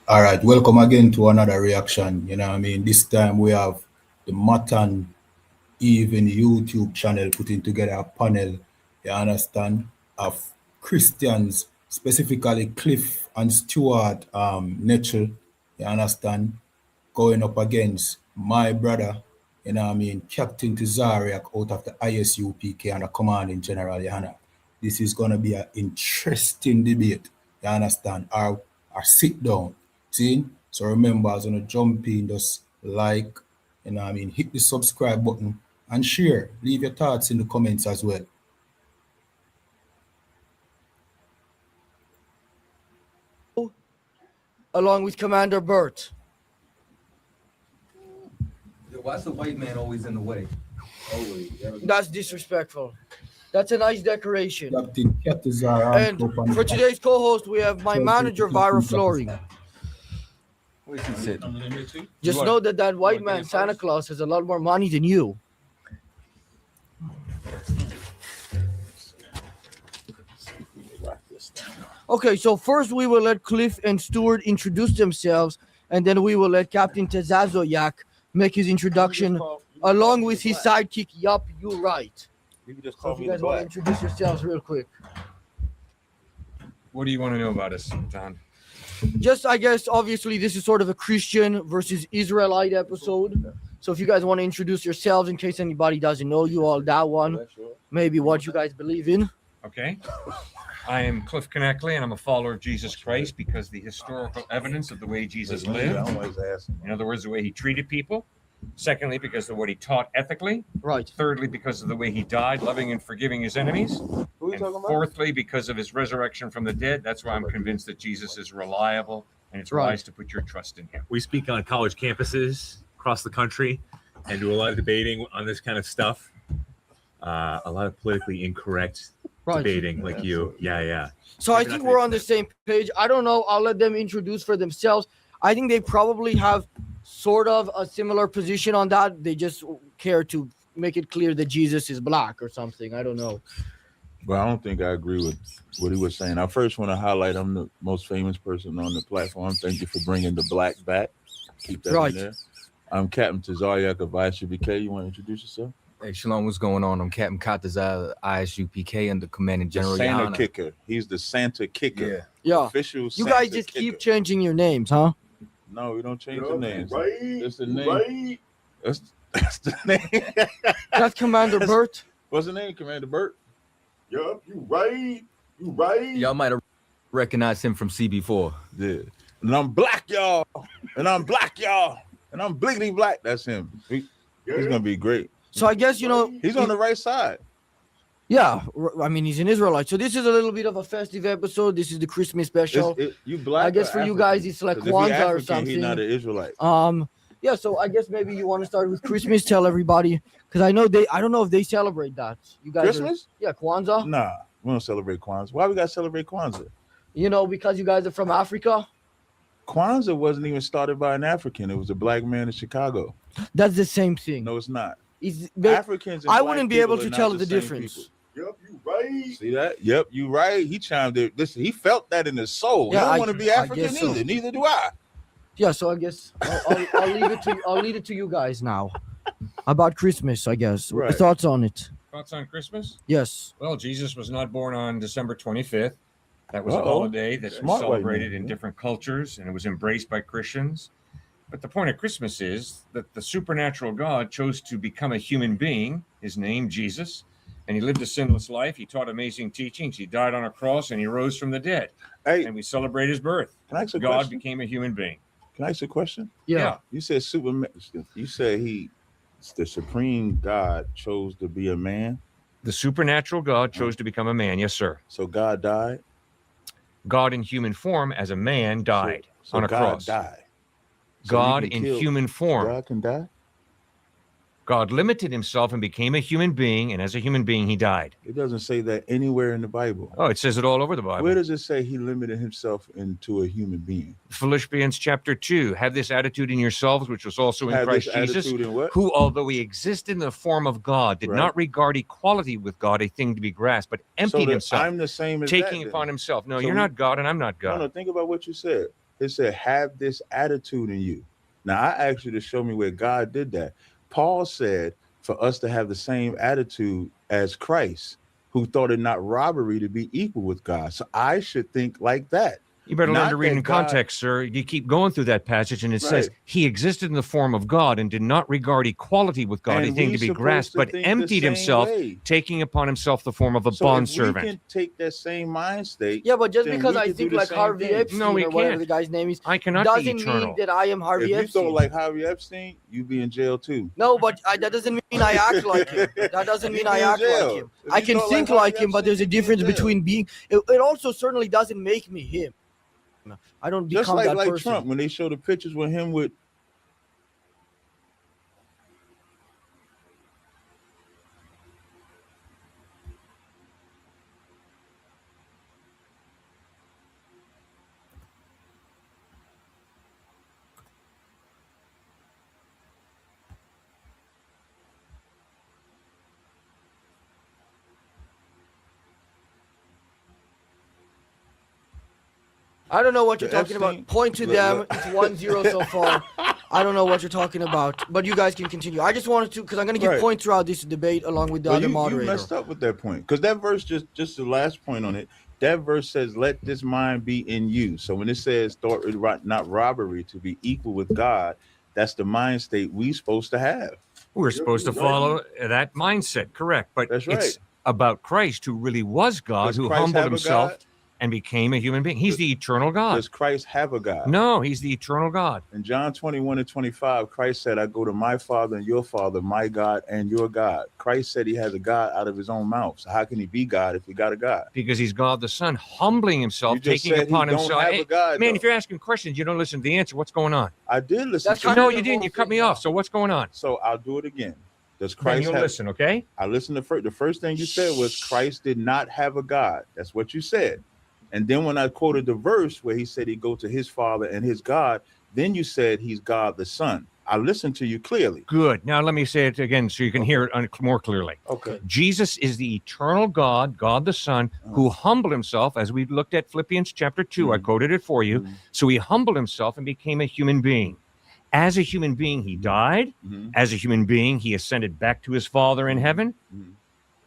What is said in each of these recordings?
All right, welcome again to another reaction. You know what I mean? This time we have the Matan Even YouTube channel putting together a panel, you understand, of Christians, specifically Cliffe and Stuart Knechtle, you understand, going up against my brother, you know what I mean, Captain Tizariak out of the ISUPK and the commanding general, you know. This is going to be an interesting debate, you understand, or sit down, see? So remember, I was going to jump in, just like, you know what I mean, hit the subscribe button and share. Leave your thoughts in the comments as well. Along with Commander Burt. Why's the white man always in the way? Always. That's disrespectful. That's a nice decoration. Captain And for today's co-host, we have my manager, Vira Flooring. Where's he sitting? Just know that white man, Santa Claus, has a lot more money than you. Okay, so first we will let Cliffe and Stuart introduce themselves, and then we will let Captain Tezazoyak make his introduction along with his sidekick, Yup, You Right. You can just So call if me you guys the want to Black. introduce yourselves real quick. What do you want to know about us, Don? Just, I guess, obviously, this is sort of a Christian versus Israelite episode. So if you guys want to introduce yourselves in case anybody doesn't know you all, that one, maybe what you guys believe in. Okay. I am Cliffe Knechtle, and I'm a follower of Jesus Christ because the historical evidence of the way Jesus lived, in other words, the way he treated people. Secondly, because of what he taught ethically. Right. Thirdly, because of the way he died, loving and forgiving his enemies. Who are you And talking about? fourthly, because of his resurrection from the dead. That's why I'm convinced that Jesus is reliable, and it's Right. wise to put your trust in him. We speak on college campuses across the country and do a lot of debating on this kind of stuff. A lot of politically incorrect Right. debating like you. Yeah. So I Maybe think not we're to on the same page. I don't know. I'll let them introduce for themselves. I think they probably have sort of a similar position on that. They just care to make it clear that Jesus is black or something. I don't know. Well, I don't think I agree with what he was saying. I first want to highlight I'm the most famous person on the platform. Thank you for bringing the black back. Keep that Right. in there. I'm Captain Tazariak of ISUPK. You want to introduce yourself? Hey, Shalom, what's going on? I'm Captain Katazai, ISUPK, and the Commanding General. The Santa Yana. kicker. He's the Santa kicker. Yeah. Official You Santa guys just kicker. keep changing your names, huh? No, we don't change the names. Right. It's the name. Right. That's the name. That's Commander Burt. What's the name, Commander Burt? Yup, you right. You right. Y'all might have recognized him from CB4. Yeah. And I'm black, y'all. And I'm black, y'all. And I'm bliggity black. That's him. He's gonna be great. So I guess, you know, He's on the right side. yeah, I mean, he's an Israelite. So this is a little bit of a festive episode. This is the Christmas special. You black. I guess or for you African? guys, it's like 'Cause if he Kwanzaa or African, something. He's not an Israelite. Yeah, so I guess maybe you want to start with Christmas. Tell everybody, because I don't know if they celebrate that. You guys Christmas? Yeah, Kwanzaa. Nah, we don't celebrate Kwanzaa. Why we gotta celebrate Kwanzaa? You know, because you guys are from Africa. Kwanzaa wasn't even started by an African. It was a black man in Chicago. That's the same thing. No, it's not. But Africans. And I black wouldn't be people able are to not tell the same difference. people. Yup, you right. See that? Yep, you right. He chimed in. Listen, he felt that in his soul. Yeah, He I- don't want to be I African guess so. either. Neither do I. Yeah, so I guess I'll leave it to you guys now about Christmas. I guess Right. thoughts on it. Thoughts on Christmas? Yes. Well, Jesus was not born on December 25th. That was a Uh-oh. holiday that was Smart white celebrated man. in different cultures, and it was embraced by Christians. But the point of Christmas is that the supernatural God chose to become a human being, his name, Jesus, and he lived a sinless life. He taught amazing teachings. He died on a cross, and he rose from the dead. Hey, And we celebrate his birth. can I ask a God question? became a human being. Can I ask a question? Yeah. You said Superman. You said the supreme God, chose to be a man. The supernatural God chose to become a man. Yes, sir. So God died. God in human form as a man died So on a God cross. died. So God you can in kill- human form. God can die. God limited himself and became a human being, and as a human being, he died. It doesn't say that anywhere in the Bible. Oh, it says it all over the Bible. Where does it say he limited himself into a human being? Philippians chapter 2, have this attitude in yourselves, which was also in Have Christ this Jesus, attitude in what? who, although he existed in the form of God, did Right. not regard equality with God a thing to be grasped, but So emptied that himself, I'm the same as taking that, upon then. himself. No, So you're we- not God, and I'm not God. No, think about what you said. It said, have this attitude in you. Now, I asked you to show me where God did that. Paul said for us to have the same attitude as Christ, who thought it not robbery to be equal with God. So I should think like that. You better learn Not to read that in God- context, sir. You keep going through that passage, and it says Right. he existed in the form of God and did not regard equality with God And a thing we to be supposed grasped, to but think the emptied same himself, way. taking upon himself the form of a So if we bondservant. can take that same mind state, Yeah, but just then because we I could do think the like same Harvey thing. Epstein No, we or whatever can't. the guy's name is, I cannot be doesn't eternal. mean that I am Harvey if you Epstein. thought like Harvey Epstein, you'd be in jail too. No, but that doesn't mean I act like him. That doesn't mean You'd I be in act like jail. him. If I you can thought think like like Harvey him, but there's a Epstein, you'd be in difference jail. between being. It also certainly doesn't make me him. I don't Just become like that person. Trump, when they show the pictures with him with I don't know what you're The talking Epstein- about. Point to Look, them. look. It's 1-0 so far. I don't know what you're talking about, but you guys can continue. I just wanted to, because I'm going to give Right. points throughout this debate along with the Well, other you moderator. messed up with that point, because that verse, just the last point on it, that verse says, let this mind be in you. So when it says thought it not robbery to be equal with God, that's the mind state we supposed to have. We're supposed to right. follow that mindset, correct? But That's it's right. about Christ, who really was God, Does who Christ humbled have a himself God? and became a human being. He's the eternal God. Does Christ have a God? No, he's the eternal God. In John 21:25, Christ said, I go to my Father and your Father, my God and your God. Christ said he has a God out of his own mouth. So how can he be God if he got a God? Because he's God the Son, humbling himself, You just taking said he upon don't himself. have Hey, a God, man, though. if you're asking questions, you don't listen to the answer. What's going on? I did listen That's to kind you. No, of you the didn't. whole You cut thing me now. off. So what's going on? So I'll do it again. Does Then Christ you'll have? listen, okay? I listened to the first thing you said was Christ did not have a God. That's what you said. And then when I quoted the verse where he said he'd go to his Father and his God, then you said he's God the Son. I listened to you clearly. Good. Now let me say it again so you can hear it more clearly. Okay. Jesus is the eternal God, God the Son, who humbled himself, as we looked at Philippians chapter 2. I quoted it for you. So he humbled himself and became a human being. As a human being, he died. As a human being, he ascended back to his Father in heaven.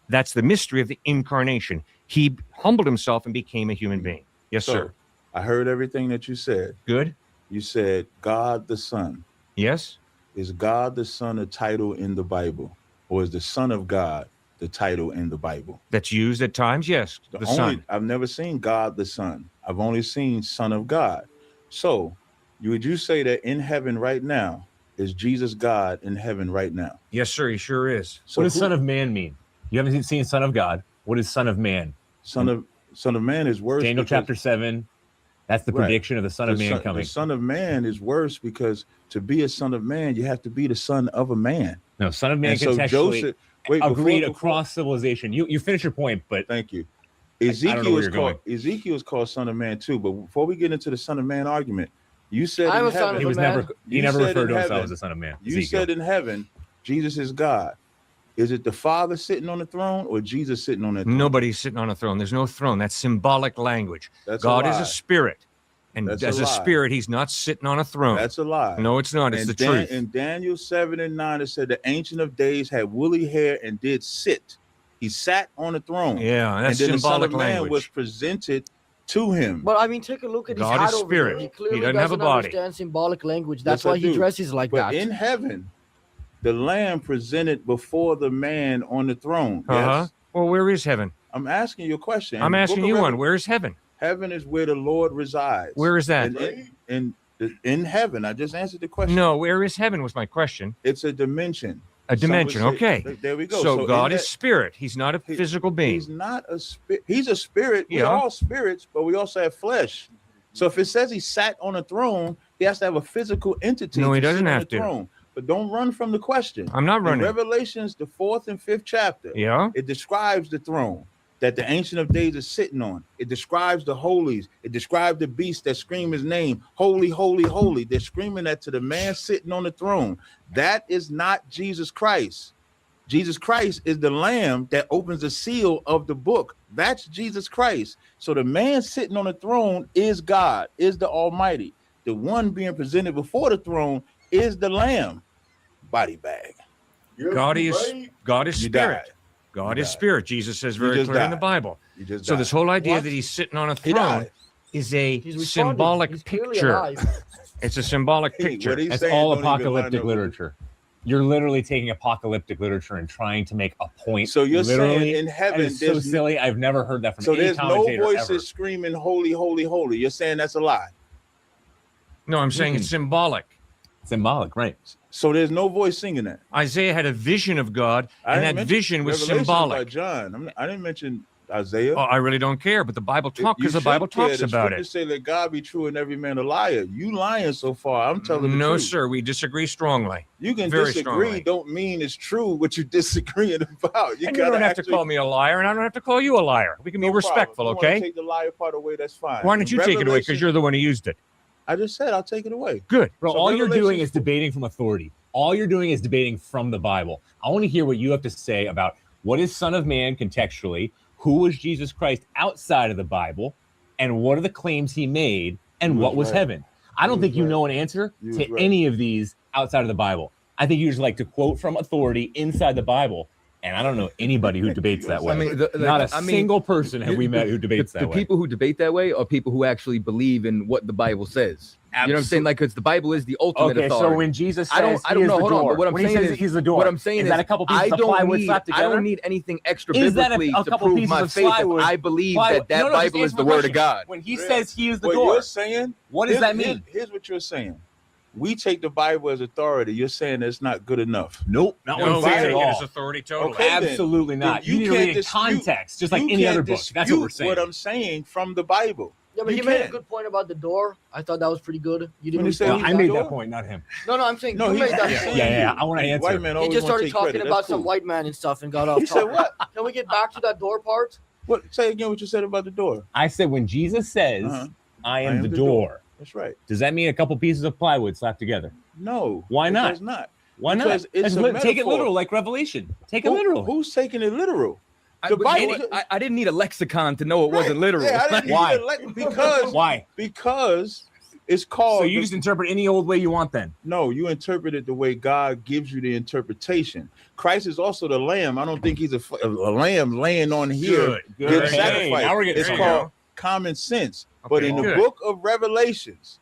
That's the mystery of the incarnation. He humbled himself and became a human being. Yes, So, sir. I heard everything that you said. Good. You said God the Son. Yes. Is God the Son a title in the Bible? Or is the Son of God the title in the Bible? That's used at times. Yes. The Son. I've never seen God the Son. I've only seen Son of God. So would you say that in heaven right now, is Jesus God in heaven right now? Yes, sir. He sure is. So What does Son of Man mean? You haven't seen Son of God. What is Son of Man? Son of Man is worse. Daniel because chapter 7. That's the Right. prediction of the Son of Man coming. The Son of Man is worse because to be a Son of Man, you have to be the son of a man. No, Son of Man And so contextually Joseph, agreed across civilization. You finish your point, but thank you. I don't know Ezekiel where is you're called Ezekiel is called Son of Man too. But before we get into the Son of Man argument, you said I'm in a son heaven, of he a was man. never he You never said referred in to himself heaven- as the Son of Man. you Ezekiel. said in heaven, Jesus is God. Is it the Father sitting on the throne or Jesus sitting on that throne? Nobody's sitting on a throne. There's no throne. That's symbolic language. That's God a is lie. a spirit. And That's as a a lie. spirit, he's not sitting on a throne. That's a lie. No, it's not. It's And the truth. In Daniel 7:9, it said the Ancient of Days had woolly hair and did sit. He sat on the throne. Yeah, And that's then the Son symbolic of Man language. was presented to him. But I mean, take a look at his God hat is over spirit. there. He He clearly doesn't have a body. understand symbolic language. That's Yes, I why he do. dresses like But that. in heaven, the Lamb presented before the man on the throne. Uh-huh. Yes? Well, where is heaven? I'm asking you a question. I'm In the asking book you of one. Where is heaven? Heaven is where the Lord resides. Where is that? In heaven. I just answered the question. No, where is heaven was my question. It's a dimension. A Some would dimension. say- Okay. There we go. So God in is spirit. He's not a physical being. He's not a spirit. He's a spirit. We're Yeah. all spirits, but we also have flesh. So if it says he sat on a throne, he has to have a physical entity. No, he to sit doesn't on have the to. throne. But don't run from the question. I'm not running. In Revelations, the 4th and 5th chapter, Yeah. it describes the throne that the Ancient of Days is sitting on. It describes the holies. It describes the beasts that scream his name, holy, holy, holy. They're screaming that to the man sitting on the throne. That is not Jesus Christ. Jesus Christ is the Lamb that opens the seal of the book. That's Jesus Christ. So the man sitting on the throne is God, is the Almighty. the one being presented before the throne is the Lamb. Body bag. Yep, God you is right. God is You spirit. died. God You is died. spirit. Jesus says You very just clearly in the died. Bible. You just So died. this whole idea What? that he's sitting on a He throne died. is a He's responding. symbolic He's clearly picture. alive. It's a symbolic Hey, picture. what he's That's saying all don't even line apocalyptic up with- literature. You're literally taking apocalyptic literature and trying to make a point. So you're literally, saying in heaven, that is so there's silly. I've never heard that from so any there's no commentator voices ever. screaming holy, holy, holy. You're saying that's a lie. No, I'm saying it's symbolic. Symbolic, right? So there's no voice singing that. Isaiah had a vision of God, I and didn't that mention vision was Revelation symbolic. About John. I didn't mention Isaiah. Oh, I really don't care, but the Bible talks You because the should Bible care. talks The about scriptures it. say let God be true and every man a liar. You lying so far. I'm telling the No, truth. sir, we disagree strongly. You can Very disagree. strongly. Don't mean it's true what you're disagreeing about. And you gotta don't have to actually- call me a liar, and I don't have to call you a liar. We can No be problem. respectful, If you wanna okay? Take the liar part away. That's fine. Why don't you take it away? Because Revelation- you're the one who used it. I just said I'll take it away. Good. Bro, So all you're doing Revelation- is debating from authority. All you're doing is debating from the Bible. I want to hear what you have to say about what is Son of Man contextually, who was Jesus Christ outside of the Bible, and what are the claims he made, and You what was was right. heaven. I don't You think was you right. know an answer You to was right. any of these outside of the Bible. I think you just like to quote from authority inside the Bible, and I don't know anybody who debates that way. I mean, Not a single person have we met who debates the that way. people who debate that way are people who actually believe in what the Bible says. You know what I'm saying? Like, because the Bible is the ultimate Okay, authority. so when Jesus says I don't he is know. the Hold on, door, but what I'm when he saying says is he's the door, what I'm saying is is that a couple pieces I of plywood don't slapped need together? anything extra Is that biblically a to couple prove pieces my of faith. If plywood? I believe Plywood. that No, no, Bible just is the answer my word of question. God. When he Yeah. says he is the What door, you're saying, what does that mean? Here's what you're saying. We take the Bible as authority. You're saying it's not good enough. Nope, not what No, I'm we saying take at it as all. authority totally. Okay. then. Absolutely not. Then You need to read in dispute- context, just like you any can't other book. That's what we're dispute saying. What I'm saying from the Bible. Yeah, but You he made a can't. good point about the door. I thought that was pretty good. You didn't When he said respond Well, to I made that. that point, not him. No, I'm saying No, you he- made that yeah, point. Yeah, I want to answer. White man He always just wanna started take talking credit. about That's some cool. white man and stuff and got off He said topic. what? Can we get back to that door part? What? Say again what you said about the door. I said when Jesus says, Uh-huh. I am the door, That's right. does that mean a couple pieces of plywood slapped together? No. Why it not? does not. Why Because not? it's a Take it metaphor. literal, like Revelation. Take it Who- literal. Who's taking it literal? I, The but Bible- I didn't need a lexicon to know it wasn't literal. Yeah, I didn't Why? need it because Why? because it's called. So you just interpret any old way you want then? No, you interpret it the way God gives you the interpretation. Christ is also the Lamb. I don't think he's a lamb laying on here. Good. Good Hey, sacrifice. now we're getting It's there you called go. common sense. But Okay, in the good. book of Revelations,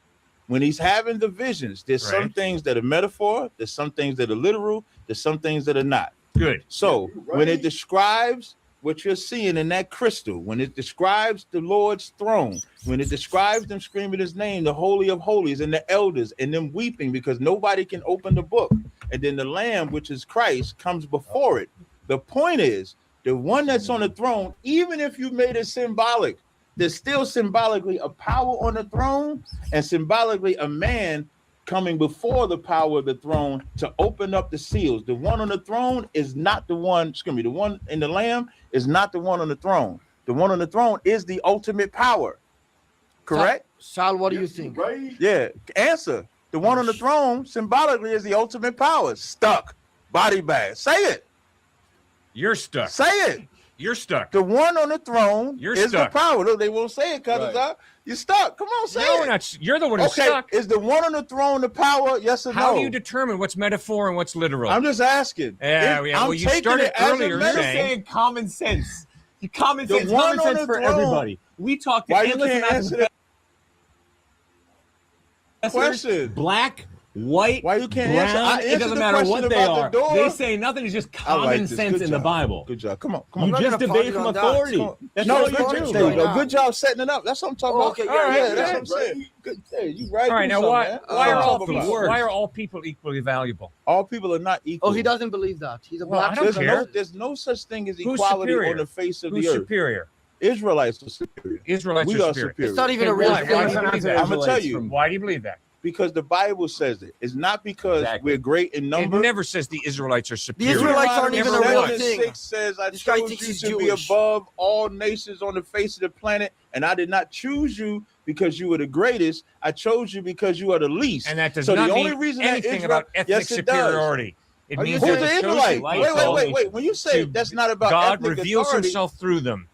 when he's having the visions, there's some Right. things that are metaphor, there's some things that are literal, there's some things that are not. Good. So Yeah, you when it right. describes what you're seeing in that crystal, when it describes the Lord's throne, when it describes them screaming his name, the Holy of Holies, and the elders, and them weeping because nobody can open the book, and then the Lamb, which is Christ, comes before it. The point is, the one that's on the throne, even if you made it symbolic, there's still symbolically a power on the throne and symbolically a man coming before the power of the throne to open up the seals. The one on the throne is not the one, the one in the Lamb is not the one on the throne. The one on the throne is the ultimate power. Correct? Sal, what do you You think? right. Yeah. Answer. The one on the throne symbolically is the ultimate power. Stuck. Body bag. Say it. You're stuck. Say it. You're stuck. The one on the throne You're is stuck. the power. Look, they won't say it because Right. you're stuck. Come on, say No, it. not. You're the one who's Okay, stuck. is the one on the throne the power? Yes or How no? do you determine what's metaphor and what's literal? I'm just asking. Yeah, If- yeah, I'm well, you taking started it as a earlier metaphor. saying- common sense. Common The sense, one common on sense the for throne- everybody. We talked to Why you endless can't amounts answer of that question? black, white, Why you can't brown, answer? I it answered doesn't the matter question what they about are. the door. They say nothing is just I like common this. sense Good in the job. Bible. Good job. Come on. You I'm not just gonna debate ponder from on that. authority. Come on. That's No, all good you you're job. do. There you right go. now. Good job setting it up. That's what I'm talking Oh, about. okay, yeah, All right, yeah, that's yeah. what I'm saying. Good. Hey, you right. All right, Do now something, why man. why That's are what all I'm talking people about. why are all people equally valuable? All people are not equal. Oh, he doesn't believe that. He's a Well, black I don't There's care. there's no such thing as Who's equality superior? on the face of Who's the earth. superior? Israelites are superior. Israelites We are are superior. superior. It's not even Okay, a real why? thing. Why do you believe that? I'ma tell you. Why do you believe that? Because the Bible says it. It's not because Exactly. we're great in It number. never says the Israelites are superior. Israelites aren't even a Never real was. thing. 6 says, I This guy chose thinks you he's to be Jewish. above all nations on the face of the planet, and I did not choose you because you were the greatest. I chose you because you are the least. And that does So not the only mean reason that anything Israel- about ethnic Yes, it does. superiority. It Are you means Who's that the it shows Israelite? you like Wait. all When you say to- that's not about God ethnic reveals authority, himself through them.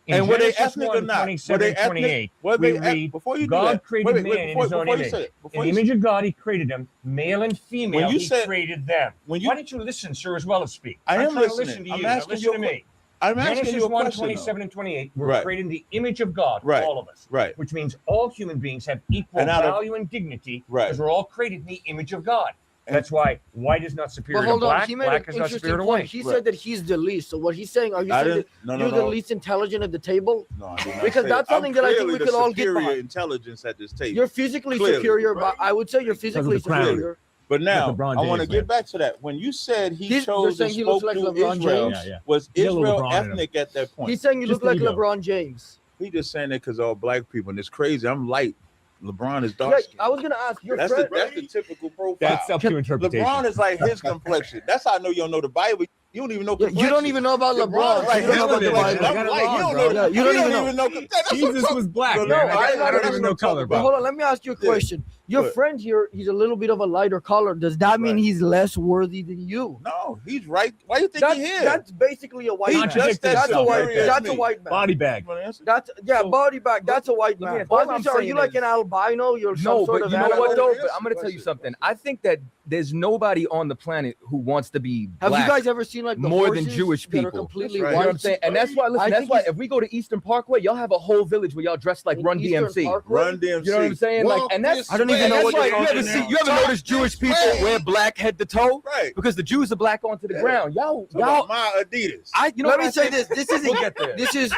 In And were they Genesis ethnic 1, or not? 27, Were they ethnic? 28, Were we they read, before you do God that? created man in his own before you image. say it, In the image of God, he created them, male and female. When you He said- created them. when you- Why don't you listen, sir, as well as speak? I am I'm trying to listening. listen to I'm you. Now asking listen you to a me. I'm asking Genesis you a 1, question. 27 and 28, we're Right. created in the image of God, Right. all of us. Right. Which means all human beings have equal And out of- value and dignity Right. because we're all created in the image of God. That's why white is not superior But to hold on, black, he made an black is not interesting superior to point. white. He Right. said that he's the least. So what he's saying, are you I saying didn't. that you're the least intelligent at the table? No, I did not Because say that's that. something I'm that I think clearly we the could all get superior behind. intelligence at this table. You're physically Clearly. superior, but I would say you're physically the crown. superior. But now LeBron I want to James, get man. back to that. When you said You're chose and saying he looks spoke like through LeBron Israel, James? Yeah. was He's got a little Israel LeBron in him. ethnic at that point? He's saying you Just look like the ego. LeBron James. He just saying that because all black people, and it's crazy. I'm light. LeBron is dark Yeah, skin. I was gonna ask your That's friend. the typical profile. That's up to interpretation. LeBron is like his complexion. That's how I know you don't know the Bible. You don't even know. Yeah, you don't even know about LeBron. Right, You don't know about the complexion. Bible. I got it I'm like, wrong, you don't bro. know. Yeah, you don't even know. That's what Jesus I'm was black, No, man. no, I don't that's even what know I'm color, talking But bro. hold on, let me ask you a Yeah. question. Your What? friend here, he's a little bit of a lighter color. Does that mean Right. he's less worthy than you? No, he's right. Why you think That's, he's here? that's basically a white He man. just that That's a white. superior as That's a me. white man. Body bag. You wanna answer? That's So- body bag. That's a white Let me man. ask- all Are I'm you saying like is- an albino? You're some No, sort but of you know animal? what though? Answer But I'm gonna the tell you question. something. I think that there's nobody on the planet who wants to be Have black you guys ever seen like the more than horses Jewish that are people. completely That's right. You know what I'm white? saying? And that's why, I listen, that's think why it's- if we go to Eastern Parkway, y'all have a whole village where y'all dressed like In Run Eastern DMC. Parkway? Run DMC. You know what I'm saying? Like, and that's I don't even and know that's what why you're you ever talking see you ever about. notice Jewish people wear black head to toe? Right. Because the Jews are black onto the Yeah. ground. Y'all, My Adidas. you know Let what me I say think? this. This We'll isn't. get there. This is.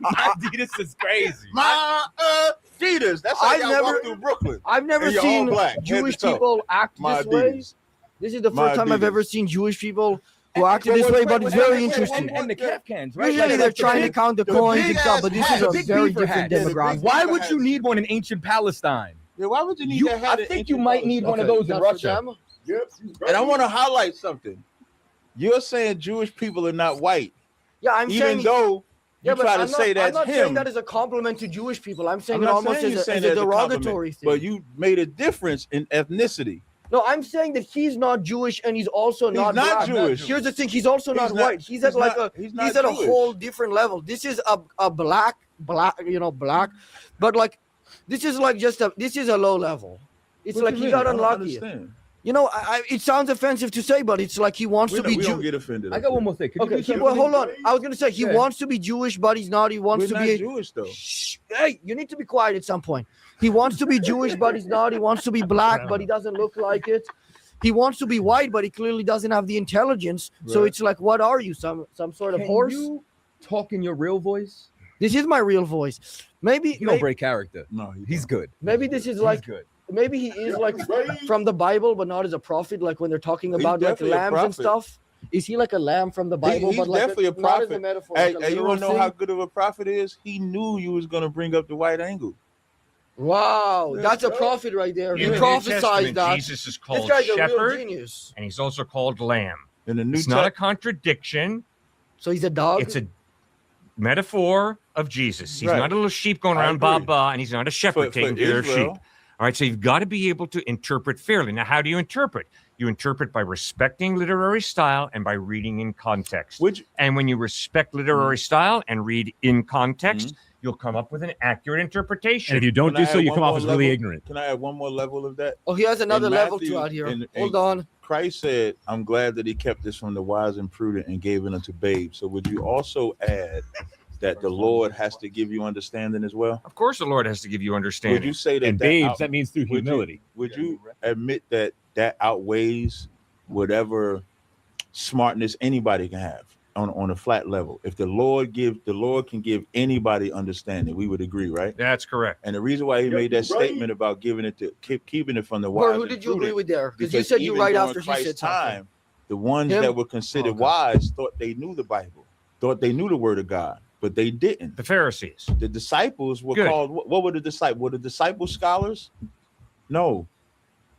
Adidas is crazy. My Adidas. That's how I've y'all never- walk through Brooklyn. I've never And you're all seen black, head Jewish to toe. people act My this way. Adidas. This is the My first time I've Adidas. ever seen Jewish people who acted Wait, this wait, way, wait, but wait, it's wait, very wait, interesting. And the Kafkans, right? Usually Like, they're like the trying to big- count the the coins big and stuff, but ass this is hat. a Big very beaver different hat. demographic. Why beaver would you hats. need one in ancient Palestine? Yeah, why would you need that hat? I in think you ancient might need Palestine? one of those in That's for Russia. them. Yep, you right. And I want to highlight something. You're saying Jewish people are not white, Yeah, I'm even saying. though Yeah, you but try to I'm say not, that's I'm not him. saying that as a compliment to Jewish people. I'm saying I'm it not almost saying you're as saying a that as a derogatory compliment, thing. but you made a difference in ethnicity. No, I'm saying that he's not Jewish and he's also He's not not black. Jewish. Here's the thing: he's also He's not not- white. He's at he's like not- a he's not he's at a Jewish. whole different level. This is a black, black, but like this is like this is a low level. It's What like you he mean? got I don't unlucky. understand. You know, it sounds offensive to say, but it's like he wants to be We don't Jewish. get offended. I got one more thing. Could you Okay, do something well, for me? hold on. I was gonna say he Yeah. wants to be Jewish, but he's not. He wants We're to not be. Jewish though. Shh, hey, you need to be quiet at some point. He wants to be Jewish, but he's not. He wants to be black, but he doesn't look like it. He wants to be white, but he clearly doesn't have the intelligence. So Right. it's like, what are you? Some sort of Can horse? you talk in your real voice? This is my real voice. Maybe He don't break character. No, He's good. maybe this is He's like good. maybe he is like from the Bible, but not as a prophet. Like when they're talking He's about like definitely a lambs and prophet. stuff. Is he like a lamb from the Bible? he's but like definitely a not as a prophet. metaphor. Hey, like a you literal want to know thing. how good of a prophet is? He knew you was gonna bring up the white angle. Wow, Yeah, that's a bro. prophet right there. In He the New prophesied Testament, that. Jesus is This called guy's a real shepherd, genius. and he's also called lamb. In the New It's not a Testament, contradiction. So he's a dog. It's a metaphor of Jesus. He's Right. not a little sheep going I around agree. ba, and he's not a shepherd taking care of sheep. All right, so you've got to be able to interpret fairly. Now, how do you interpret? You interpret by respecting literary style and by reading in context. Which And when you respect literary style and read in context, you'll come up with an accurate interpretation. And if you don't Can I do so, add you one come off more as really level? ignorant. Can I add one more level of that? Oh, he has another In level Matthew, to out here. in- Hold on. Christ said, "I'm glad that He kept this from the wise and prudent and gave it unto babes." So would you also add that the Lord has to give you understanding as well? Of course, the Lord has to give you Would understanding. you say that? And that babes, out- that means through would you- humility. Would you admit that that outweighs whatever smartness anybody can have on a flat level? If the Lord can give anybody understanding, we would agree, right? That's correct. And the reason why He made that statement about giving it to keeping it from the wise. Or who and did you agree prudent, with there? Because you because said you even right during after he Christ's said something. time, the ones Him? that were considered Okay. wise thought they knew the Bible, thought they knew the Word of God, but they didn't. The Pharisees. The disciples were Good. called. What were the disciples? Were the disciples scholars? No,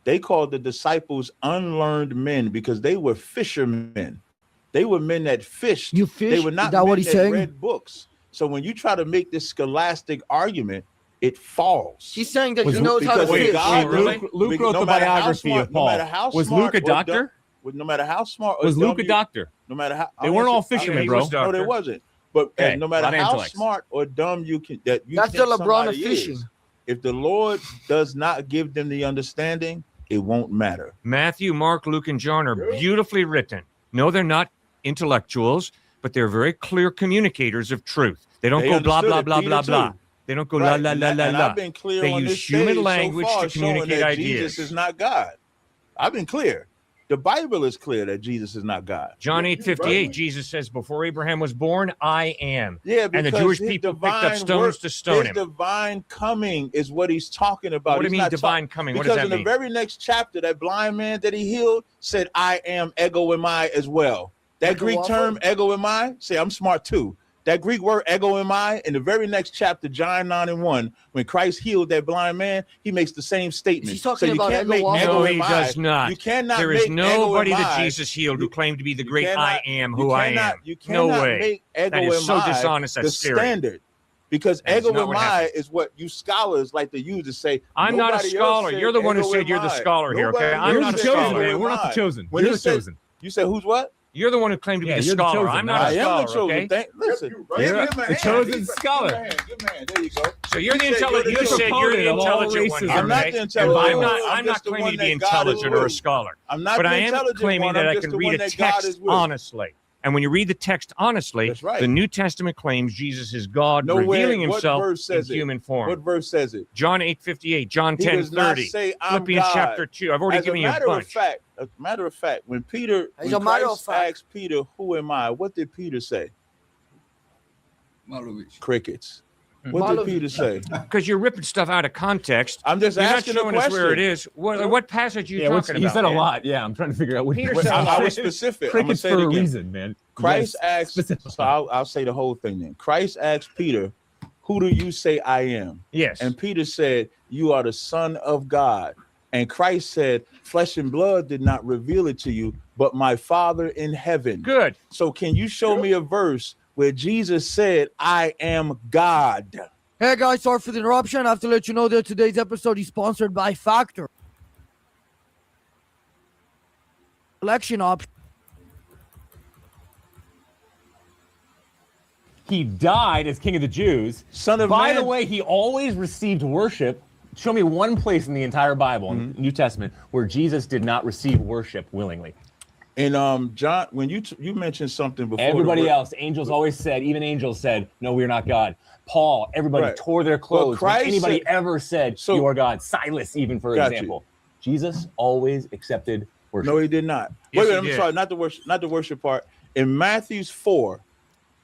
they called the disciples unlearned men because they were fishermen. They were men that fished. You fish? They were not Is that men what he's that saying? read books. So when you try to make this scholastic argument, it falls. He's saying that Was he knows how to because fish. God- really? Luke wrote no the matter how biography smart- of Paul. No matter how Was smart Luke a or doctor? no matter how smart or Was dumb Luke a you- doctor? No matter how They weren't all I'll answer- fishermen, he bro. was No, they doctor. wasn't. But Okay, no matter lot of how intellects. smart or dumb That's the think LeBron of somebody fishing. is, if the Lord does not give them the understanding, it won't matter. Matthew, Mark, Luke, and John are beautifully written. No, they're not intellectuals, but they're very clear communicators of truth. They don't They go blah, understood blah, it. blah, Peter blah, blah. too. They don't go Right. la, la, And la, that- la, and la. I've been clear They on use this human stage language so far, to communicate showing that ideas. Jesus is not God. I've been clear. The Bible is clear that Jesus is not God. John Yeah, 8:58, right. Jesus says, before Abraham was born, I am. Yeah, And the because Jewish his people picked up divine stones work- to stone his him. divine coming is what he's talking about. What do you He's mean not divine coming? What Because does that in the mean? very next chapter, that blind man that he healed said, I am ego emai as well. That Like a Greek waffle? term, ego emai, say I'm smart too. That Greek word, ego emai, in the very next chapter, John 9:1, when Christ healed that blind man, he makes the same statement. Is he talking so you about can't ego make waffle? ego No, emai. he does not. You cannot There make is nobody ego that emai. Jesus healed who claimed to be the You great cannot- I am you who I cannot- am. You No cannot way. make ego That is so emai dishonest, the that's scary. standard. Because That is ego not what emai happened. is what you scholars like to use to say. I'm not a nobody else scholar. said You're the one who ego said you're the emai. scholar here, okay? Nobody I'm You're not the a chosen, scholar. man. We're not the emai. chosen. When You're he the said- chosen. You said who's what? You're the one who claimed to be Yeah, the you're the scholar. chosen, I'm not not I a am scholar, the chosen. okay? Listen, Yep, you're give right. him a The hand. chosen Give him a scholar. hand. Give him a hand. There you go. So you're the You said intelligent. you're You the said you're the proponent of all intelligent one racism. here, I'm not okay? the And intelligent I'm one. not. I'm I'm not just the claiming one to be that God is intelligent or a with. scholar, I'm not but the I am intelligent claiming one. that I'm I just can the read one a that God text is with. honestly. And when you read the text honestly, That's right. the New Testament claims Jesus is God Nowhere- revealing what himself verse in says it? human form. What verse says it? John 8:58, John He does not 10:30, say I'm Philippians God. chapter 2. I've already As given a you a matter bunch. of fact, when Peter, As when a matter of Christ fact. asked Peter, "Who am I?" What did Peter say? Crickets. What did Malovich. Peter say? Because you're ripping stuff out of context. I'm just You're not asking a showing us question. where it is. What passage are you talking he about? said a man? lot. Yeah, I'm trying to figure out what Peter what- said a I lot. was specific. I'm gonna Crickets say for it a again. reason, man. Christ Yes, asked. specific. So I'll say the whole thing then. Christ asked Peter, "Who do you say I am?" Yes. And Peter said, "You are the Son of God." And Christ said, "Flesh and blood did not reveal it to you, but my Father in heaven." Good. So can you show me a verse where Jesus said, "I am God"? Hey guys, sorry for the interruption. I have to let you know that today's episode is sponsored by Factor. Election option. He died as King of the Jews. Son of By Man. the way, he always received worship. Show me one place in the entire Bible, in the New Testament, where Jesus did not receive worship willingly. And John, when you mentioned something before, Everybody the- else, angels always said, even angels said, no, we're not God. Paul, everybody Right. tore their clothes. When Christ anybody said- ever said, So- you are God. Silas, even, for Got you. example. Jesus always accepted worship. No, he did not. Yes, Wait, he I'm did. sorry, not the worship part. In Matthew 4,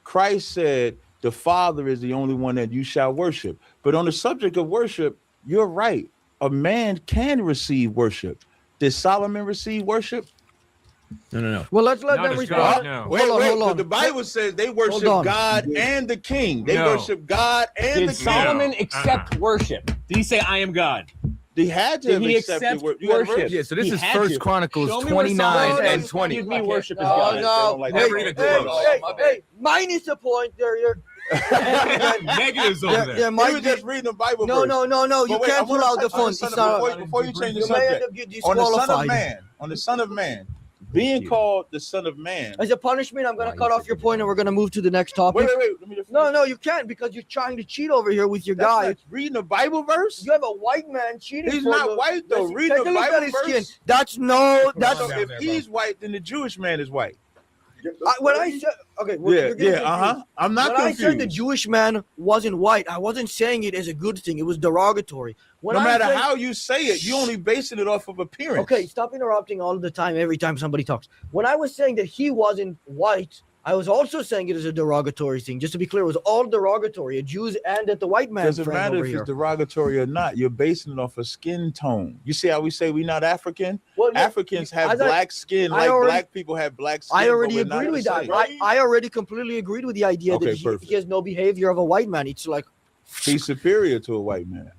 Christ said, "The Father is the only one that you shall worship." But on the subject of worship, you're right. A man can receive worship. Did Solomon receive worship? No. Well, let's let Not them as respond. God, no. Wait, Hold on. but the Bible says they worship on. God and the King. They No. worship God and Did the King. Solomon No. accept worship? Did he say, I am God? They had to Did have he accepted accept worship. You got a worship? verse? Yeah, so this He is had First to. Chronicles Show me where 29 Solomon and says, 20. Give me worship as No, God. They no. don't like Never that. even Hey, close. hey, My bad. hey, minus the point. You're Negatives over there there. might He was be. just reading the Bible No. verse. You But wait, I can't pull wanna out the touch on phone. the Son It's of- not. before you change the You may end subject. up getting On the Son of disqualified. Man, on the Son of Man, being called the Son of Man. As a punishment, I'm gonna cut off your point and we're gonna move to the next topic. Wait. Let me just No, you can't because you're trying to cheat over here with your That's guy. not reading a Bible verse. You have a white man cheating. He's for not you. white though. Listen, Read take the a look Bible at his verse. skin. That's no. That's So down if there, he's white, then the Jewish man is white. when I said okay. well, you're getting confused. I'm not When I confused. said the Jewish man wasn't white, I wasn't saying it as a good thing. It was derogatory. When no I matter said- how you say it, you only basing it off of appearance. Okay, stop interrupting all the time. Every time somebody talks. When I was saying that he wasn't white, I was also saying it as a derogatory thing. Just to be clear, it was all derogatory, at Jews and at the white man. Doesn't friend matter over if here. it's derogatory or not. You're basing it off of skin tone. You see how we say we're not African? Well, yeah, Africans have as I- black skin, I like already- black people have black skin. I already but we're not agreed the with that. same. I already completely agreed with the idea Okay, that perfect. he has no behavior of a white man. It's like He's superior to a white man.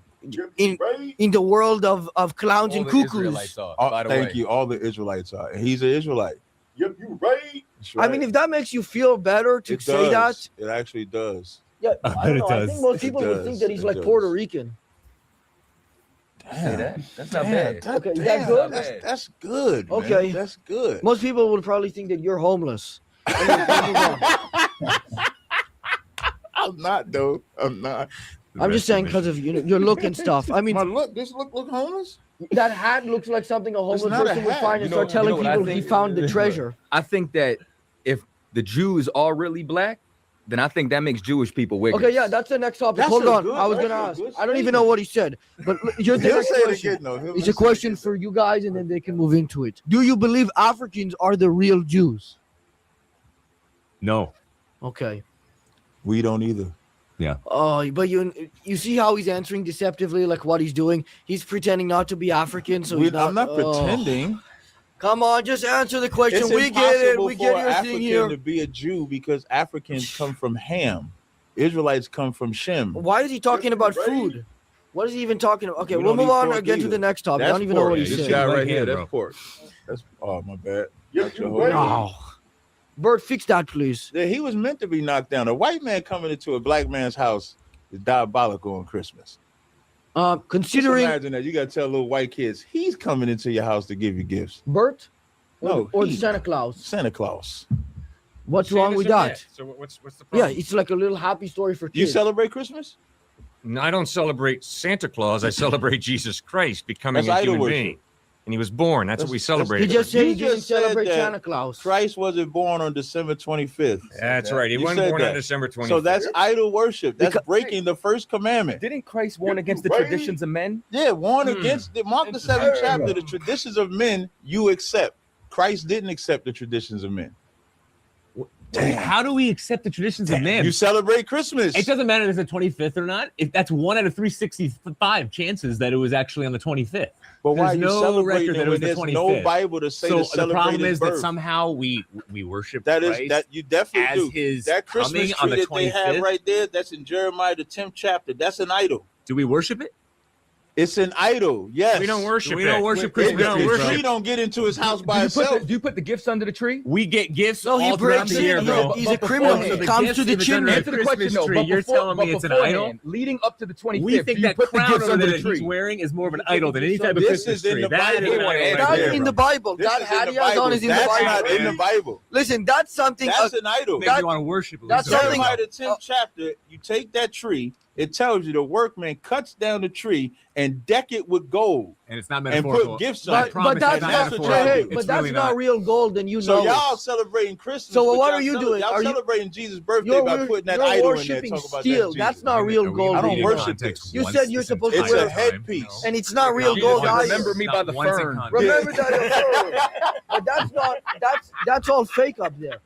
in the world of clowns All and the cuckoos. Israelites are, by the Thank way. you. All the Israelites are. And he's an Israelite. Yep, you right. That's I mean, if that makes you feel better to it say does. that, It actually does. yeah, I I bet don't it know. I does. think most It people would think does. that he's It like does. Puerto Rican. Say that. That's not Damn, bad. Okay, is that damn, good? That's good. Man. Okay. That's good. Most people would probably think that you're homeless. Anyway, move on. I'm not though. I'm not. I'm just saying because of your look and stuff. I mean, My look. This look homeless. that hat looks like something a homeless not a person would hat. find and You know- start telling you know what I people he think? found the treasure. I think that if the Jews are really black, then I think that makes Jewish people wicked. Okay, yeah, that's the next topic. That's Hold a on. good- I was that's gonna a ask. good I don't even know what he said. But here's the He'll next say it question. again though. It's a question for you guys, and then they can move into it. Do you believe Africans are the real Jews? No. Okay. We don't either. Oh, but you see how he's answering deceptively, like what he's doing. He's pretending not to be African, so he's not. I'm not pretending. Come on, just answer the question. It's We get it. impossible We for get an your African thing here. to be a Jew because Africans come from Ham. Israelites come from Shem. Why is he talking about Right. food? What is he even talking about? Okay, We we'll don't move eat on pork again to either. the next topic. I That's don't even know pork. what he's This saying. guy Right right here, hand, that's bro. pork. That's my bad. Yeah, That's your you whole right. No. Bert, fix that, please. Yeah, he was meant to be knocked down. A white man coming into a black man's house is diabolical on Christmas. Just Considering imagine that. You got to tell little white kids, he's coming into your house to give you gifts. Bert No, or he. Santa Claus. Santa Claus. What's wrong with that? So what's the Yeah, problem? it's like a little happy story for You kids. celebrate Christmas? No, I don't celebrate Santa Claus. I celebrate Jesus Christ becoming That's a idol human worship. being. And he was born. That's what we That's- celebrate. He just said You he didn't just said celebrate that Santa Claus. Christ wasn't born on December 25th. That's right. He You wasn't said born that. on December 25th. So that's idol worship. That's Because- breaking the first commandment. Didn't Christ warn You against the right. traditions of men? Yeah, warn Hmm. against the Mark the 7th chapter. The traditions of men you accept. Christ didn't accept the traditions of men. How do we accept the traditions of man? You celebrate Christmas. It doesn't matter if it's the 25th or not. If that's 1 out of 365 chances that it was actually on the 25th. But why are There's you no celebrating record it that it when was the there's no 25th. Bible to say So to the celebrate problem his is that birth? somehow we worship That is Christ that you definitely as do. his That Christmas coming tree on the that they have 25th. right there, that's in Jeremiah the 10th chapter. That's an idol. Do we worship it? It's an idol. Yes. we don't worship We it. don't worship It, Christmas We don't the trees, worship bro. tree don't get into his house by do itself. you put the gifts under the tree? We get gifts No, he all throughout breaks the it. year, bro. He's a But criminal. before- He the comes gifts, to the if it's under chimney. a Answer the question, Christmas no. tree, But you're before- telling me but it's an idol? beforehand, leading up to the 25th, We think do you that put the crown gifts under that the he's tree. wearing is more of an idol than any type of This Christmas is in tree. the That Bible. is an Right idol there. That's there, in bro. the Bible. This That is in hat the he has on Bible. is in the That's Bible. not in the Bible. Listen, that's something. That's an idol. Maybe That- you want to worship it. that's Listen. something- Jeremiah the 10th chapter, you take that tree, it tells you the workman cuts down the tree and deck it with gold And it's not and metaphorical. put gifts I on But, it. promise but that's it's not. that's what y'all Hey, do. but It's that's really not not. real gold, and you So know y'all it. celebrating Christmas. So but what y'all are you doing? Y'all Are you- celebrating Jesus' birthday by You're, putting that you're idol in there. worshiping Talk about steel. that That's Jesus. not real Are we gold. I don't reading worship context this. You once said you're this supposed to It's a entire wear- time? headpiece. And it's not real Jesus gold. said, Either. remember me by the Not once in fern. context. Remember that. But that's not. That's all fake up there.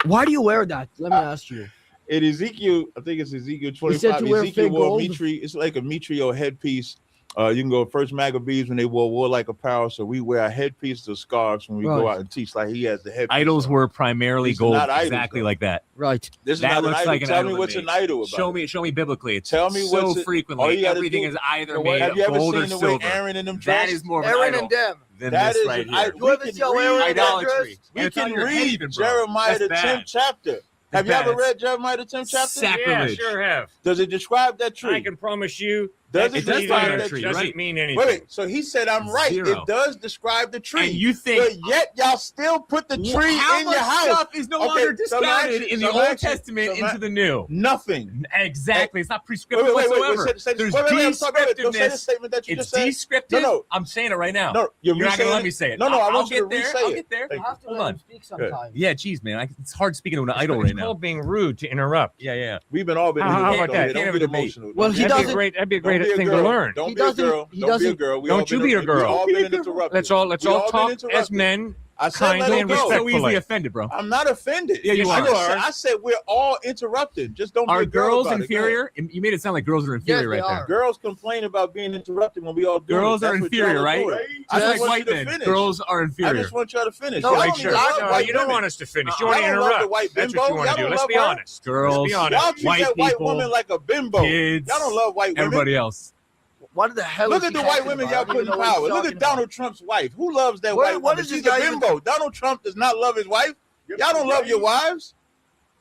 Why do you wear that? Let me ask you. In Ezekiel, I think it's Ezekiel said 25. to wear Ezekiel fake wore gold? mitri. It's like a mitri or headpiece. You can go First Maccabees when they wore warlike apparel. So we wear a headpiece or scarves when we go Right. out and teach. Like he has the headpiece. Idols on. were primarily These are gold, not idols, exactly though. like that. Right. This is That not an looks idol. like an Tell idol me to what's me. an idol about. Show me biblically. It's Tell me so what's it- all frequently you gotta everything do- is either So made Have of you ever gold or seen the way silver. Aaron and them That dressed? is more of an Aaron idol and them. than That this is right an here. idol. You ever We see can how Aaron read- and them Idolatry. dressed? We It's on can your head read even, bro. Jeremiah the That's 10th bad. chapter. Have you bad. ever read Jeremiah the 10th chapter? Sacrilege. Yeah, sure have. Does it describe that I tree? can promise you Does that it tree describe there that tree, doesn't right? mean anything. Wait. So he said I'm right. Zero. It does describe the tree. And you think but yet y'all still put the tree how in much your house. stuff is no Okay, longer so I'm discounted asking- in the so I'm Old asking- Testament so I'm into the New? Nothing. Exactly. It's not Wait, prescriptive wait, whatsoever. say- There's wait, I'm sorry, wait, don't say the descriptiveness. statement that you It's just said. descriptive. No. I'm saying it right now. No, You're not gonna re-saying let me say it. No, I I'll want you to get there. re-say I'll it. get there. You have to Hold let on. him speak sometimes. Yeah, geez, man. It's hard speaking to an idol It's right now. called being rude to interrupt. Yeah. We've been all been. How interrupted. about that? Don't Can't get have a debate. emotional. Well, Don't he get That'd be doesn't- great. That'd be a Don't great be a thing girl. to learn. Don't He be a doesn't- girl. he Don't be a doesn't- girl. We Don't all you been- be a we girl. all Don't be been a girl. interrupted. Let's all We talk been as interrupted. men. I said kindly let and him go. So respectfully. easily offended, bro. I'm not offended. Yeah, you I are. just said- I said we're all interrupted. Just don't be Are a girl girls about it. Go ahead. inferior? You made it sound like girls are inferior Yes, right they there. are. Girls complain about being interrupted when we all do Girls it. are That's what inferior, y'all are right? doing. Right? I Just just like want white you to men. finish. Girls are I inferior. just want y'all to finish. No, Y'all make don't sure. love No, white you don't women. want us to finish. You Y'all want to don't love the interrupt. white That's bimbo. what you want Y'all to do. don't Let's love be her. honest. Girls, Let's be honest. Y'all treat white that white people, woman like a bimbo. kids, Y'all don't love white women. everybody else. What the hell Look is at he the white talking women about? y'all I don't put in even know what he's power. Look talking at Donald Trump's wife. Who loves that What- white what woman? is this She's a guy even- bimbo. Donald Trump does not love his wife. Y'all don't love your wives.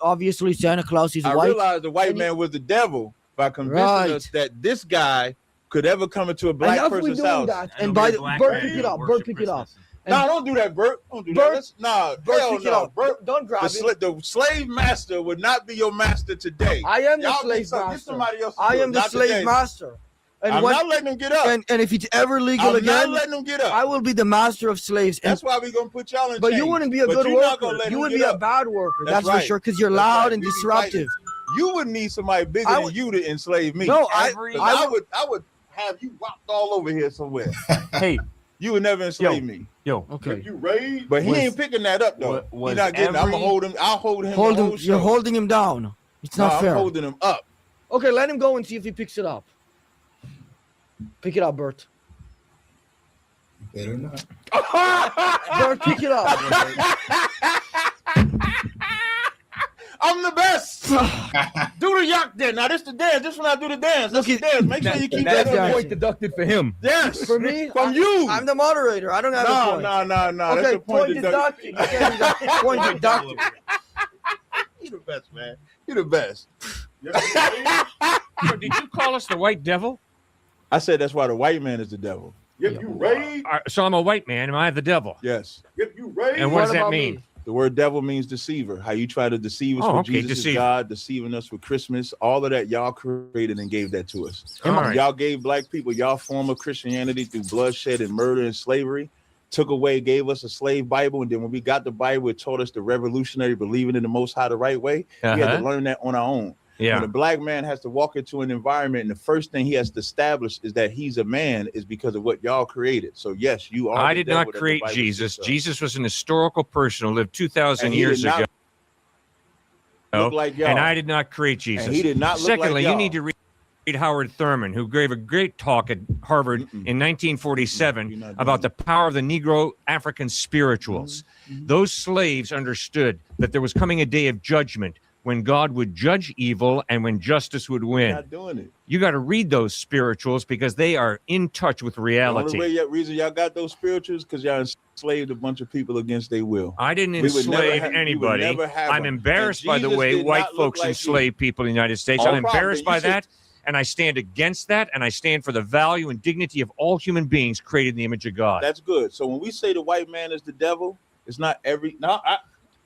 obviously Santa Claus is I white. realized the white And man was the devil by convincing us that this guy could ever come into a black person's house. And by the Bert, pick it up. Bert, pick it up. No, don't do that, Bert. Don't do Bert, that. No, Bert, hell pick it no. up. Bert, Don't grab it. the slave master would not be your master today. I am the Y'all slave get master. somebody else to I do am it, the not slave today. master. And I'm not letting him get up. And if it's ever legal I'm again, not letting him get up. I will be the master of slaves. That's why we're going to put y'all in But chains. you wouldn't be a But good you're not worker. gonna let You him would get be a up. bad worker. That's right. for sure, because you're That's loud right. and We be disruptive. fighting. You wouldn't need somebody bigger than you to enslave me. No, I would have you whopped all over here somewhere. Hey, you would never enslave me. Yo, Okay. You raised. But he ain't picking that up though. He's not getting. I'm gonna hold him. I'll hold him. Hold the him. whole You're show. holding him down. It's No, not fair. I'm holding him up. Okay, let him go and see if he picks it up. Pick it up, Bert. Better not. Bert, pick it up. I'm the best. Do the yak dance. Now this the dance. This when I do the dance. That's the dance. Make sure you keep That's that a on. point deducted for him. Yes. For me, From you. I'm the moderator. I don't have a point. No. That's Okay, a point point deducted. You can't do that. Point deducted. You the best, man. You the best. So did you call us the white devil? I said that's why the white man is the devil. If you raised. So I'm a white man. Am I the devil? Yes. If you raised. And what does that about mean? me? The word devil means deceiver. How you try to deceive us Oh, with okay, Jesus is deceiver. God, deceiving us with Christmas. All of that y'all created and gave that to us. All right. Y'all gave black people y'all form of Christianity through bloodshed and murder and slavery. Took away, gave us a slave Bible, and then when we got the Bible, it taught us the revolutionary believing in the Most High the right way. We had to learn that on our own. Yeah. When a black man has to walk into an environment, and the first thing he has to establish is that he's a man, is because of what y'all created. So yes, you are. I the did devil not that the create Bible Jesus. speaks of. Jesus was an historical person who lived 2,000 And he years did not ago. look like y'all. And I did not create Jesus. And he did not look like Secondly, you y'all. need to read Howard Thurman, who gave a great talk at Harvard in 1947 about the power of the Negro African spirituals. Those slaves understood that there was coming a day of judgment when God would judge evil and when justice would win. Not doing it. You got to read those spirituals because they are in touch with The reality. only reason y'all got those spirituals because y'all enslaved a bunch of people against their will. I didn't We would never enslave have- we would anybody. never have I'm them. embarrassed And by the Jesus way did white not look folks like enslave people in the United States. No I'm problem. embarrassed You by should- that, and I stand against that, and I stand for the value and dignity of all human beings created in the image of God. That's good. So when we say the white man is the devil, it's not every. No,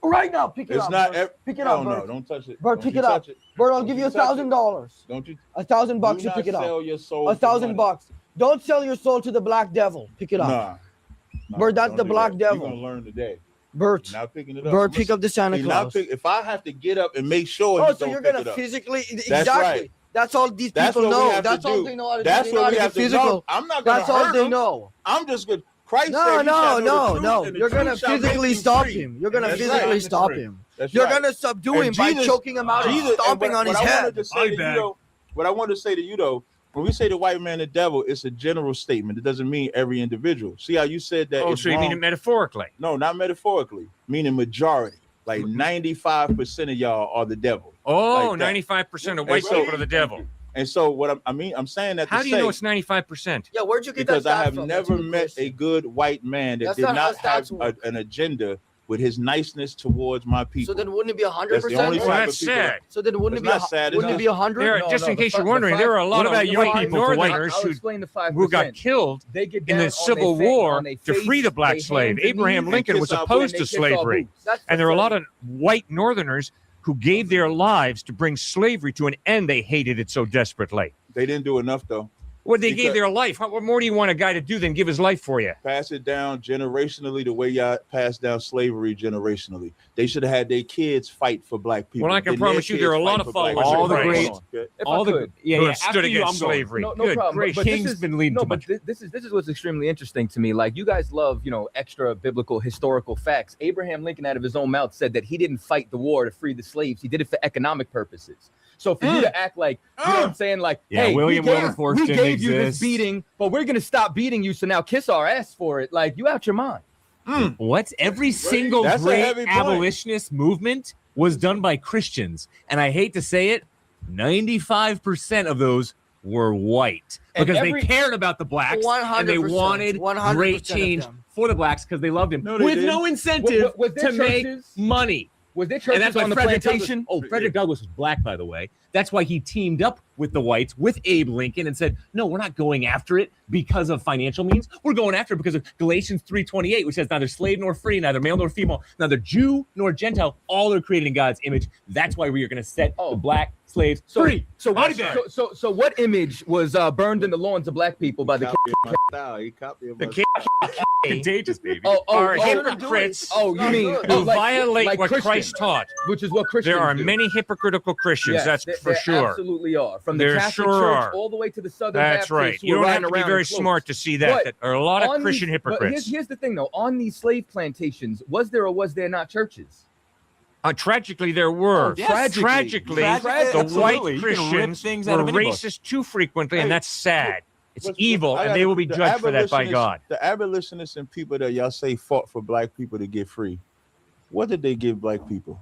Right now, pick it it's up. not. Bert. Pick it no, up, no, Bert. don't touch it. Bert, Don't pick you it up. touch it. Bert, I'll Don't give you you touch it. $1,000. Don't you? $1,000 Do to not pick it sell up. your soul. for $1,000 money. bucks. Don't sell your soul to the black devil. Pick it up. Nah. Bert, that's don't the do black that. devil. You're gonna learn today. Bert. Not picking it up. Bert, pick up the Santa See, now Claus. if I have to get up and make sure. Oh, he so don't you're pick gonna it up. physically That's exactly. right. That's all these That's people what we know. have to That's all do. they know how to That's do. They know what how we to have get to physical. know. I'm not gonna That's all hurt they him. know. I'm just good. Christ No, said you shall know the truth, no. and the You're gonna truth shall make physically you stop free. him. You're gonna That's physically right. stop him. That's You're right. gonna subdue And him by Jesus- choking him out and Jesus- stomping on his what I head. wanted to say to you, though, what I wanted to say to you though, when we say the white man the devil, it's a general statement. It doesn't mean every individual. See how you said that? Oh, it's so you mean it wrong? metaphorically? No, not metaphorically. Meaning majority. Like 95% of y'all are the devil. Oh, Like that. 95% of white And so- people are the devil. And so what I'm saying that How to do you say, know it's 95%? Yeah, where'd you get because that I stat have from? That's never good met question. a good white man that That's did not how not have stats work. an agenda with his niceness towards my people. So then wouldn't it be 100%? That's the only Well, type that's of people sad. So then wouldn't It's it be not sad, it's wouldn't it be 100? There, No, just no, in the case fi- you're the wondering, five- there are a lot What of about young white people for white- Northerners I'll who explain the 5%. who got killed They get in down the on Civil their War on their to face, free the black they slave. hands and Abraham knees, Lincoln kiss was our opposed and to they kiss our slavery. boots. That's And there are a lot pathetic. of white Northerners who gave their lives to bring slavery to an end. They hated it so desperately. They didn't do enough though. Well, they Because- gave their life. What more do you want a guy to do than give his life for you? Pass it down generationally the way y'all passed down slavery generationally. They should have had their kids fight for black people. Well, I can Then their promise you kids there are a lot fight of for black followers people. of Christ. Hold on. If all I the could. yeah, who yeah, have stood after you, against I'm going. slavery. No Good problem. gracious. But King's this is, been leading no, too but much. this is what's extremely interesting to me. Like you guys love, extra biblical historical facts. Abraham Lincoln, out of his own mouth, said that he didn't fight the war to free the slaves. He did it for economic purposes. So for you to act like, you know what I'm saying? Like, Yeah, hey, William we Wilberforce didn't gave you this exist. beating, but we're gonna stop beating you. So now kiss our ass for it. Like you out your mind. What? Every single That's a great heavy point. abolitionist movement was done by Christians. And I hate to say it, 95% of those were white And because every- they cared about the blacks and they 100%, wanted 100% great of change them. for the blacks because they loved him No, they with didn't. no incentive Was there to make churches? money. Was there And churches that's why on the Frederick plantation? Douglass, Frederick Douglass was black, by the way. That's why he teamed up with the whites, with Abe Lincoln, and said, no, we're not going after it because of financial means. We're going after it because of Galatians 3:28, which says neither slave nor free, neither male nor female, neither Jew nor Gentile, all are created in God's image. That's why we are going to set the black slaves free. So what image was burned in the lawns of black people by the Contagious, baby. Are you hypocrites mean who violate like what Christians, Christ taught. which is what Christians There are do. many hypocritical Christians, Yes, that's for there sure. absolutely are. From the There Catholic sure Church are. all the way to the Southern That's Baptists. right. who You are don't have riding to be around very in cloaks. smart to see that. But That there are a lot of on Christian these- but hypocrites. Here's the thing, though. On these slave plantations, was there or was there not churches? Tragically, there were. Yes. Tragically, Tragically, the white absolutely. You can rip Christians things were out of any book. racist too frequently, and Hey, that's sad. It's What's- evil, I and gotta- they will be the judged for that by abolitionists- God. The abolitionists and people that y'all say fought for black people to get free, what did they give black people?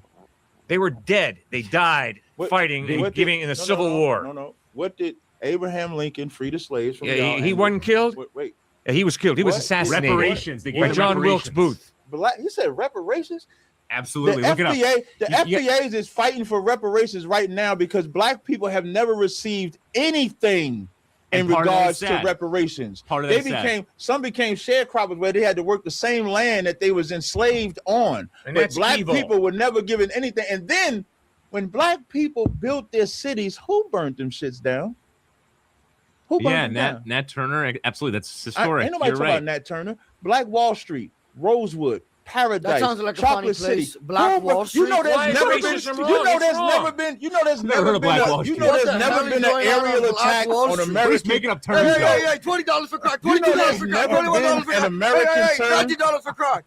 They were dead. They died What- fighting and what did- giving in the no, Civil no, War. No. What did Abraham Lincoln free the slaves from? Yeah, y'all he and- wasn't killed. Wait. Yeah, he was killed. He was What? assassinated Reparations. They by gave John Wilkes reparations. Booth. Black? You said reparations? Absolutely. The Look it up. FBA, the You- FBA is fighting for reparations right now because black people have never received anything in And part of that regards is to sad. reparations. Part of They that is sad. became sharecroppers where they had to work the same land that they was enslaved on. And But that's black evil. people were never given anything. And then when black people built their cities, who burnt them shits down? Who burnt Yeah, them down? Nat Turner. Absolutely. That's Ain't historic. nobody You're talking right. about Nat Turner. Black Wall Street, Rosewood, Paradise, sounds like a Chocolate funny place. City. Black Who- Wall You Street? know there's Why is never been. racism You wrong? know It's there's wrong. never been. You know there's Never heard never of been. Black A, Wall you Street. know What there's the hell never is been an going on on aerial Black attack Wall on Street? He's American. making up Hey, terms. hey, though. hey, hey, $20 for crack. You know $22 there's for crack. never $21 been for an crack. American hey, hey, term. $90 for crack.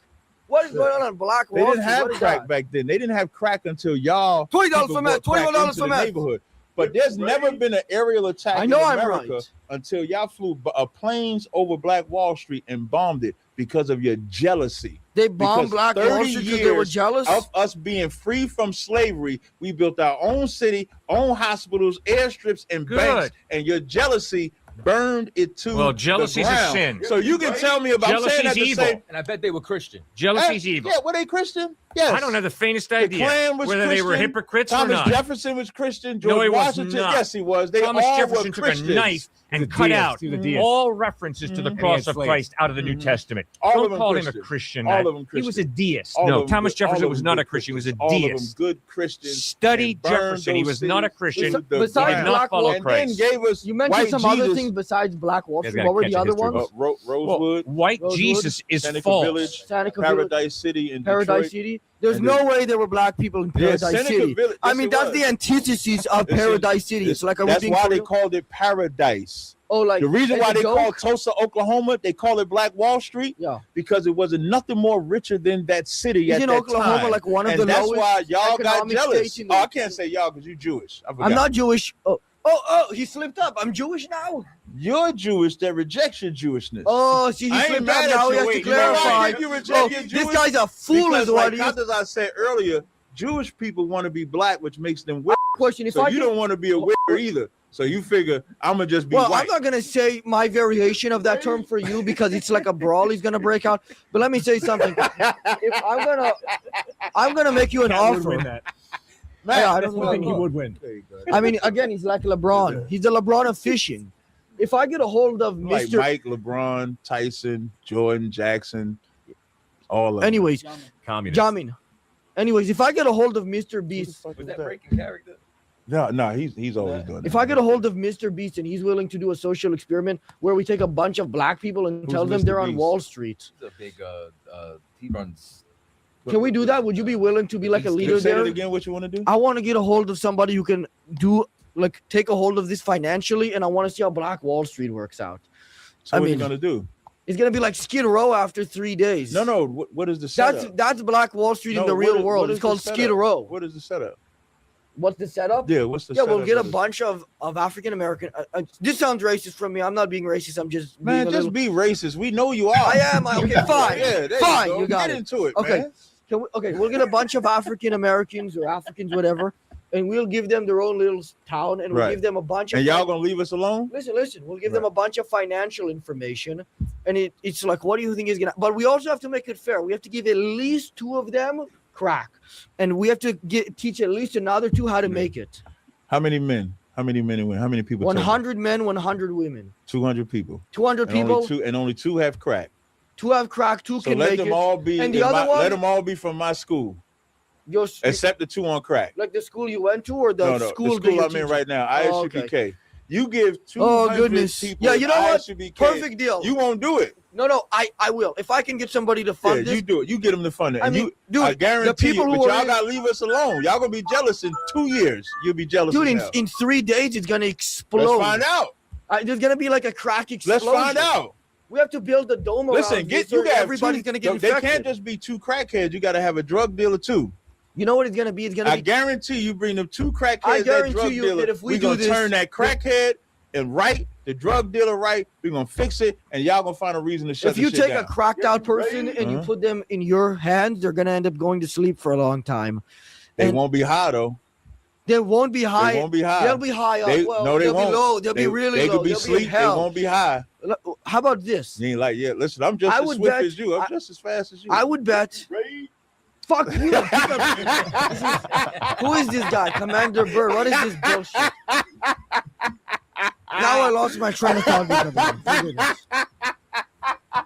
What is going on in Black They Wall didn't Street? have What is crack that? back then. They didn't have crack until y'all. $20 people for meth. brought crack $21 into for the meth. neighborhood. But there's never been an aerial attack I know in I'm America right. until y'all flew planes over Black Wall Street and bombed it because of your jealousy. They bombed Because Black Wall 30 Street because they were years jealous? Of us being free from slavery, we built our own city, own hospitals, airstrips, and Good. banks. And your jealousy burned it to Well, the jealousy's a ground. sin. So you can tell me about I'm saying Jealousy's that to evil. say, And I bet they were Christian. Jealousy's evil. Yeah, were they Christian? Yes. I don't have the faintest The idea Klan was whether they were Christian. hypocrites or Thomas not. Jefferson was Christian. George No, he was Washington, not. yes, he was. They Thomas all Jefferson were took Christians. a knife and He was a cut deist. out He was a deist. all references to the And cross he had of slaves. Christ out of the New Testament. All of Don't them call him a Christian. Christian. All Matt. of them He was a Christian. deist. All No, of them Thomas good- all Jefferson of was them not good a Christian. He was a Christians. All of them deist. good Christians. Study and burned Jefferson. He those was not a cities Christian. to the Besides He ground. did not Black follow Wall- And Christ. then gave us You mentioned white some other Jesus, things besides Black Wall Guys Street. gotta What were catch the a other history ones? book. Rosewood, White Rosewood, Jesus is Seneca false. Village, Seneca Village, Paradise City in Paradise Detroit. City. There's And no then- way there were black people in Yeah, Paradise Seneca City. Village. I Yes, mean, it that's was. the antithesis of Listen, Paradise City. It's like, are we That's being why for they real? called it Paradise. Oh, like The reason as why a they joke? called Tulsa, Oklahoma, they call it Black Wall Street, Yeah. because it wasn't nothing more richer than that city at Isn't that Oklahoma time. like one of And the that's lowest why y'all got economic jealous. states in the- Oh, I can't say y'all because you Jewish. I forgot. I'm not Jewish. Oh, he slipped up. I'm Jewish now. You're Jewish that rejects your Jewishness. Oh, see, he I ain't slipped mad up at now. you. He has to Wait, you know why clarify. you reject Oh, your this Jewish? guy's a fool, Because, is what like, he is. as I said earlier, Jewish people want to be black, which makes them wicked. Question: If So I you can- don't want to be a wicker either. So you figure I'm gonna just be Well, white. I'm not gonna say my variation of that term for you because it's like a brawl he's gonna break out. But let me say something. If I'm gonna make you an Cat would offer. win that. Yeah, I That's don't one thing he know. would win. There you go. I mean, again, he's like LeBron. He's the LeBron of fishing. If I get a hold of Like Mr. Mike, LeBron, Tyson, Jordan, Jackson, all of them. Anyways, Communist. Jamin. Anyways, if I get a hold of Mr. Beast, Was that breaking character? No, he's always doing if that. I get a hold of Mr. Beast and he's willing to do a social experiment where we take a bunch of black people and Who's tell them Mr. they're on Beast? Wall Street, He's a big he runs. can we do that? Would you be willing to be like a leader Say there? it again. What you want to do? I want to get a hold of somebody who can take a hold of this financially, and I want to see how Black Wall Street works out. So I what are you mean, gonna do? It's gonna be like Skid Row after 3 days. No. What is the setup? That's Black Wall Street in No, the what real is- world. what It's is the called setup? Skid Row. What is the setup? What's the setup? Yeah, what's the Yeah, setup? we'll get a of it? bunch of African American. This sounds racist from me. I'm not being racist. I'm just Man, being a just little. be racist. We know you are. I am. Okay, fine. Yeah, there Fine, you, go. you got Get it. into it, Okay. man. Okay, we'll get a bunch of African Americans or Africans, whatever, and we'll give them their own little town, and we'll Right. give them a bunch of. And y'all gonna leave us alone? Listen. We'll give them a bunch of financial information, and it's like, what do you think is gonna? But we also have to make it fair. We have to give at least 2 of them crack, and we have to teach at least another 2 how to make it. How many men? How many men and women? How many people? 100 men, 100 women. 200 people. 200 people. Only two have crack. 2 have crack. 2 So can let make them it. all be. And the other one, let them all be from my school, your, except the 2 on crack. like the school you went to, or the school the school I'm in right now. ISUPK. Okay. You give 200 people. Yeah, you know what? ISUPK, Perfect deal. You won't do it. No, I will. If I can get somebody to fund this. You do it. You get them to fund it. I mean, dude, I guarantee the people you, who but are y'all gotta leave us alone. Y'all gonna be jealous in 2 years. You'll be jealous. Dude, as hell. in 3 days, it's gonna explode. Let's find out. There's gonna be like a crack explosion. Let's find out. We have to build a dome Listen, around this, or everybody's gonna get infected. They can't just be 2 crackheads. You gotta have a drug dealer too. You know what it's gonna be? It's gonna be. I guarantee you bring them 2 crackheads. I guarantee that drug you dealer, that if we we're do gonna this, turn that crackhead and the drug dealer right. We're gonna fix it, and y'all gonna find a reason to shut. If you the shit take down. a cracked out person and you put them in your hands, they're gonna end up going to sleep for a long time. They won't be high though. They won't be high. They won't be high. They'll be high. No, they they'll won't. be low. They'll be really low. They could be They'll asleep. in hell. They won't be high. How about this? You ain't like, yeah. Listen, I'm just as swift as you. I'm just as fast as you. I would bet. Fuck you. Who is this guy? Commander Bird. What is this bullshit? Now I lost my train of thought because of him.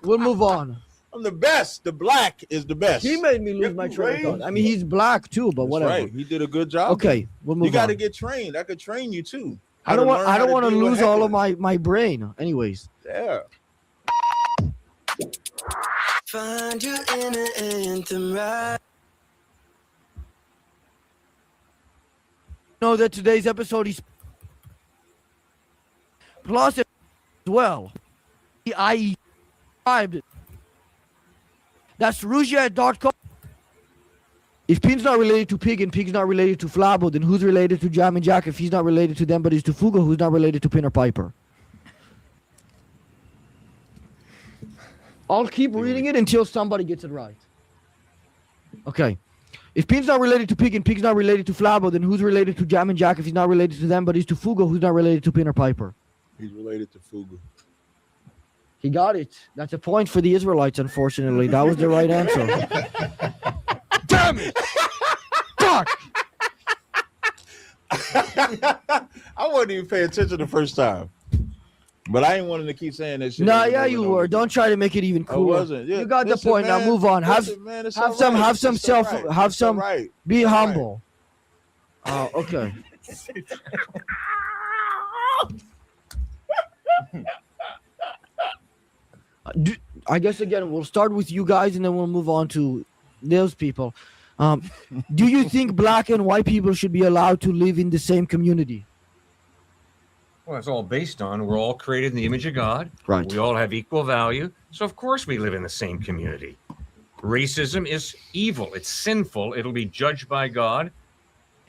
We'll move on. I'm the best. The black is the best. He made me lose my train of thought. I mean, he's black too, but whatever. Right. He did a good job. Okay, we'll move on. You got to get trained. I could train you too. I don't want to lose all of my brain. Anyways. Yeah. Find your inner anthem right. Know that today's episode is plus as well. I subscribed. That's Rouget.com. If Pin's not related to Pig and Pig's not related to Flabo, then who's related to Jam and Jack? If he's not related to them, but he's to Fugo, who's not related to Pin or Piper? I'll keep reading it until somebody gets it right. Okay. If Pin's not related to Pig and Pig's not related to Flabo, then who's related to Jam and Jack? If he's not related to them, but he's to Fugo, who's not related to Pin or Piper? He's related to Fugu. He got it. That's a point for the Israelites, unfortunately. That was the right answer. Damn it! Fuck! I wasn't even paying attention the first time. But I ain't wanting to keep saying that shit. Nah, yeah, you were. Don't try to make it even cooler. I wasn't. Yeah, you got listen, the point. man, Now move on. Be humble. Oh, okay. I guess again we'll start with you guys and then we'll move on to those people. Do you think black and white people should be allowed to live in the same community? Well, it's all based on we're all created in the image of God. Right. We all have equal value. So, of course, we live in the same community. Racism is evil. It's sinful. It'll be judged by God.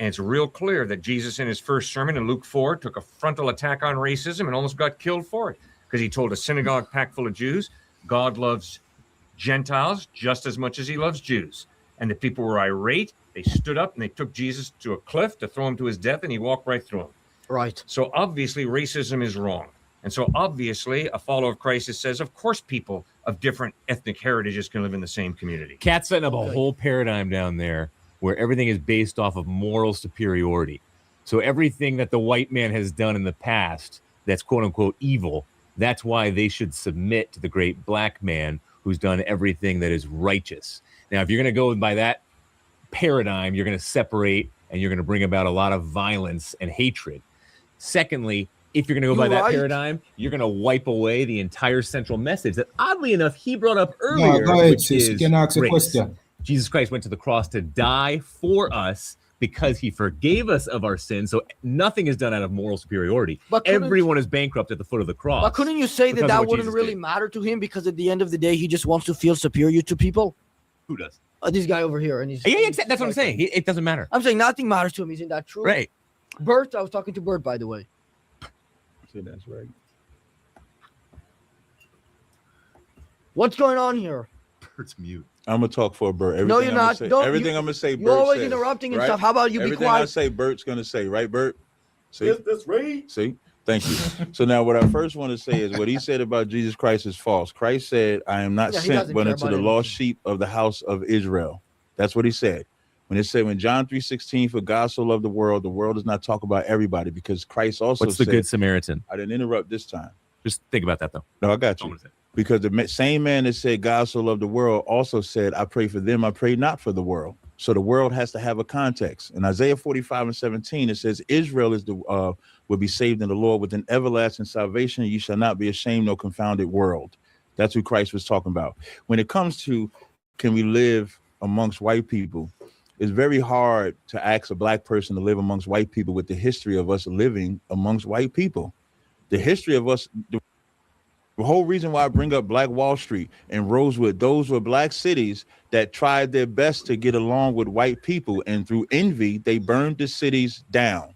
And it's real clear that Jesus, in his first sermon in Luke 4, took a frontal attack on racism and almost got killed for it because he told a synagogue packed full of Jews, God loves Gentiles just as much as he loves Jews. And the people were irate. They stood up and they took Jesus to a cliff to throw him to his death, and he walked right through them. Right. So obviously racism is wrong. And so obviously a follower of Christ says, of course, people of different ethnic heritages can live in the same community. Cat's setting up a whole paradigm down there where everything is based off of moral superiority. So everything that the white man has done in the past that's quote unquote evil, that's why they should submit to the great black man who's done everything that is righteous. Now, if you're going to go by that paradigm, you're going to separate and you're going to bring about a lot of violence and hatred. Secondly, if you're going to go by that paradigm, you're going to wipe away the entire central message that, oddly enough, he brought up earlier. No, go ahead, which sis. You is can ask a grace. question. Jesus Christ went to the cross to die for us because he forgave us of our sins. So nothing is done out of moral superiority. But everyone is bankrupt at the foot of the cross. But couldn't you say that that wouldn't really did. matter to him because at the end of the day, he just wants to feel superior to people? Who does? This guy over here. And he's that's what I'm saying. It doesn't matter. I'm saying nothing matters to him. Isn't that true? Right. Bert, I was talking to Bert, by the way. That's right. What's going on here? Bert's mute. I'm gonna talk for Bert. Everything No, you're not. Everything I'm gonna say. You're always interrupting and stuff. How about you be quiet? Everything I say, Bert's gonna say. Right, Bert? See? Yes, that's right. See? Thank you. So now what I first want to say is what he said about Jesus Christ is false. Christ said, I am not sent but unto the lost sheep of the house of Israel. That's what he said. When it said, when John 3:16, for God so loved the world does not talk about everybody, because Christ also What's the said, Good Samaritan? I didn't interrupt this time. Just think about that, though. No, I got you. Because the same man that said God so loved the world also said, I pray for them, I pray not for the world. So the world has to have a context. In Isaiah 45:17, it says, Israel is will be saved in the Lord with an everlasting salvation. You shall not be ashamed nor confounded world. That's who Christ was talking about. When it comes to, can we live amongst white people? It's very hard to ask a black person to live amongst white people with the history of us living amongst white people. The history of us, the whole reason why I bring up Black Wall Street and Rosewood, those were black cities that tried their best to get along with white people. And through envy, they burned the cities down.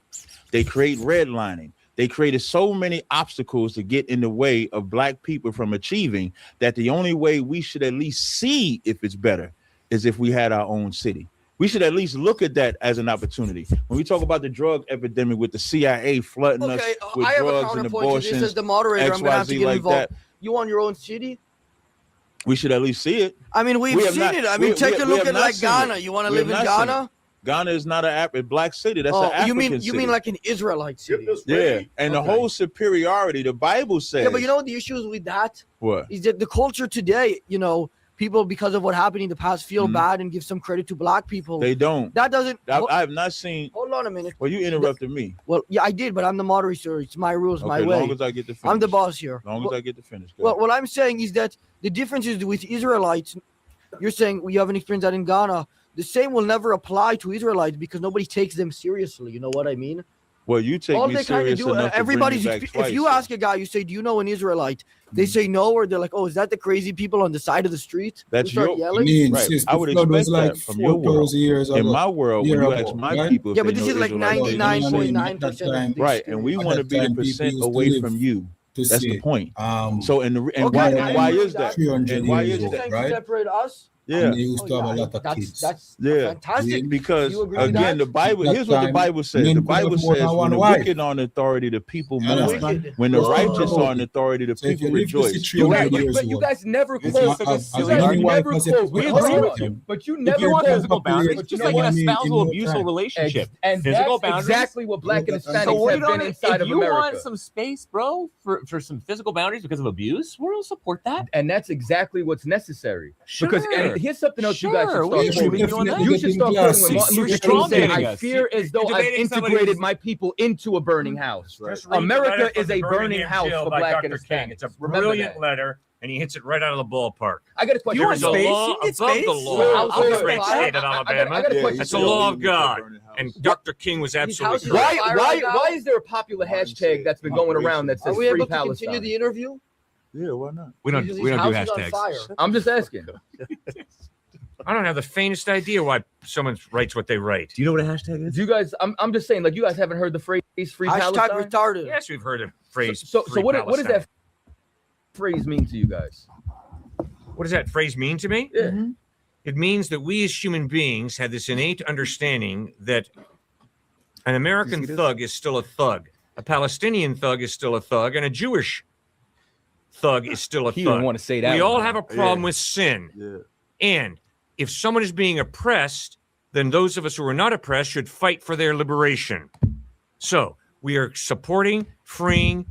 They create redlining. They created so many obstacles to get in the way of black people from achieving that the only way we should at least see if it's better is if we had our own city. We should at least look at that as an opportunity. When we talk about the drug epidemic with the CIA flooding us with I have a drugs and counterpoint to abortions, this as the moderator. I'm going to have to XYZ get like involved. that, You want your own city? we should at least see it. I mean, we've have seen not- it. I mean, we- take we- a we look have at not like seen Ghana. it. You want to We live have in not seen Ghana? Ghana is not a black city. That's an Oh, African you city. mean like an Israelite city? Yeah, and the Okay. whole superiority, the Bible says. Yeah, but you know what the issue is with that? What? Is that the culture today, you know, people, because of what happened in the past, feel Mhm. bad and give some credit to black people. They don't. That doesn't. I have not seen. Hold on a minute. Well, you interrupted me. Well, yeah, I did, but I'm the moderator. It's my rules, my Okay, way. long as I get to finish. I'm the boss here. As long as I get to finish. Go Well, ahead. what I'm saying is that the difference is with Israelites. You're saying you haven't experienced that in Ghana. The same will never apply to Israelites because nobody takes them seriously. You know what I mean? Well, you take All me they kind of serious do. enough to bring Everybody's. me back If twice, you so. ask a guy, you say, "Do you know an Israelite?" They say no, or they're like, "Oh, is that the crazy people on the side of the street?" That's They start your- yelling. I mean, Right. since I the would flood was expect like that from your world. 4,000 years In ago. my world, when year you ago, ask my right? people, if Yeah, they but this know is like Israelites, they don't know. 99.9% of the Right, and we At want to that be the time, people percent used to away live from you. to That's see the point. it. So, and Okay, why I agree is with that? 300 And why years is ago, that? right? Separate us. Yeah. And they used to have a lot of kids. That's Yeah. fantastic. Because You agree with again, that? the Bible. That Here's what the time, Bible says. men The could have Bible more than says, "When one the wife." wicked are in authority, the people You mourn. understand? When the Let's think righteous about are in it. authority, the So if people you live to see rejoice." 300 Right, years but you old, guys never it's quote. not So as you guys many wives never as quote. if We you agree have with you. them. But you If never you want have quote. physical boundaries, population, just you like know in what a I mean, spousal in no abusive time. relationship. And Physical that's boundaries. exactly what black and So Hispanics So have been inside if of you America. want some space, bro, for some physical boundaries because of abuse, we'll support that. And that's exactly what's necessary. Sure. Because and here's something else you guys Sure, should we start agree with quoting. you on that. You should start quoting when Martin You're Luther King strong said, dating "I us. fear as though You're I've debating somebody integrated who's- my people into a burning house." Just read the America letter from is the a burning Birmingham house jail for by black and Dr. King. Hispanics. It's a Remember brilliant that. letter, and he hits it right out of the ballpark. I got a question. You want There is a space? law You get above the space? law Well, of the well, great I- state of I Alabama. got a question. That's the law of God. And Dr. King was absolutely houses correct. are fire right now? Why is there a popular hashtag that's been going around that Are says we free able to continue Palestine? the interview? Yeah, why not? We don't Because do his house is on hashtags. fire. I'm just asking. I don't have the faintest idea why someone writes what they write. Do you know what a hashtag is? Do you guys? I'm just saying, like you guys haven't heard the phrase "free Hashtag Palestine." retarded. Yes, we've heard the phrase. So free what does Palestine. that phrase mean to you guys? What does that phrase mean to me? Yeah. It means that we as human beings have this innate understanding that an American thug is still a thug, a Palestinian thug is still a thug, and a Jewish thug is still a He thug. didn't want to say that. We one. all have a problem with sin. Yeah. And if someone is being oppressed, then those of us who are not oppressed should fight for their liberation. So we are supporting freeing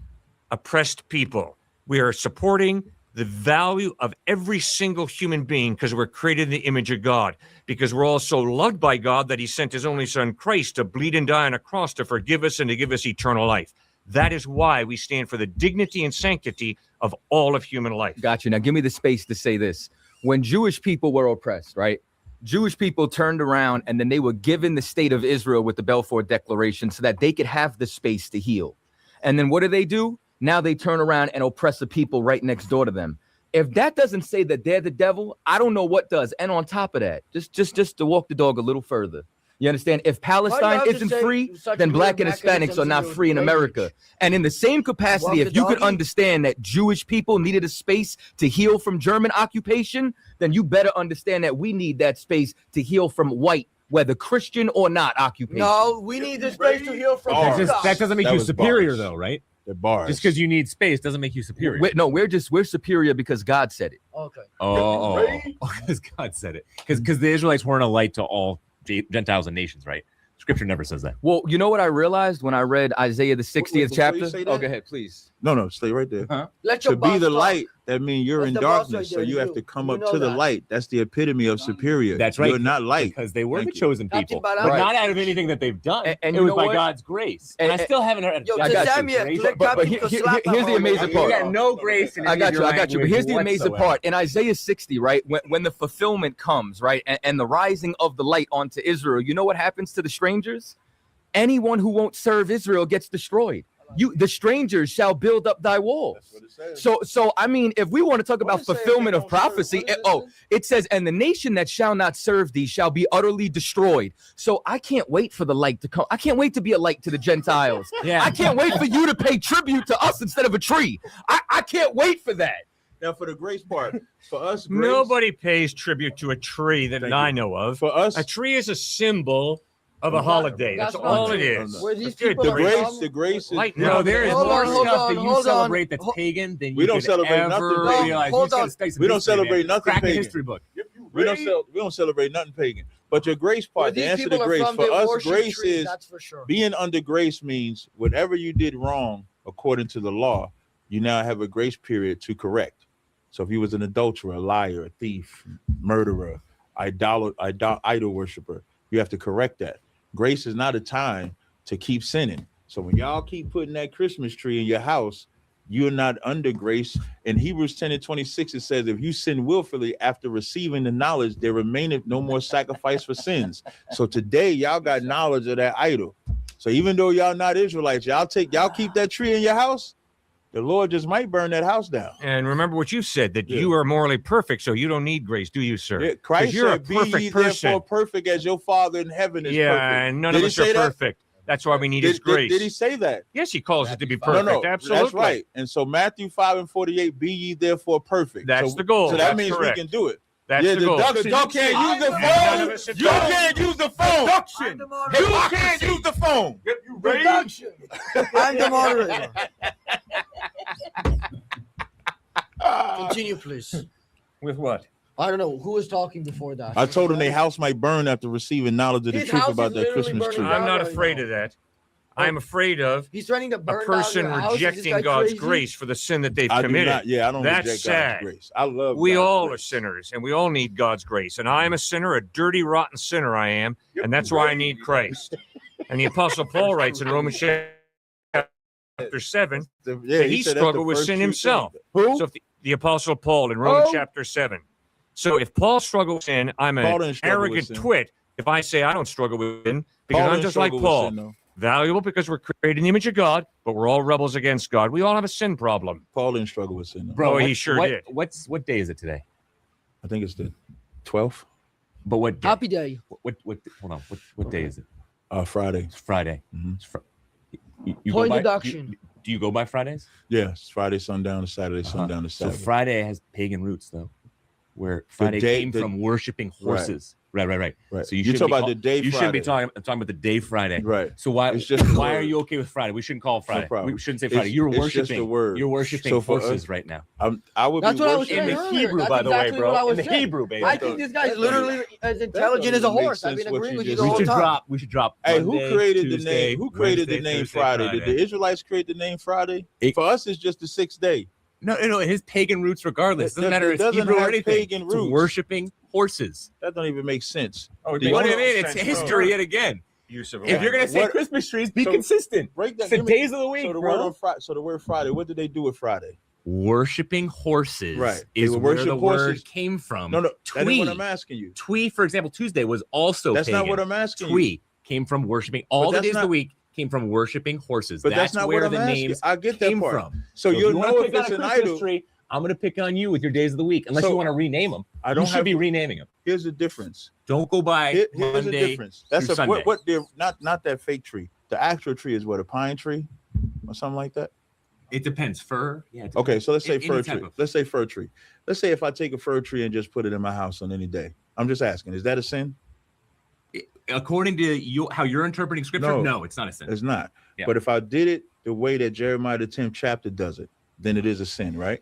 oppressed people. We are supporting the value of every single human being because we're created in the image of God, because we're all so loved by God that he sent his only son Christ to bleed and die on a cross to forgive us and to give us eternal life. That is why we stand for the dignity and sanctity of all of human life. Gotcha. Now give me the space to say this. When Jewish people were oppressed, right? Jewish people turned around and then they were given the state of Israel with the Balfour Declaration so that they could have the space to heal. And then what do? Now they turn around and oppress the people right next door to them. If that doesn't say that they're the devil, I don't know what does. And on top of that, just to walk the dog a little further. You understand? If Palestine isn't free, then black and Hispanics are not free in America. And in the same capacity, if you could understand that Jewish people needed a space to heal from German occupation, then you better understand that we need that space to heal from white, whether Christian or not, occupation. No, we need the space to heal from That doesn't make That you was superior, bars. though, right? The bars. Just because you need space doesn't make you superior. We're superior because God said it. Okay. Oh, because God said it. Because the Israelites weren't a light to all Gentiles and nations, right? Scripture never says that. Well, you know what I realized when I read Isaiah the 60th before you chapter? say Oh, that- go ahead, please. No, stay right there. Huh? Let your To be boss the talk. light, that means you're That's in the boss darkness. right So there, you have you. to come You up know to the that. light. That's the epitome of superior. That's right. You're not light. Because they were Thank the you. chosen Captain people, Barra. but Right. not out of anything that they've done. And it you was know by what? God's grace. And I still haven't heard. Yo, I got you. Samia, grace. click But Captain here- to here- slap here's the him. amazing You part. got no grace in I any got of you. your I got you. But language here's the amazing whatsoever. part. In Isaiah 60, right, when the fulfillment comes, right, and the rising of the light onto Israel, you know what happens to the strangers? Anyone who won't serve Israel gets destroyed. The strangers shall build up thy walls. So I mean, if we want to talk about fulfillment of prophecy, it says, and the nation that shall not serve thee shall be utterly destroyed. So I can't wait for the light to come. I can't wait to be a light to the Gentiles. Yeah. I can't wait for you to pay tribute to us instead of a tree. I can't wait for that. Now, for the grace part, for us, grace, Nobody pays tribute to a tree that Thank I you. know of. For us, A tree is a symbol of a holiday. That's That's all not it true. is. Where these That's good. people the are grace, from- the grace is Light- No, there is Hold more on, hold stuff on, that you hold on. celebrate that's pagan than We you don't could celebrate ever nothing pagan. realize. Hold You on. gotta study some We don't history, celebrate man. nothing Crack a pagan. history book. we don't celebrate nothing pagan. But your grace Where part, the these answer to people are grace, from, for they us, worship grace trees, is that's for sure. being under grace means whatever you did wrong according to the law, you now have a grace period to correct. So if you was an adulterer, a liar, a thief, murderer, idol worshiper, you have to correct that. Grace is not a time to keep sinning. So when y'all keep putting that Christmas tree in your house, you're not under grace. In Hebrews 10:26, it says, if you sin willfully after receiving the knowledge, there remaineth no more sacrifice for sins. So today, y'all got knowledge of that idol. So even though y'all not Israelites, y'all keep that tree in your house, the Lord just might burn that house down. And remember what you said, that Yeah. you are morally perfect, so you don't need grace, do you, sir? Yeah, 'Cause Christ you're a said, be ye perfect person. therefore perfect as your Father in heaven is Yeah, perfect. and none Did of he us are say that? perfect. That's why we need his grace. Did he say that? Yes, he calls it to be No, perfect. no, Absolutely. that's right. And so Matthew 5:48, be ye therefore perfect. That's so, the goal. So that That's means correct. we can do it. That's yeah, the goal. deduction. You can't use the And none of phone. us are You perfect. can't use the phone. I'm the moderator. You can't use the phone. Reduction. I'm the moderator. Continue, please. With what? I don't know who was talking before that. I told him their house might burn after receiving knowledge of the His truth house about is that literally Christmas tree. burning I'm not right afraid now. of that. I'm afraid of He's threatening to a burn down person your house. Is this rejecting guy God's crazy? grace for the sin that they've I do committed. not. Yeah, I don't That's reject sad. God's grace. I love. We God's all are grace. sinners, and we all need God's grace. And I am a sinner, a dirty, rotten sinner I am, and that's why I need Christ. And the Apostle Paul writes in Romans chapter 7 Yeah, that he said that's the struggled with first sin true himself. thing. Who? So if the Apostle Paul in Romans Oh. chapter 7. So if Paul struggled with sin, I'm Paul an didn't struggle with arrogant sin. twit if I say I don't struggle with sin, because Paul I'm didn't just like struggle with Paul. sin, though. Valuable because we're created in the image of God, but we're all rebels against God. We all have a sin problem. Paul didn't struggle with sin, though. Bro, he sure did. What day is it today? I think it's the 12th. But what day? Happy day. What hold on. What day is it? Friday. It's Friday. Mhm. It's you Point go by, deduction. do you go by Fridays? Yeah, it's Friday sundown to Saturday sundown to So Saturday. Friday has pagan roots, though, where Friday came from worshiping horses. Right. Right. So you You're should talking be about the day You shouldn't be Friday. talking about the day Friday. Right. So why It's just the why are word. you okay with Friday? We shouldn't call it Friday. problem. We shouldn't say It's- Friday. You're it's just worshiping. the word. You're worshiping So for horses us- right now. I would That's be what I was worshiping. In saying the earlier. Hebrew, That's by the way, exactly bro. what I was In the saying. Hebrew, baby. I think this guy's literally as intelligent as a doesn't make horse. I've sense been what agreeing you with you just the said. whole We time. should drop. Hey, Monday, who created the Tuesday, name? Who created Wednesday, the name Thursday, Friday? Did the Israelites create the name Friday? For us, it's just the 6th day. No, his pagan roots, regardless. Doesn't matter. It It's doesn't Hebrew or have anything. pagan It's roots. worshiping horses. That don't even make sense. Oh, What do you mean? It's sense, history bro. yet again. Use of If you're gonna say What- Christmas trees, be so- consistent. Break that. It's the give me- days of the week, So the bro. word on Friday. So the word Friday. What did they do with Friday? Worshiping horses Right. They is would where worship the word horses. came from. No, that ain't Twee. what I'm asking you. Twee, for example, Tuesday was also That's pagan. not what I'm asking you. Twee came from worshiping. All the that's days of the not- week came from worshiping horses. But that's not where what I'm the asking. names I get that came part. from. So if you'll you wanna know pick if on it's a an Christmas idol. tree, I'm going to pick on you with your days of the week, unless So, you want to rename them. I don't You should have be to- renaming them. Here's the difference. Don't go by Here's the Monday difference. That's through a Sunday. what they're not that fake tree. The actual tree is what, a pine tree or something like that. It depends. Fir. Yeah. it Okay, depends. so let's say Any fir type tree. of- Let's say fir tree. Let's say if I take a fir tree and just put it in my house on any day. I'm just asking, is that a sin? According to you, how you're interpreting scripture, no, it's not a sin. It's not. Yeah. But if I did it the way that Jeremiah the 10th chapter does it, then it is a sin, right?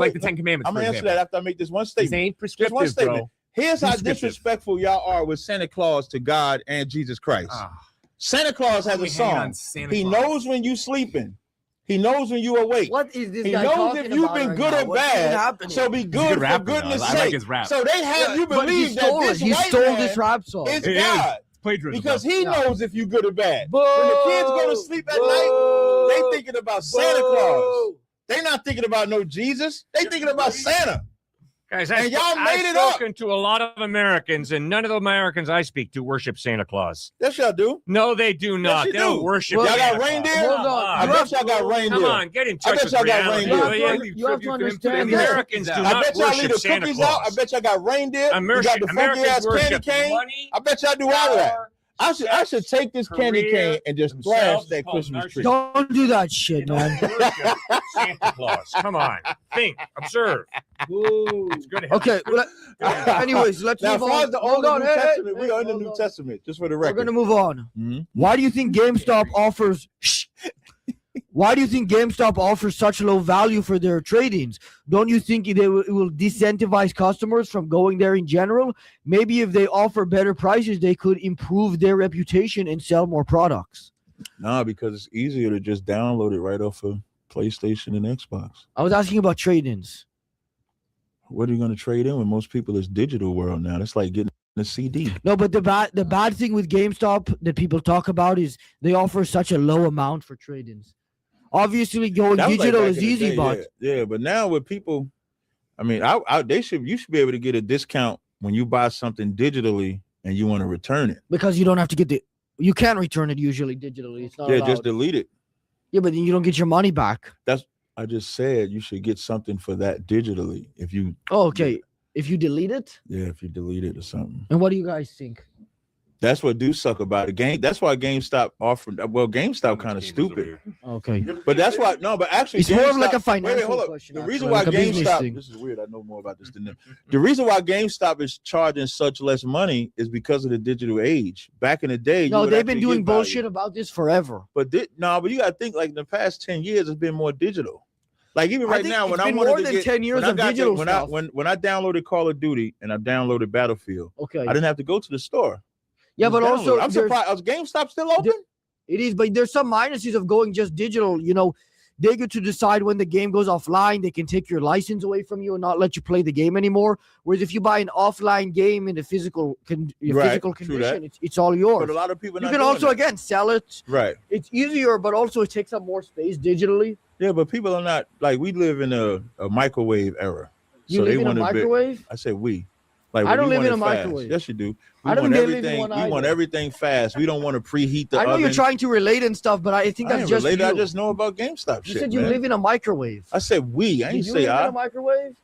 like the Ten Commandments. I'm for gonna answer example. that after I make this one This statement. ain't Just one prescriptive, statement. bro. Here's how Descriptive. disrespectful y'all are with Santa Claus to God and Jesus Christ. Santa Claus has a song. He knows when you sleeping. He knows when you awake. What is this He guy knows talking if you've about been right good now? or What's even bad. happening? So be He's a good good for rapper, goodness though. I sake. like his rap. So they have you But he believe that stole it. this He white stole man this rap song. is It is. God. Plagiarism. Because he Yeah. knows if you good or bad. Boo! When the kids go to sleep at night, they thinking about Santa Claus. Boo! They not thinking about no Jesus. They thinking about Santa. Guys, And y'all made it up. spoken to a lot of Americans, and none of the Americans I speak to worship Santa Claus. Yes, y'all do. No, they do not. you They don't do. worship Well, Y'all Santa got Claus. reindeer? Hold on. I bet y'all got reindeer. Come on, get in I touch bet with y'all got reality. reindeer. will you? You have to understand that. Americans do I not bet y'all leave worship the Santa cookies Claus. out. I bet y'all got reindeer. You got the funky Americans ass candy worship cane. money, I bet y'all do all of that. power, I should take this candy career, cane and just themselves. thrash It's that called Christmas tree. Don't do that shit, man. worship Santa Claus. Come on, think, observe. It's good to have Okay. Anyways, let's Now, move as far on. as the Hold Old on, New hey, Testament, hey, we are in the hold New on. Testament, just for the We're record. gonna move on. Mhm. Why do you think GameStop offers? Why do you think GameStop offers such low value for their trade-ins? Don't you think it will disincentivize customers from going there in general? Maybe if they offer better prices, they could improve their reputation and sell more products. No, because it's easier to just download it right off of PlayStation and Xbox. I was asking about trade-ins. What are you going to trade in when most people is digital world now? That's like getting a CD. No, but the bad thing with GameStop that people talk about is they offer such a low amount for trade-ins. Obviously, going That was like digital back is in the easy, day, but yeah, but now with people, I mean, you should be able to get a discount when you buy something digitally and you want to return it. because you don't have to get you can return it usually digitally. It's not Yeah, allowed. just delete it. Yeah, but then you don't get your money back. I just said you should get something for that digitally if you. Oh, okay. If you delete it, If you delete it or something. and what do you guys think? That's what do suck about it. That's why GameStop offered. Well, GameStop kind of stupid. Okay. But that's why but actually It's more of like a GameStop- financial hold up. question, The reason actually, why like a business GameStop thing. this is weird. I know more about this than them. The reason why GameStop is charging such less money is because of the digital age. Back in the day, you No, would they've been actually doing get value. bullshit about this forever. But but you got to think like in the past 10 years, it's been more digital. Like even I right think now, it's when I been wanted more to than get 10 years when I of got digital when stuff. when I downloaded Call of Duty and I downloaded Battlefield, Okay. I didn't have to go to the store. Yeah, It was but also downloaded. I'm there's- surprised. Is GameStop still open? It is, but there's some minuses of going just digital. You know, they get to decide when the game goes offline. They can take your license away from you and not let you play the game anymore. Whereas if you buy an offline game in a physical Right, true condition, that. it's all yours. But a lot of people You not can doing also that. again sell it. Right. It's easier, but also it takes up more space digitally. Yeah, but people are not like we live in a microwave era. You live in a want it big. microwave? I said we. Like I when don't you live in want a it fast. microwave. Yes, you do. I don't want think they live in everything. one We want either. everything fast. We don't want to preheat the I know oven. you're trying to relate and stuff, but I think I that's ain't just related. you. I just know about GameStop You shit. said you man. live in a microwave. I said we. I Did ain't you say live in I. a microwave?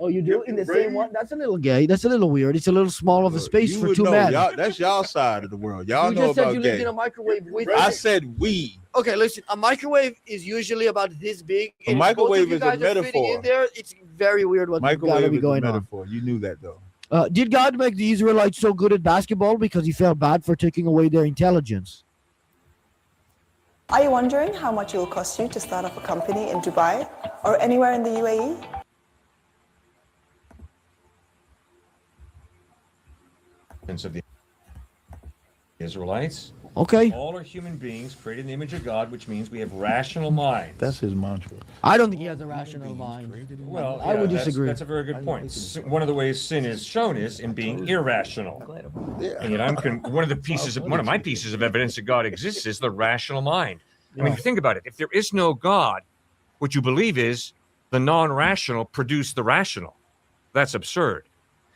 Oh, you do in the Right. same one? That's a little gay. That's a little weird. It's a little small of a space You for would two know. men. Y'all, that's y'all side of the world. Y'all You know just said about you lived gay. in a microwave with. I said we. Okay, listen. A microwave is usually about this big. A and if both of microwave you is a guys are fitting metaphor. in there, it's very weird what's got to Microwave be is a going on. metaphor. You knew that though. Did God make the Israelites so good at basketball because he felt bad for taking away their intelligence? Are you wondering how much it will cost you to start up a company in Dubai or anywhere in the UAE? Of the Israelites. Okay. All are human beings created in the image of God, which means we have rational minds. That's his mantra. I don't think he has a rational mind. Well, I would that's- disagree. That's a very good point. One of the ways sin is shown is in being irrational. And yet one of my pieces of evidence that God exists is the rational mind. I mean, think about it. If there is no God, what you believe is the non-rational produce the rational. That's absurd.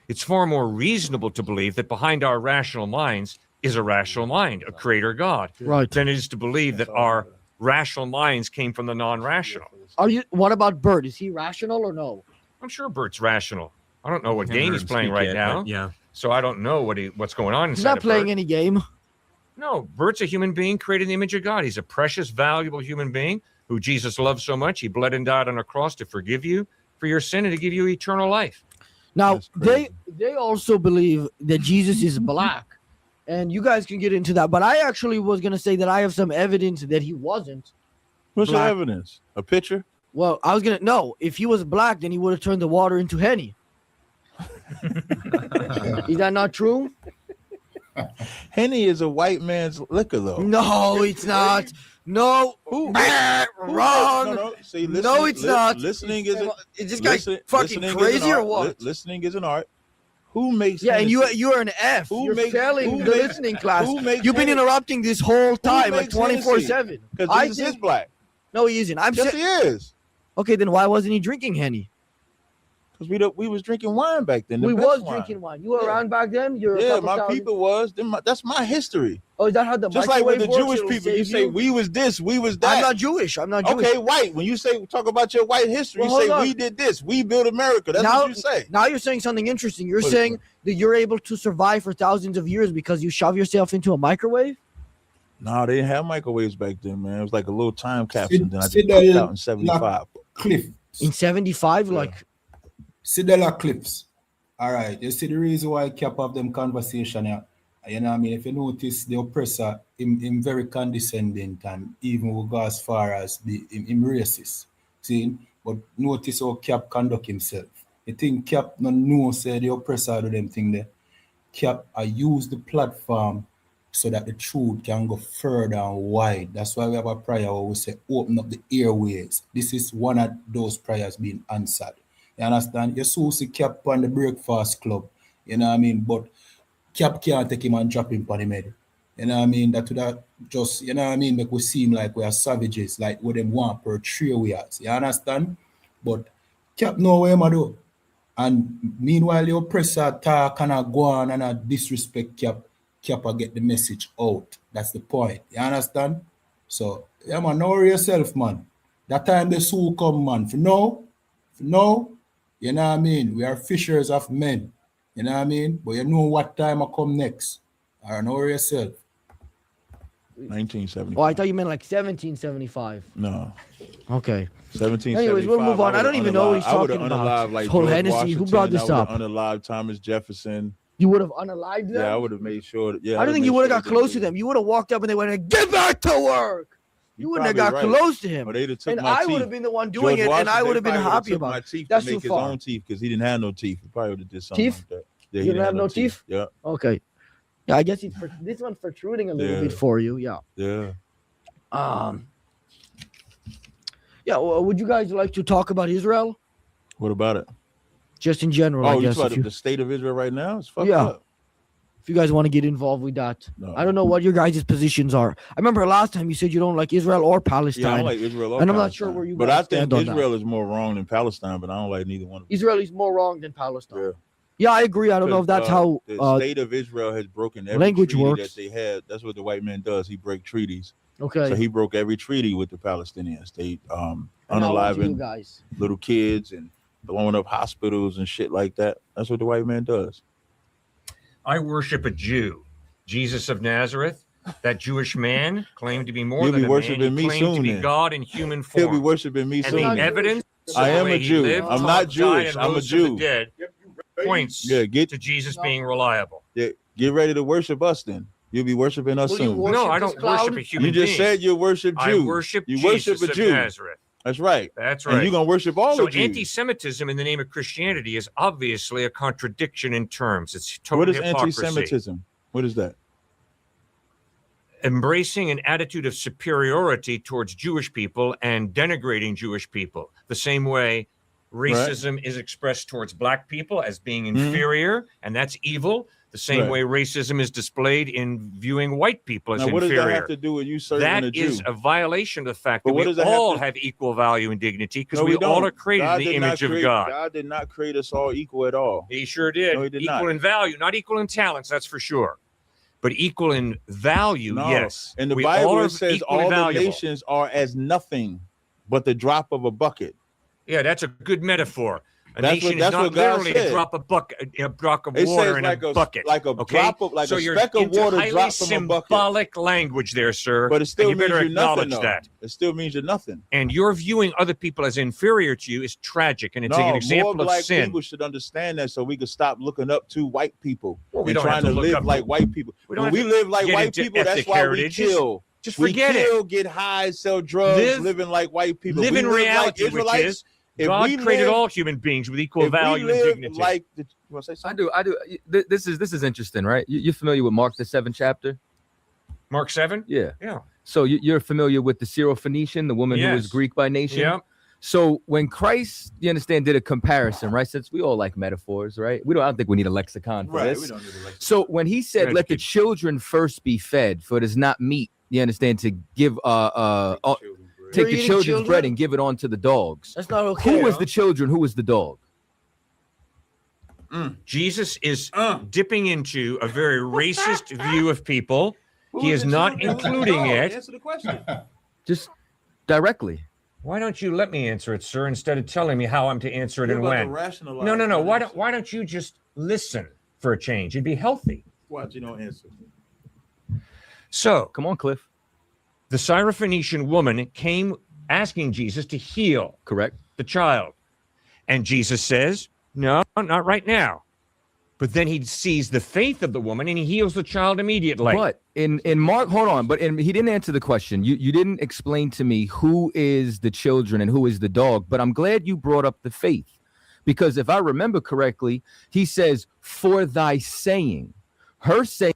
It's far more reasonable to believe that behind our rational minds is a rational mind, a creator God, Right. than it is to believe that our rational minds came from the non-rational. What about Bert? Is he rational or no? I'm sure Bert's rational. I don't know what Haven't game heard he's him playing speak right yet, now. but yeah. So I don't know what's going on He's inside not of playing Bert. any game. No, Bert's a human being created in the image of God. He's a precious, valuable human being who Jesus loved so much. He bled and died on a cross to forgive you for your sin and to give you eternal life. Now That's crazy. they also believe that Jesus is black, and you guys can get into that. But I actually was gonna say that I have some evidence that he wasn't. What's Black. your evidence? A picture? Well, I was gonna no. If he was black, then he would have turned the water into Henny. Is that not true? Henny is a white man's liquor, though. No, it's not. No, Who? wrong. No, see, No, it's not. Listening isn't. Is this guy fucking listening crazy is an or art. what? Listening is an art. Who makes? Yeah, and Hennessy? you're an F. Who You're makes- failing who the makes- listening class. who makes You've been Hennessy? interrupting this whole time, like makes Hennessy? 24/7. Because I Jesus is think. black. No, he isn't. I'm Yes, saying. he is. Okay, then why wasn't he drinking Henny? Because we was drinking wine back then. the We best was wine. drinking wine. You were around back then. You're a Yeah, couple my thousand- people was. That's my history. Oh, is that how the Just like with the microwave works? Jewish It'll people, you save say we was this, we was that. I'm not Jewish. I'm not Jewish. Okay, white. When you say talk about your white history, Well, you say hold on. we did this, we built America. That's now, what you say. Now you're saying something interesting. You're What is saying it? that you're able to survive for thousands of years because you shove yourself into a microwave? No, they didn't have microwaves back then, man. It was like a little time capsule. Then I just See popped the out in 75. Cliff. In 75, like See the clips. All right. You see the reason why I kept up them conversation here. You know what I mean? If you notice the oppressor, him very condescending and even will go as far as be him racist. See? But notice how Cap conduct himself. You think Cap no know say the oppressor do them thing there. Cap I use the platform so that the truth can go further and wide. That's why we have a prayer where we say open up the airways. This is one of those prayers being answered. You understand? You saw see Cap on the Breakfast Club. You know what I mean? But Cap can't take him and drop him on the head. You know what I mean? That would have just, you know what I mean, make we seem like we are savages, like what them want per three we are. You understand? But Cap know what him do. And meanwhile, the oppressor talk and go on and disrespect Cap. Cap will get the message out. That's the point. You understand? So, yeah, man, know yourself, man. That time the soul come, man. For now, you know what I mean? We are fishers of men. You know what I mean? But you know what time I come next. I know yourself. 1975. oh, I thought you meant like 1775. No. Okay. 1775. Anyways, we'll move on. I don't even know what he's talking about. Like Whole George Hennessy, who brought this Washington. up? I would have unalived Thomas Jefferson. You would have unalived them? Yeah, I would have made sure. Yeah, I don't think you would have got close to them. You would have walked up and they went, get back to work. You wouldn't have got close to him. But they'd have took And my I teeth. would have been the one doing George it, and I Washington would have been probably happy took about my it. teeth That's to too make his far. own teeth because he didn't have no teeth. He probably would have did something Teeth? like that. Yeah, he You didn't have no teeth? Yeah. Okay. Yeah, I guess this one's protruding a little bit for you. Yeah. Yeah. Yeah. Well, would you guys like to talk about Israel? What about it? Just in general, I Oh, you guess. talking If about the state of Israel right now? It's fucked Yeah. up. if you guys want to get involved with that. No. I don't know what your guys' positions are. I remember last time you said you don't like Israel or Palestine. Yeah, I don't like Israel or and I'm not Palestine. sure where you But guys I think stand on that. Israel is more wrong than Palestine, but I don't like neither one of them. Israel is more wrong than Palestine. Yeah. Yeah, I agree. I don't know if that's how the state of Israel has broken every language treaty works. that they had. That's what the white man does. He breaks treaties. Okay. So he broke every treaty with the Palestinians. They And now what do you unaliving guys? little kids and blowing up hospitals and shit like that. That's what the white man does. I worship a Jew, Jesus of Nazareth. That Jewish man claimed to be more He'll than be a worshiping man. He me claimed to soon be then. God in human form. He'll be worshiping me and soon. the evidence I of am the a way he Jew. lived, I'm taught, not died, Jewish. and I'm a rose from the Jew. dead points Yeah, to Jesus being reliable. Yeah, get ready to worship us then. You'll be worshiping us Will you soon. worship No, I this don't cloud? worship a human You just being. said you worship I Jews. worship You Jesus worship a of Jew. Nazareth. That's right. That's right. And you're gonna worship all so the Jews. anti-Semitism in the name of Christianity is obviously a contradiction in terms. It's total What is hypocrisy. anti-Semitism? What is that? Embracing an attitude of superiority towards Jewish people and denigrating Jewish people. The same way racism is expressed towards black people as being inferior, and that's evil. The same way racism is displayed in viewing white people as Now, what inferior. does that have to do with you serving That a Jew? is a violation of the fact But that what we does that have all to- have equal value and dignity because No, we all don't. are created God in the did not image of create- God. God did not create us all equal at all. He sure did. No, he did Equal not. in value, not equal in talents, that's for sure. But equal in value, No. yes. In the We all Bible, are it says equally all valuable. the nations are as nothing but the drop of a bucket. Yeah, that's a good metaphor. A That's nation what- is that's not what God literally to said. drop a bucket, a drop of It water says in like a bucket. like a okay? drop of like so a you're speck of into water highly dropped from a bucket. symbolic language there, sir. But it still and you means better you're nothing. acknowledge Though. that. It still means you're nothing. And your viewing other people as inferior to you is tragic, and it's No, an example more of black sin. people should understand that, so we can stop looking up to white people Well, we and don't have trying to to look live up like to- white people. we don't When have we to live like get white into people, that's ethnic why heritage. we kill. Just we forget kill, it. get high, sell drugs, Live- living like white people. Live We in live reality, like which Israelites. is God created all human beings with equal value and dignity. Like you want to say something? I do. This is interesting, right? You're familiar with Mark the 7th chapter? Mark 7? Yeah. Yeah. So you're familiar with the Syrophoenician, the woman who was Greek by nation? Yeah. So when Christ, you understand, did a comparison, right? Since we all like metaphors, right? I don't think we need a lexicon for this. We don't need a lexicon. So when he said, "Let the children first be fed, for it is not meet," you understand, to give take the children's bread and give it on to the dogs. That's not okay. Who was the children? Who was the dog? Jesus is dipping into a very racist view of people. He is not including it. Answer the question. Just directly. Why don't you let me answer it, sir, instead of telling me how I'm to answer it and when? No. Why don't you just listen for a change? It'd be healthy. Watch, you don't answer. So, come on, Cliff. The Syrophoenician woman came asking Jesus to heal the child. And Jesus says, no, not right now. But then he sees the faith of the woman and he heals the child immediately. But in Mark, hold on, but he didn't answer the question. You didn't explain to me who is the children and who is the dog, but I'm glad you brought up the faith. Because if I remember correctly, he says, for thy saying, her saying.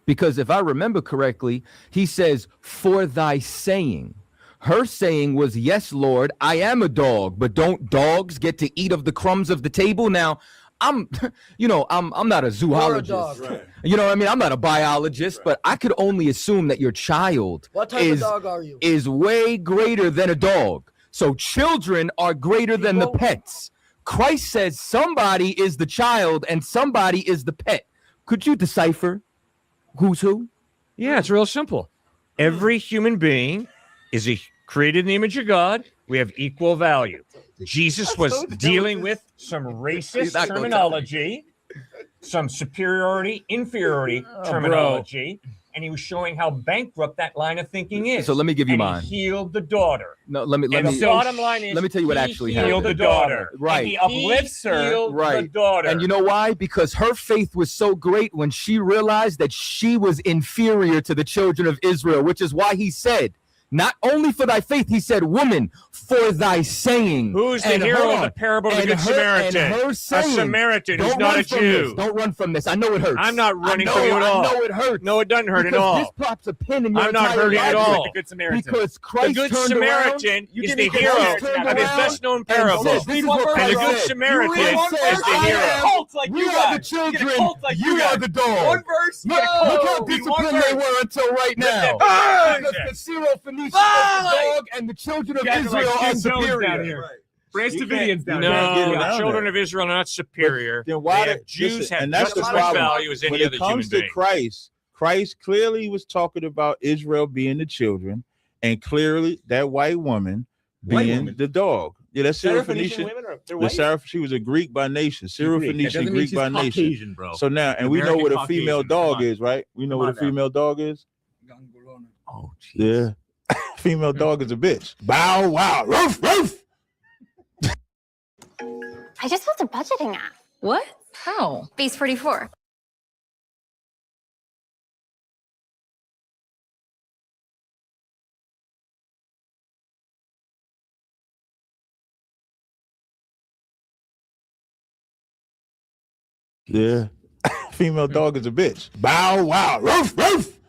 Because if I remember correctly, he says, for thy saying. Her saying was, yes, Lord, I am a dog, but don't dogs get to eat of the crumbs of the table? Now, I'm not a zoologist. Right. You know what I mean? I'm not a biologist, but I could only assume that your child what type of dog are you? Is way greater than a dog. So children are greater than the pets. Christ says somebody is the child and somebody is the pet. Could you decipher who's who? Yeah, it's real simple. Every human being is created in the image of God. We have equal value. Jesus was dealing with some racist terminology, some superiority, inferiority terminology, and he was showing how bankrupt that line of thinking is. So let me give you mine. He healed the daughter. No, let me. The bottom line is, let me tell you what actually happened. He healed the daughter. Right. And he uplifts her. Right. The daughter. And you know why? Because her faith was so great when she realized that she was inferior to the children of Israel, which is why he said, not only for thy faith, he said, woman, for thy saying. Who's the hero of the parable of the Good Samaritan? A Samaritan who's not a Jew. Don't run from this. I know it hurts. I'm not running from you at all. I know it hurts. No, it doesn't hurt at all. This pops a pin in your I'm not hurting at all. The Good Samaritan. Because Christ the Good turned Samaritan around, is the hero of his best-known parable. And the Good Samaritan is the hero. We are the children. You are the dog. One verse. Look how disciplined they were until right now. Because the Syrophoenician is the dog and the children of Israel are superior. Brace Davidians down here. No, here. the children of Israel are not superior. Then why the Jews have and that's just the as much problem. value as any when other it comes human to being. Christ clearly was talking about Israel being the children, and clearly that white woman being the dog. Yeah, that's Syrophoenician. She was a Greek by nation. Syrophoenician Greek by nation. Bro. So now, and American we know what a Caucasian. female dog is, right? We know what a female dog is. Oh, geez. Yeah, female dog is a bitch. Bow wow, roof roof. I just built a budgeting app. What? How? Base 44. Yeah, female dog is a bitch. Bow wow, roof roof.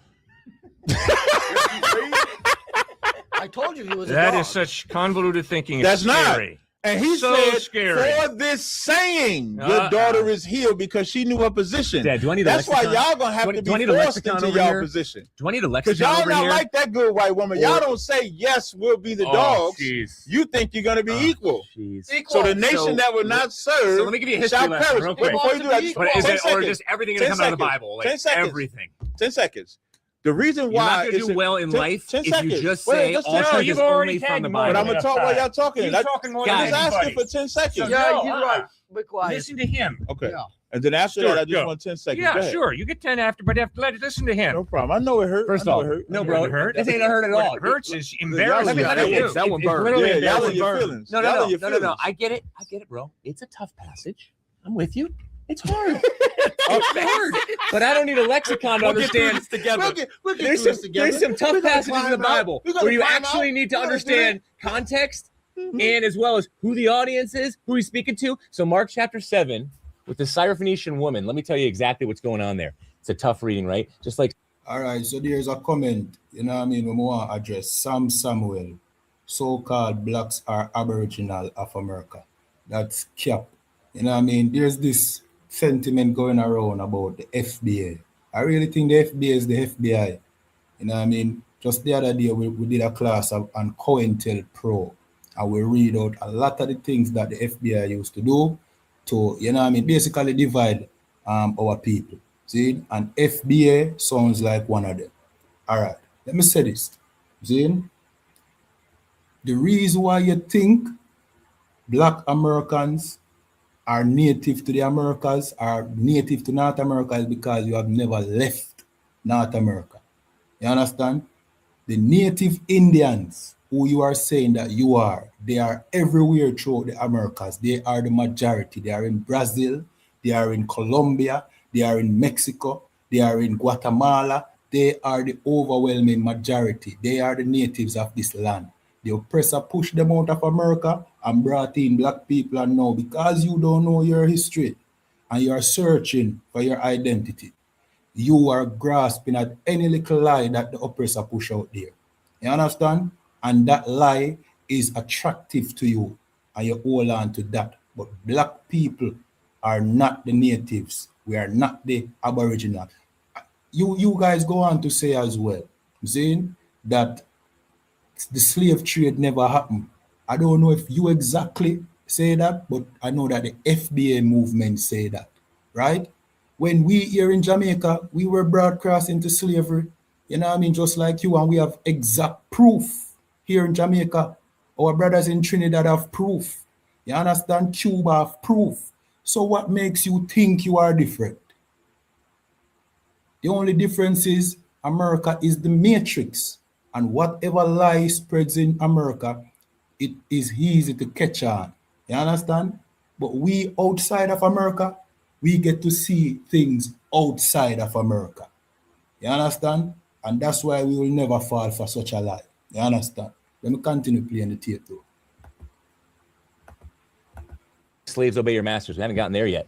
I told you he was a That dog. is such convoluted thinking. That's It's not. scary. And he So said, scary. for this saying, your daughter is healed because she knew her position. Dad, do I need a That's why lexicon? y'all gonna have to Do I be need a forced lexicon into over y'all here? position. Do I need a Because lexicon y'all over not here? like that good white woman. Y'all don't say, yes, we'll be the dogs. Jeez. You think you're gonna be equal. Jeez. So the nation that will not serve So let me give you a history shall lesson perish. real quick. Before you do that, But is 10 it or seconds. just everything gonna 10 come out of the seconds. Bible? Like 10 seconds. everything. 10 seconds. The reason You're why not gonna do well in life 10 if you seconds. just Wait, say just all 10 truth seconds. is you've already only had from the more Bible. But I'm gonna talk while y'all talking. You're talking more I'm than just asking anybody. for 10 seconds. Yeah, No, he's right. Be quiet. Listen to him. Okay. Yeah. And then after Stuart, that, I just go. want 10 seconds. Yeah, Go ahead. sure. You get 10 after, but listen to him. No problem. I know it hurt. First I know off, it hurt. no, I know bro, it hurt. this ain't a hurt at What all. hurts is Y'all embarrassing. are- That one burned. Literally Yeah, y'all are embarrassing. your feelings. No, Y'all are no, your no, no, no. feelings. I get it, bro. It's a tough passage. I'm with you. It's hard. But I don't need a lexicon to understand. There's some tough passages in the Bible where you actually need to understand context and as well as who the audience is, who he's speaking to. So Mark chapter 7 with the Syrophoenician woman, let me tell you exactly what's going on there. It's a tough reading, right? Just like. All right, so there's a comment, you know what I mean, when we want to address Sam Samuel, so-called blacks are Aboriginal of America. That's cap. You know what I mean? There's this sentiment going around about the FBI. I really think the FBI is the FBI. You know what I mean? Just the other day, we did a class on COINTELPRO, and we read out a lot of the things that the FBI used to do to, you know what I mean, basically divide our people. See? And FBA sounds like one of them. All right, let me say this. See? The reason why you think Black Americans are native to the Americas, are native to North America is because you have never left North America. You understand? The native Indians who you are saying that you are, they are everywhere throughout the Americas. They are the majority. They are in Brazil, they are in Colombia, they are in Mexico, they are in Guatemala. They are the overwhelming majority. They are the natives of this land. The oppressor pushed them out of America and brought in black people, and now because you don't know your history and you are searching for your identity, you are grasping at any little lie that the oppressor push out there. You understand? And that lie is attractive to you and you hold on to that. But black people are not the natives. We are not the Aboriginal. You guys go on to say as well, saying that the slave trade never happened. I don't know if you exactly say that, but I know that the FBA movement say that, right? When we here in Jamaica, we were brought across into slavery, you know what I mean, just like you, and we have exact proof here in Jamaica. Our brothers in Trinidad have proof. You understand? Cuba have proof. So what makes you think you are different? The only difference is America is the matrix, and whatever lie spreads in America, it is easy to catch on. You understand? But we outside of America, we get to see things outside of America. You understand? And that's why we will never fall for such a lie. You understand? Let me continue playing the tape though. Slaves obey your masters. We haven't gotten there yet.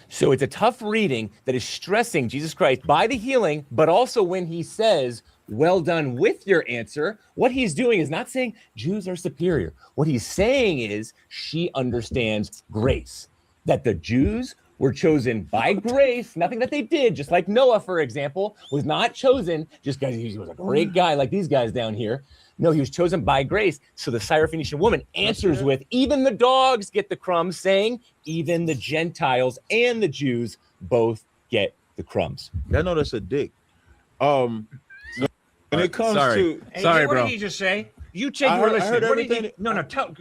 So it's a tough reading that is stressing Jesus Christ by the healing, but also when he says, well done with your answer, what he's doing is not saying Jews are superior. What he's saying is she understands grace, that the Jews were chosen by grace, nothing that they did, just like Noah, for example, was not chosen just because he was a great guy like these guys down here. No, he was chosen by grace. So the Syrophoenician woman answers with, even the dogs get the crumbs, saying even the Gentiles and the Jews both get the crumbs. I know that's a dick. When it comes to... Sorry, bro. What did he just say? You take your listen. What did he, no,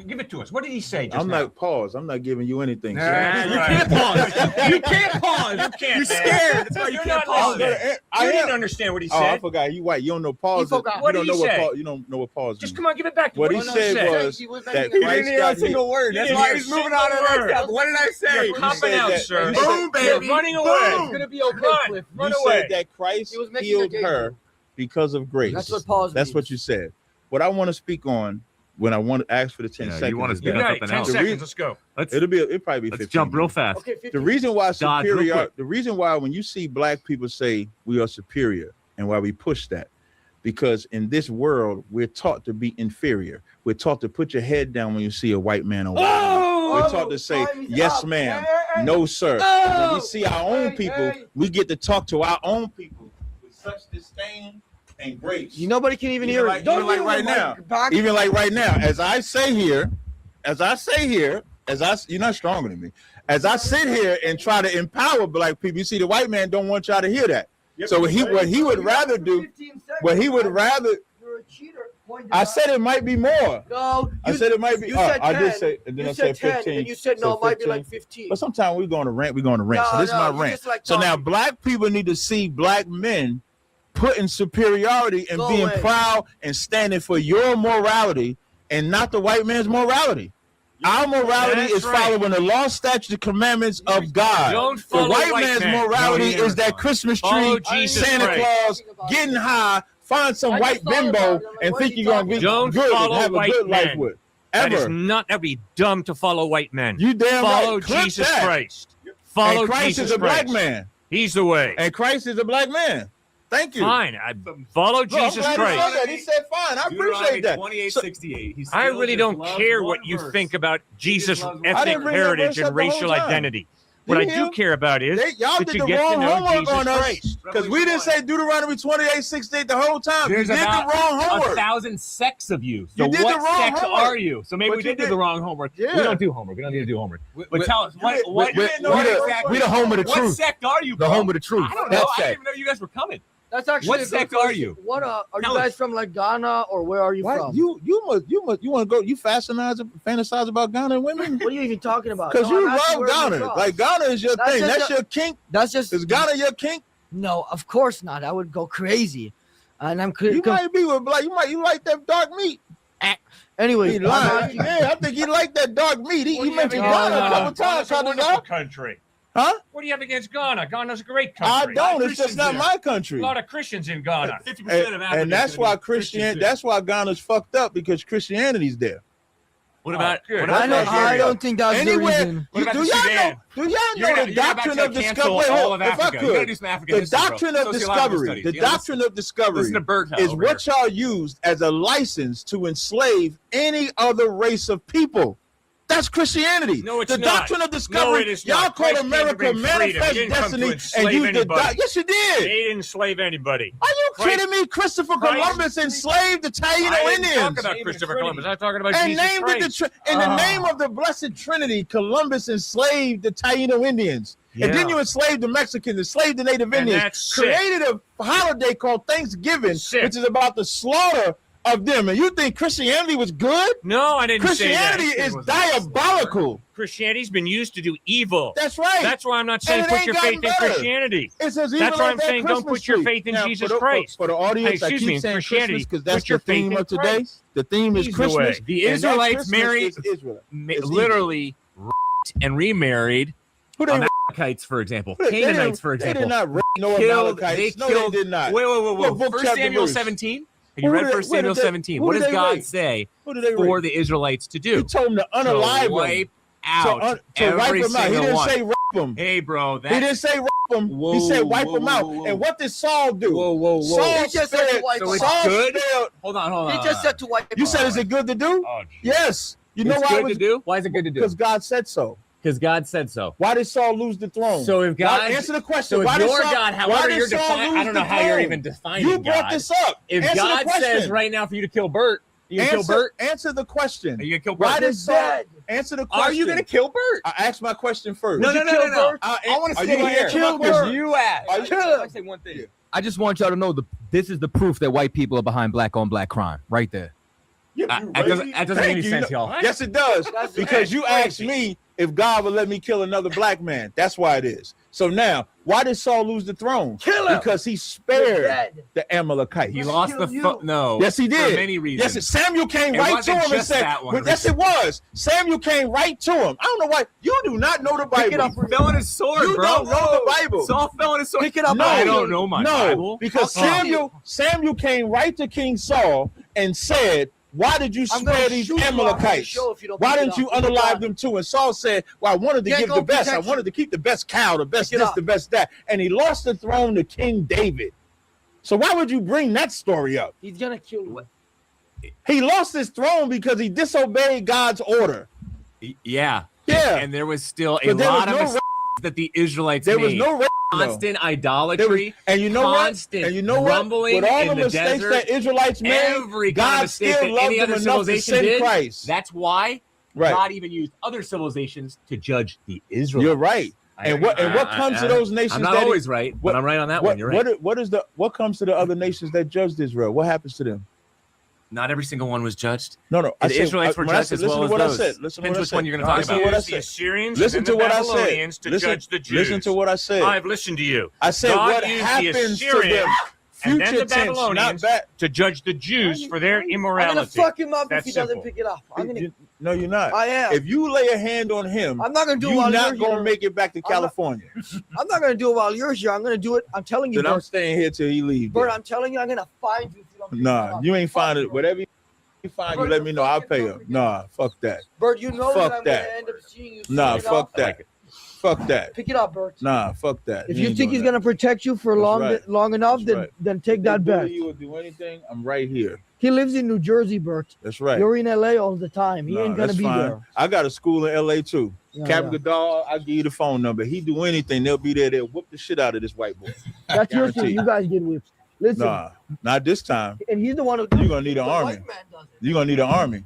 give it to us. What did he say just now? Pause. I'm not giving you anything. You can't pause. You can't pause. You can't. You're scared. That's why you can't pause. You didn't understand what he said. I forgot. You white. You don't know pause. What did he say? You don't know what pause. Just come on, give it back to what he said was that he didn't hear a single word. That's why he's moving on to the next step. What did I say? You're copping out, sir. Boom, baby. You're running away. It's gonna be okay, Cliff. You said that Christ healed her because of grace. That's what pause means. That's what you said. What I want to speak on, when I want to ask for the 10 seconds. You want to speak on something 10 else. seconds, let's go. It'll probably be 15. Let's jump real fast. Okay, The reason why Dodge, the reason why when you see black people say we are superior and why we push that, because in this world, we're taught to be inferior. We're taught to put your head down when you see a white man or we're taught to say, yes, ma'am, no, sir. When we see our own people, we get to talk to our own people with such disdain and grace. Nobody can even hear it. Even like right now, as I say here, you're not stronger than me. As I sit here and try to empower black people, you see, the white man don't want y'all to hear that. So what he would rather do, You're a cheater. I said it might be more. No, I said it might be. You said 10. I did say, and then I said 15. And you said no, it might be like 15. But sometimes we're going to rant. So this is my rant. So now black people need to see black men putting superiority and being proud and standing for your morality and not the white man's morality. Our morality That's is right. following the law, statutes, and commandments of God. Don't The follow white white man's men. morality No, is that Christmas Follow tree, Jesus Santa Christ. Claus, getting high, find some I white just thought bimbo, about it. I'm like, and what think is he you're gonna be talking Don't good and follow have a white good life men. with. That is Ever. not, that'd be dumb to follow white men. You damn Follow right. Clip Jesus that. Christ. Follow And Christ Jesus is a Christ. black man. He's the way. And Christ is a black man. Thank you. Fine. Follow Look, I'm Jesus glad Christ. He said that. He said fine. I appreciate that. 28:68. I really don't care what you think about Jesus' loves- I ethnic didn't bring that heritage verse up and the whole racial time. identity. What I Did you do hear? care about is Y'all that did you the get to wrong know homework Jesus on us Christ. because we didn't say Deuteronomy 28:68 the whole time. There's you did about the wrong homework. 1,000 sects of you. So You did the what wrong sect homework. are you? So maybe But we you did do did- the wrong homework. Yeah. We don't do homework. We don't need to do homework. But tell us, what we exactly? the home of the What truth. sect are you, The bro? home of the truth. I don't That know. I sect. didn't even know you guys were coming. That's actually What a good sect are question. you? What are Tell you us. guys from, like Ghana, or where are you Why from? you want to go? You fantasize about Ghana and women? What are you even talking about? Because No, you I'm asking love where you're Ghana. from. Like Ghana is your That's thing. just That's a- your kink. That's just Is Ghana your kink? no, of course not. I would go crazy, and I'm You might be with like you like that dark meat. anyway. He lying. Yeah, I think he like that dark meat. He mentioned Ghana a couple times. Ghana's a How wonderful country. Huh? What do you have against Ghana? Ghana's a great I country. don't. It's just not my country. A lot of Christians in Ghana. 50% of Africa. And that's why that's why Ghana's fucked up because Christianity's there. What about? good. What I, about know, Nigeria? I don't think that's the Anywhere, reason. What about do the y'all Sudan? know? Do y'all You're know gonna- the you're about doctrine to of cancel discovery? all of If I Africa. You gotta could, do some African the history, bro. doctrine Go of see a lot of discovery, studies. the You know, doctrine of discovery Listen to Bert is over what y'all used as a license to enslave any other race of people. That's Christianity. No, it's the not. doctrine of No, discovery. it is y'all not. called Christ came to America bring freedom. He manifest didn't come to destiny enslave and used the anybody. yes, you They did. didn't enslave anybody. Are you Christ- kidding me? Christopher Christ- Columbus enslaved the Taino I didn't Indians. talk about Christopher Columbus. I'm talking about And Jesus named Christ. it in the name of the Blessed Trinity, Columbus enslaved the Taino Indians. And then Yeah. you enslaved the Mexicans, enslaved the Native And Indians, that's sick. created a holiday called Thanksgiving, Sick. which is about the slaughter of them. And you think Christianity was good? No, I didn't say that. Christianity is diabolical. Christianity's been used to do evil. That's right. That's why I'm not saying And it put ain't your gotten faith in better. Christianity. It's as That's why I'm saying don't put your faith in Jesus Christ. For the audience, I Excuse keep me, in saying Christianity, Christmas because that's put your the theme faith in of today. Christ. The theme is He's the way. Christmas. The and that Israelites Christmas married, is Israel. It's literally and remarried Who they Amalekites, for example, They Canaanites, for They example. did not rape no Killed- Amalekites. No, killed- they did not. Wait. What book, 1 chapter, Samuel verse? 17. Have Who you read did they- 1 who Samuel did they- 17? who What did does they God rape? say Who did they for rape? the Israelites to He do? told them to unalive To wipe them. out To wipe every them out. He single didn't one. say rape them. Hey, bro, He didn't say rape them. Whoa, He said wipe whoa, them out. whoa, whoa. And what did Saul do? Whoa. Saul He just said to spared. wipe So them it's out. Saul good? spared. Hold on. He just said to wipe You them said, out. is it good to do? Oh, Yes. You know it's why? good to do? Why is it good to do? Because God said so. Because God said so. Why did Saul lose the throne? So if God answer the question. So if why did your Saul, God, why however did you're Saul defining, I lose don't know the how you're throne? even defining You brought God. this up. If Answer the God question. says right now for you to kill Bert, you gonna kill Bert? Answer the question. Are you gonna kill Bert? Why did He's Saul dead. answer the question? Are you gonna kill Bert? I asked my question first. No. I want to are stay you gonna here. answer my Kill question? Bert. You asked. Are you- Kill him. I say one thing. I just want y'all to know this is the proof that white people are behind black on black crime, right there. That doesn't make Thank any you. sense, y'all. Yes, it does. That's Because you asked me if God would let me kill another black man. That's why it is. So now, why did Saul lose the throne? Kill him. Because he You're spared dead. the Amalekites. He lost the no. Yes, he did. For many reasons. Yes, Samuel came It right to wasn't him and just said, that one yes, it was. Samuel came right to him. I don't know why. You do not know the Pick it Bible. up. Fell on his sword, You bro. don't know the Bible. Saul fell on his sword. Pick it up. No, I don't know my no, Bible. because Oh. Samuel came right to King Saul and said, why did you I'm gonna spare these shoot you off the Amalekites? show if you don't Why pick it didn't you up. unalive them too? And Saul said, well, I wanted to Yeah, give go the best. I protect wanted to keep the best cow, the best Pick it this, up. the best that. And he lost the throne to King David. So why would you bring that story up? He's gonna kill you. He lost his throne because he disobeyed God's order. Yeah. Yeah. And there was still a But there lot was of no mistakes that the Israelites There made. was no Constant idolatry. and you know what? constant And you know what? rumbling With all in the the mistakes desert, that Israelites made, every kind God of mistake still that loved any them other enough to civilization send did. Christ. That's why Right. God even used other civilizations to judge the Israelites. You're right. And what comes to those nations? I'm not that always right, but I'm right on that one. You're right. What comes to the other nations that judged Israel? What happens to them? Not every single one was judged. No. And the Israelites were judged as well as those. Listen to Depends what I which said. one you're going to talk Listen about. to what I The said. Assyrians Listen and to the what I Babylonians said. to judge the Jews. Listen to what I said. I've listened to you. I said God what used the happens to them. Assyrians and then Future the tense, not Babylonians back. to judge the Jews for their I'm gonna immorality. fuck him up if That's he doesn't simple. pick it up. No, you're not. I am. If you lay a hand on him, I'm not gonna do it you're while not you're gonna here. make it back to California. I'm not gonna do it while you're here. I'm gonna do it. I'm telling you, Then I'm Bert. staying here till he leaves. Bert, I'm telling you, I'm gonna find you if you don't pick it Nah, up. you ain't Fuck find it. you. Whatever you find, you Bert, let me know. I'll pay fucking him. don't Nah, fuck that. Bert, you know Fuck that I'm that. gonna end up seeing you. Nah, soon fuck enough. that. Fuck that. Pick it up, Bert. Nah, fuck that. If You you ain't think doing he's that. gonna protect you for That's long right. long enough, That's right. then take If that they bully bet. you or do anything, I'm right here. He lives in New Jersey, Bert. That's right. You're in LA all the time. He Nah, ain't gonna that's be fine. there. I got a school in LA too. Yeah, Captain yeah. Goodall, I'll give you the phone number. He do anything, they'll be there. They'll whoop the shit out of this white boy. That's your thing. Guarantee. You guys get whipped. Listen, Nah, not this time. and he's the one who. You're gonna need an the army. white man does it. You're gonna need an army.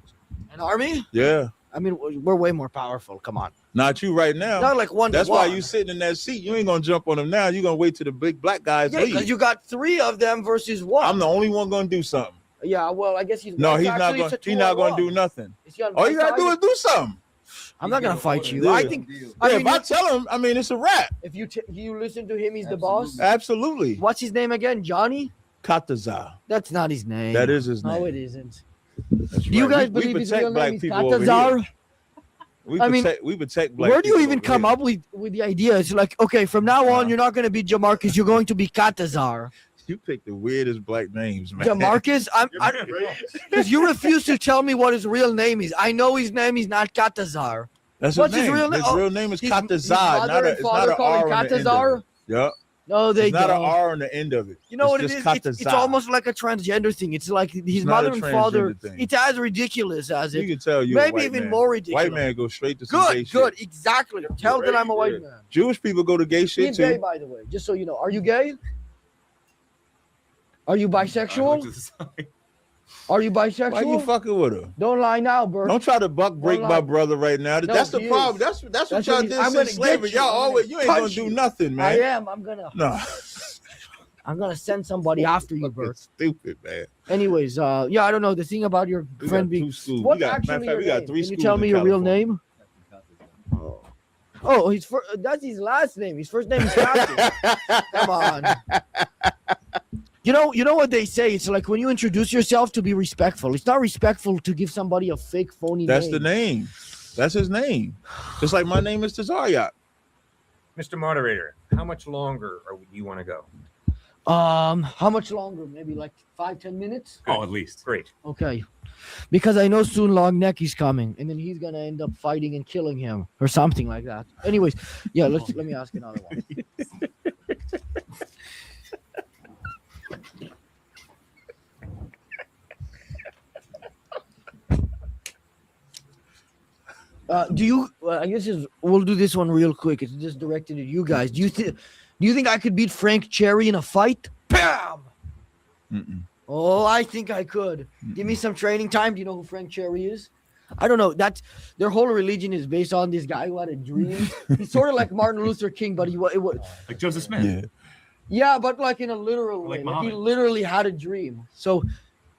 An army? Yeah. I mean, we're way more powerful. Come on. Not you right now. Not like one to That's why one. you sitting in that seat. You ain't gonna jump on them now. You're gonna wait till the big black guys Yeah, leave. because you got 3 of them versus 1. I'm the only one gonna do something. Yeah, well, I guess he's. No, it's he's not actually, gonna. it's a He's not gonna 2-on-1. do nothing. Is he on All you both gotta do is sides? do something. I'm not gonna fight you. Yeah. I think. Yeah, I mean, if I tell him, I mean, it's a wrap. if you listen to him, he's the boss. Absolutely. What's his name again? Johnny? Kataza. That's not his name. That is his name. No, it isn't. That's Do you right. guys We believe his protect real black name is people over Katazar? here. We I mean, protect black Where do you people even over come here. up with the idea? It's like, okay, from now on, you're not going to be Jamarcus. You're going to be Katazar. You pick the weirdest black names, man. Jamarcus, because you refuse to tell me what his real name is. I know his name is not Katazar. That's What's his his name. real name? His real name is his Katazad. mother Not a, and it's father not an call him R on the end Katazar? of it. Yep. No, they It's not an don't. R on the end of it. You know what it just is? It's Katazad. almost like a transgender thing. It's like his not mother a and father. transgender thing. It's as ridiculous as You it. can tell you a Maybe white even man. more ridiculous. White man go straight to some gay Good, good, shit. exactly. Tell that I'm a white man. Jewish people go to gay shit He's gay, too. by the way. Just so you know, are you gay? Are you bisexual? Are you bisexual? Why you fucking with her? Don't lie now, Bert. Don't try to break lie. my brother right now. No, That's the he problem. is. That's what That's y'all what did he's- I'm gonna since get slavery. you. Y'all I'm always gonna you ain't gonna punch do you. nothing, man. I am. I'm gonna. I'm gonna send somebody after you, Bert. Stupid, man. Anyways, yeah, I don't know the thing about your We friend got being. 2 schools. What's We got, matter of actually fact, we your got name? 3 Can you schools tell in me your real California. name? Oh, that's his last name. His first name is Captain. Come on. You know what they say? It's like when you introduce yourself to be respectful. It's not respectful to give somebody a fake, phony That's name. the name. That's his name. Just like my name is Tazaryak. Mr. Moderator, how much longer do you want to go? How much longer? Maybe like 5-10 minutes? Oh, at least. Great. Okay. Because I know soon Long Neck is coming, and then he's gonna end up fighting and killing him or something like that. Anyways, yeah, let me ask another one. Do you? I guess we'll do this one real quick. It's just directed at you guys. Do you think I could beat Frank Cherry in a fight? Bam! Mm-mm. Oh, I think I could. Give me some training time. Do you know who Frank Cherry is? I don't know. That's their whole religion is based on this guy who had a dream. He's sort of like Martin Luther King, but it was Like Joseph Smith. yeah, but like in a literal way. Like Like he Muhammad. literally had a dream. So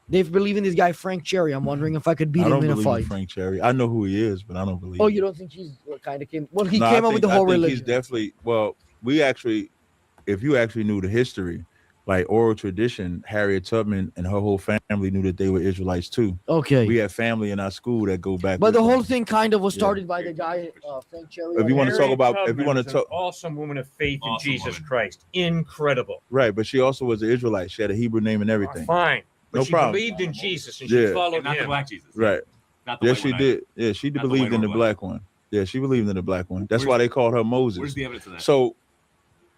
they believe in this guy Frank Cherry. I'm wondering if I could beat I him don't in a believe fight. in Frank Cherry. I know who he is, but I don't believe. Oh, him. you don't think he's what kind of came? Well, he No, came I up with the think- whole I think religion. He's definitely we actually, if you actually knew the history, like oral tradition, Harriet Tubman and her whole family knew that they were Israelites too. Okay. We have family in our school that go back. But the with whole them. thing kind of was started by the guy Frank Cherry. If you want to talk Harriet about, if you Tubman want to was an talk, awesome woman of faith in Awesome Jesus woman. Christ. Incredible. right, but she also was an Israelite. She had a Hebrew name and everything. Fine. But No she problem. believed in Jesus and Yeah. she followed Not the him. black Jesus. Right. Not the Yes, white she one did. Yeah, she Not the believed white in the or black one. Yeah, she believed in the black one. That's Where's- why they called her Moses. Where's the evidence of that? So,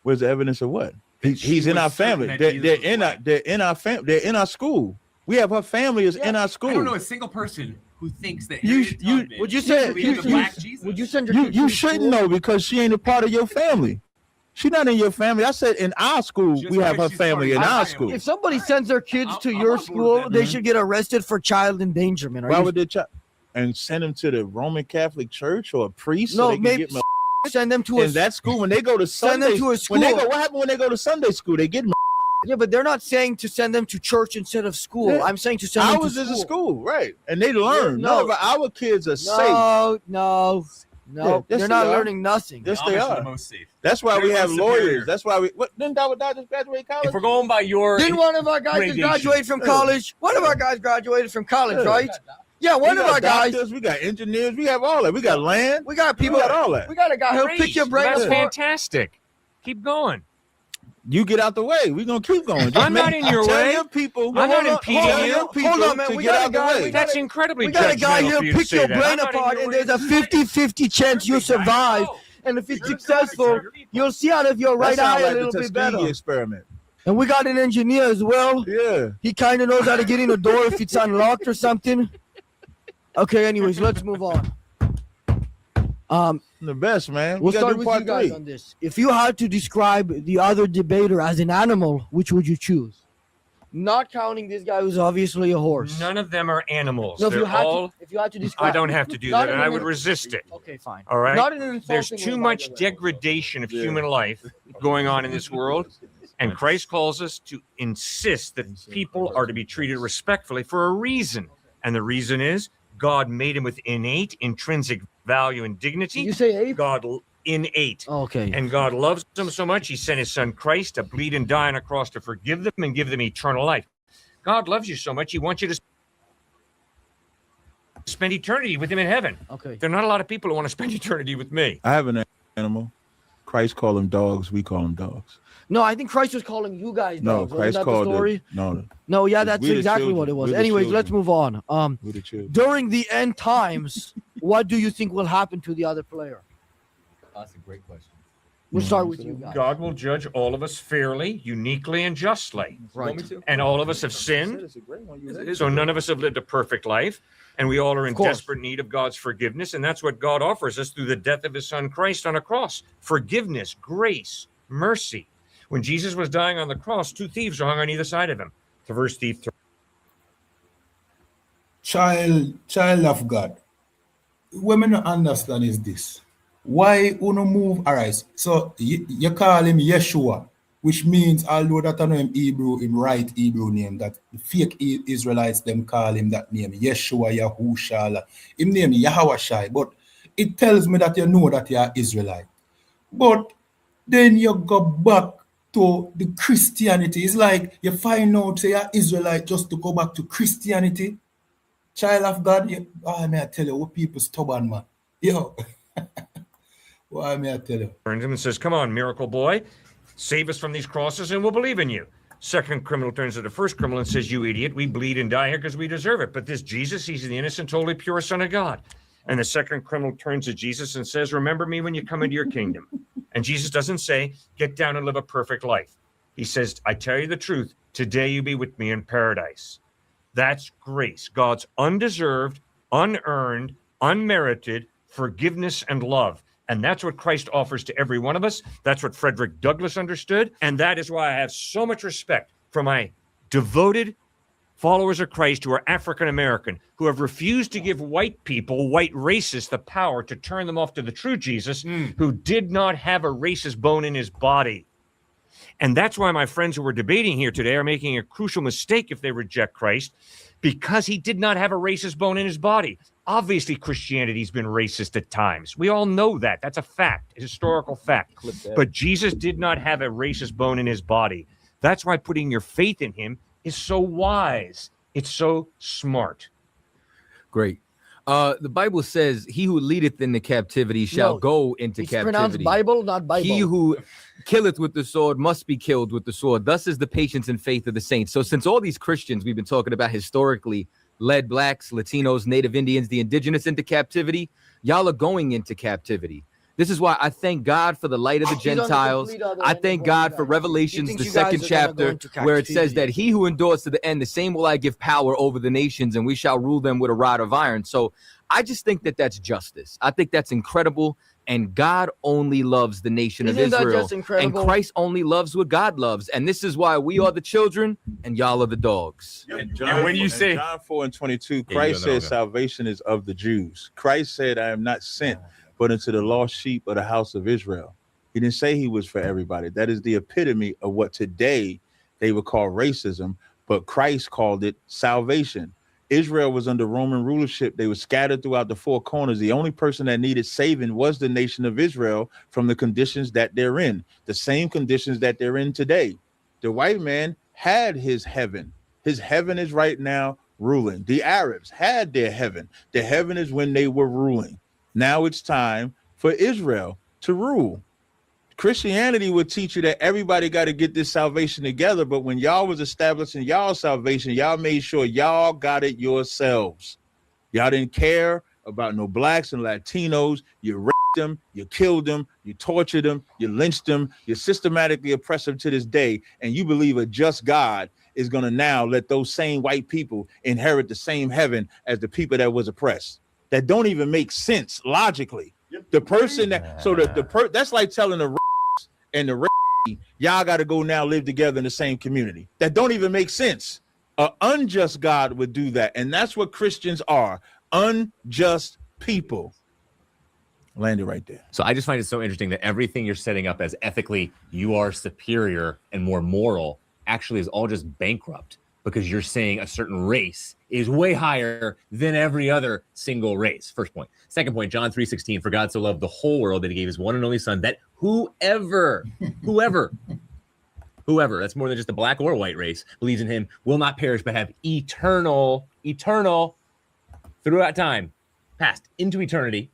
where's the evidence of what? He's in was our certain family. that They're, Jesus they're was in our. black. They're in our family. They're in our school. We have her family is in our school. I don't know a single person who thinks that You- Harriet you- Tubman would you say- believed in the you- black Jesus? Would you send your You kids to shouldn't school? know because she ain't a part of your family. She not in your family. I said in our school Just we have her because she's part family of in my our family. school. If somebody sends their kids to I'm your on board with school, that, they man. should get arrested for child endangerment. Are Why you would they and send them to the Roman Catholic Church or a priest? No, so they can maybe get send them to a in that school when they go to Send them Sunday. to a When they school. go, what happened when they go to Sunday school? They get Yeah, but they're not saying to send them to church instead of school. Yeah. I'm saying to send them ours to is a school. school, right? And they learn. No. None of our kids are safe. No, no. No, yes, they're they not are. learning nothing. Yes, The they Amish are are. the most safe. That's why we They're have most superior. lawyers. That's why we. What, didn't Dawud just graduate college? If we're going by your Didn't one of our guys just rendition. graduate from college? One of our guys graduated from college, right? Yeah, we one of got our guys. doctors, we got engineers, we have all that. We got land. We got people. We got all that. We got a guy who'll Great. pick your brain That's apart. fantastic. Keep going. You get out the way. We're gonna keep going. I'm not in your tell way. Your people, I'm not impeding tell you. your people Hold on, man. to We get got a out the guy- way. That's incredibly We got a guy judgmental here for you to pick say your that. brain I'm not in apart, your and way. there's a 50-50 chance you survive. And if it's successful, you'll see out of your That right sound eye like a little the bit Tuskegee better. experiment. And we got an engineer as well. Yeah. He kind of knows how to get in the door if it's unlocked or something. Okay, anyways, let's move on. The best, man. We'll We gotta start do with part you guys 3. on this. If you had to describe the other debater as an animal, which would you choose? Not counting this guy who's obviously a horse. None of them are animals. No, if They're you had all. to describe, I don't have to do Not that, in and I an- would resist it. Okay, fine. All right. Not in an insulting There's way, too by much the way. degradation of human life going on in this world, and Christ calls us to insist that people are to be treated respectfully for a reason, and the reason is God made him with innate, intrinsic value and dignity. Did you say ape? God innate. Okay. And God loves them so much, he sent his son Christ to bleed and die on a cross to forgive them and give them eternal life. God loves you so much, he wants you to spend eternity with him in heaven. Okay. There are not a lot of people who want to spend eternity with me. I have an animal. Christ called them dogs. We call them dogs. No, I think Christ was calling you guys No, dogs. Wasn't Christ that called the story? No, Yeah, that's we the exactly children. what it was. We the Anyways, children. let's move on. We the children. During the end times, what do you think will happen to the other player? That's a great question. We'll start with you guys. God will judge all of us fairly, uniquely, and justly. Right. And all of us have sinned, so none of us have lived a perfect life, and we all are in course. desperate need of God's forgiveness, and that's what God offers us through the death of his son Christ on a cross. Forgiveness, grace, mercy. When Jesus was dying on the cross, 2 thieves were hung on either side of him. The first thief Child of God. What I don't understand is this. Why uno move? All right, so you call him Yeshua, which means, although that I know him Hebrew, him right Hebrew name, that the fake Israelites them call him that name, Yeshua, Yahushala. Him name Yahawashai, but it tells me that you know that you are Israelite. But then you go back to the Christianity. It's like you find out say you're Israelite just to go back to Christianity. Child of God, may I tell you, what people stubborn, man. Yo. Why may I tell you? turns him and says, "Come on, miracle boy, save us from these crosses and we'll believe in you." Second criminal turns to the first criminal and says, "You idiot, we bleed and die here because we deserve it. But this Jesus, he's the innocent, totally pure son of God." And the second criminal turns to Jesus and says, "Remember me when you come into your kingdom." And Jesus doesn't say, "Get down and live a perfect life." He says, "I tell you the truth, today you be with me in paradise." That's grace, God's undeserved, unearned, unmerited forgiveness and love. And that's what Christ offers to every one of us. That's what Frederick Douglass understood. And that is why I have so much respect for my devoted followers of Christ who are African American, who have refused to give white people, white racists, the power to turn them off to the true Jesus, who did not have a racist bone in his body. And that's why my friends who were debating here today are making a crucial mistake if they reject Christ, because he did not have a racist bone in his body. Obviously, Christianity's been racist at times. We all know that. That's a fact, a historical fact. But Jesus did not have a racist bone in his body. That's why putting your faith in him is so wise. It's so smart. Great. The Bible says, "He who leadeth into captivity shall No, go into It's captivity." pronounced Bible, not Bible. He who killeth with the sword must be killed with the sword. Thus is the patience and faith of the saints. So since all these Christians we've been talking about historically led blacks, Latinos, Native Indians, the indigenous into captivity, y'all are going into captivity. This is why I thank God for the light of the He's on the Gentiles. complete other I end thank of what God you for guys- Revelations, He the thinks you guys second are gonna go chapter, into where it says captivity. that he who endures to the end, the same will I give power over the nations, and we shall rule them with a rod of iron. So I just think that that's justice. I think that's incredible. And God only loves the nation of Isn't that Israel. just And incredible? Christ only loves what God loves. And this is why we are the children and y'all are the dogs. And when you say- John 4:22, you Christ go, no, said go. salvation is of the Jews. Christ said, "I am not sent but into the lost sheep of the house of Israel." He didn't say he was for everybody. That is the epitome of what today they would call racism, but Christ called it salvation. Israel was under Roman rulership. They were scattered throughout the four corners. The only person that needed saving was the nation of Israel from the conditions that they're in, the same conditions that they're in today. The white man had his heaven. His heaven is right now ruling. The Arabs had their heaven. The heaven is when they were ruling. Now it's time for Israel to rule. Christianity would teach you that everybody got to get this salvation together, but when y'all was establishing y'all salvation, y'all made sure y'all got it yourselves. Y'all didn't care about no blacks and Latinos. You raped them, you killed them, you tortured them, you lynched them, you systematically oppress them to this day, and you believe a just God is going to now let those same white people inherit the same heaven as the people that was oppressed. That don't even make sense logically. The person that, so that's like telling the and the y'all got to go now live together in the same community. That don't even make sense. An unjust God would do that, and that's what Christians are, unjust people. Landed right there. So I just find it so interesting that everything you're setting up as ethically you are superior and more moral actually is all just bankrupt, because you're saying a certain race is way higher than every other single race. First point. Second point, John 3:16, for God so loved the whole world that he gave his one and only son, that whoever, that's more than just a black or white race, believes in him will not perish but have eternal, throughout time, past into eternity,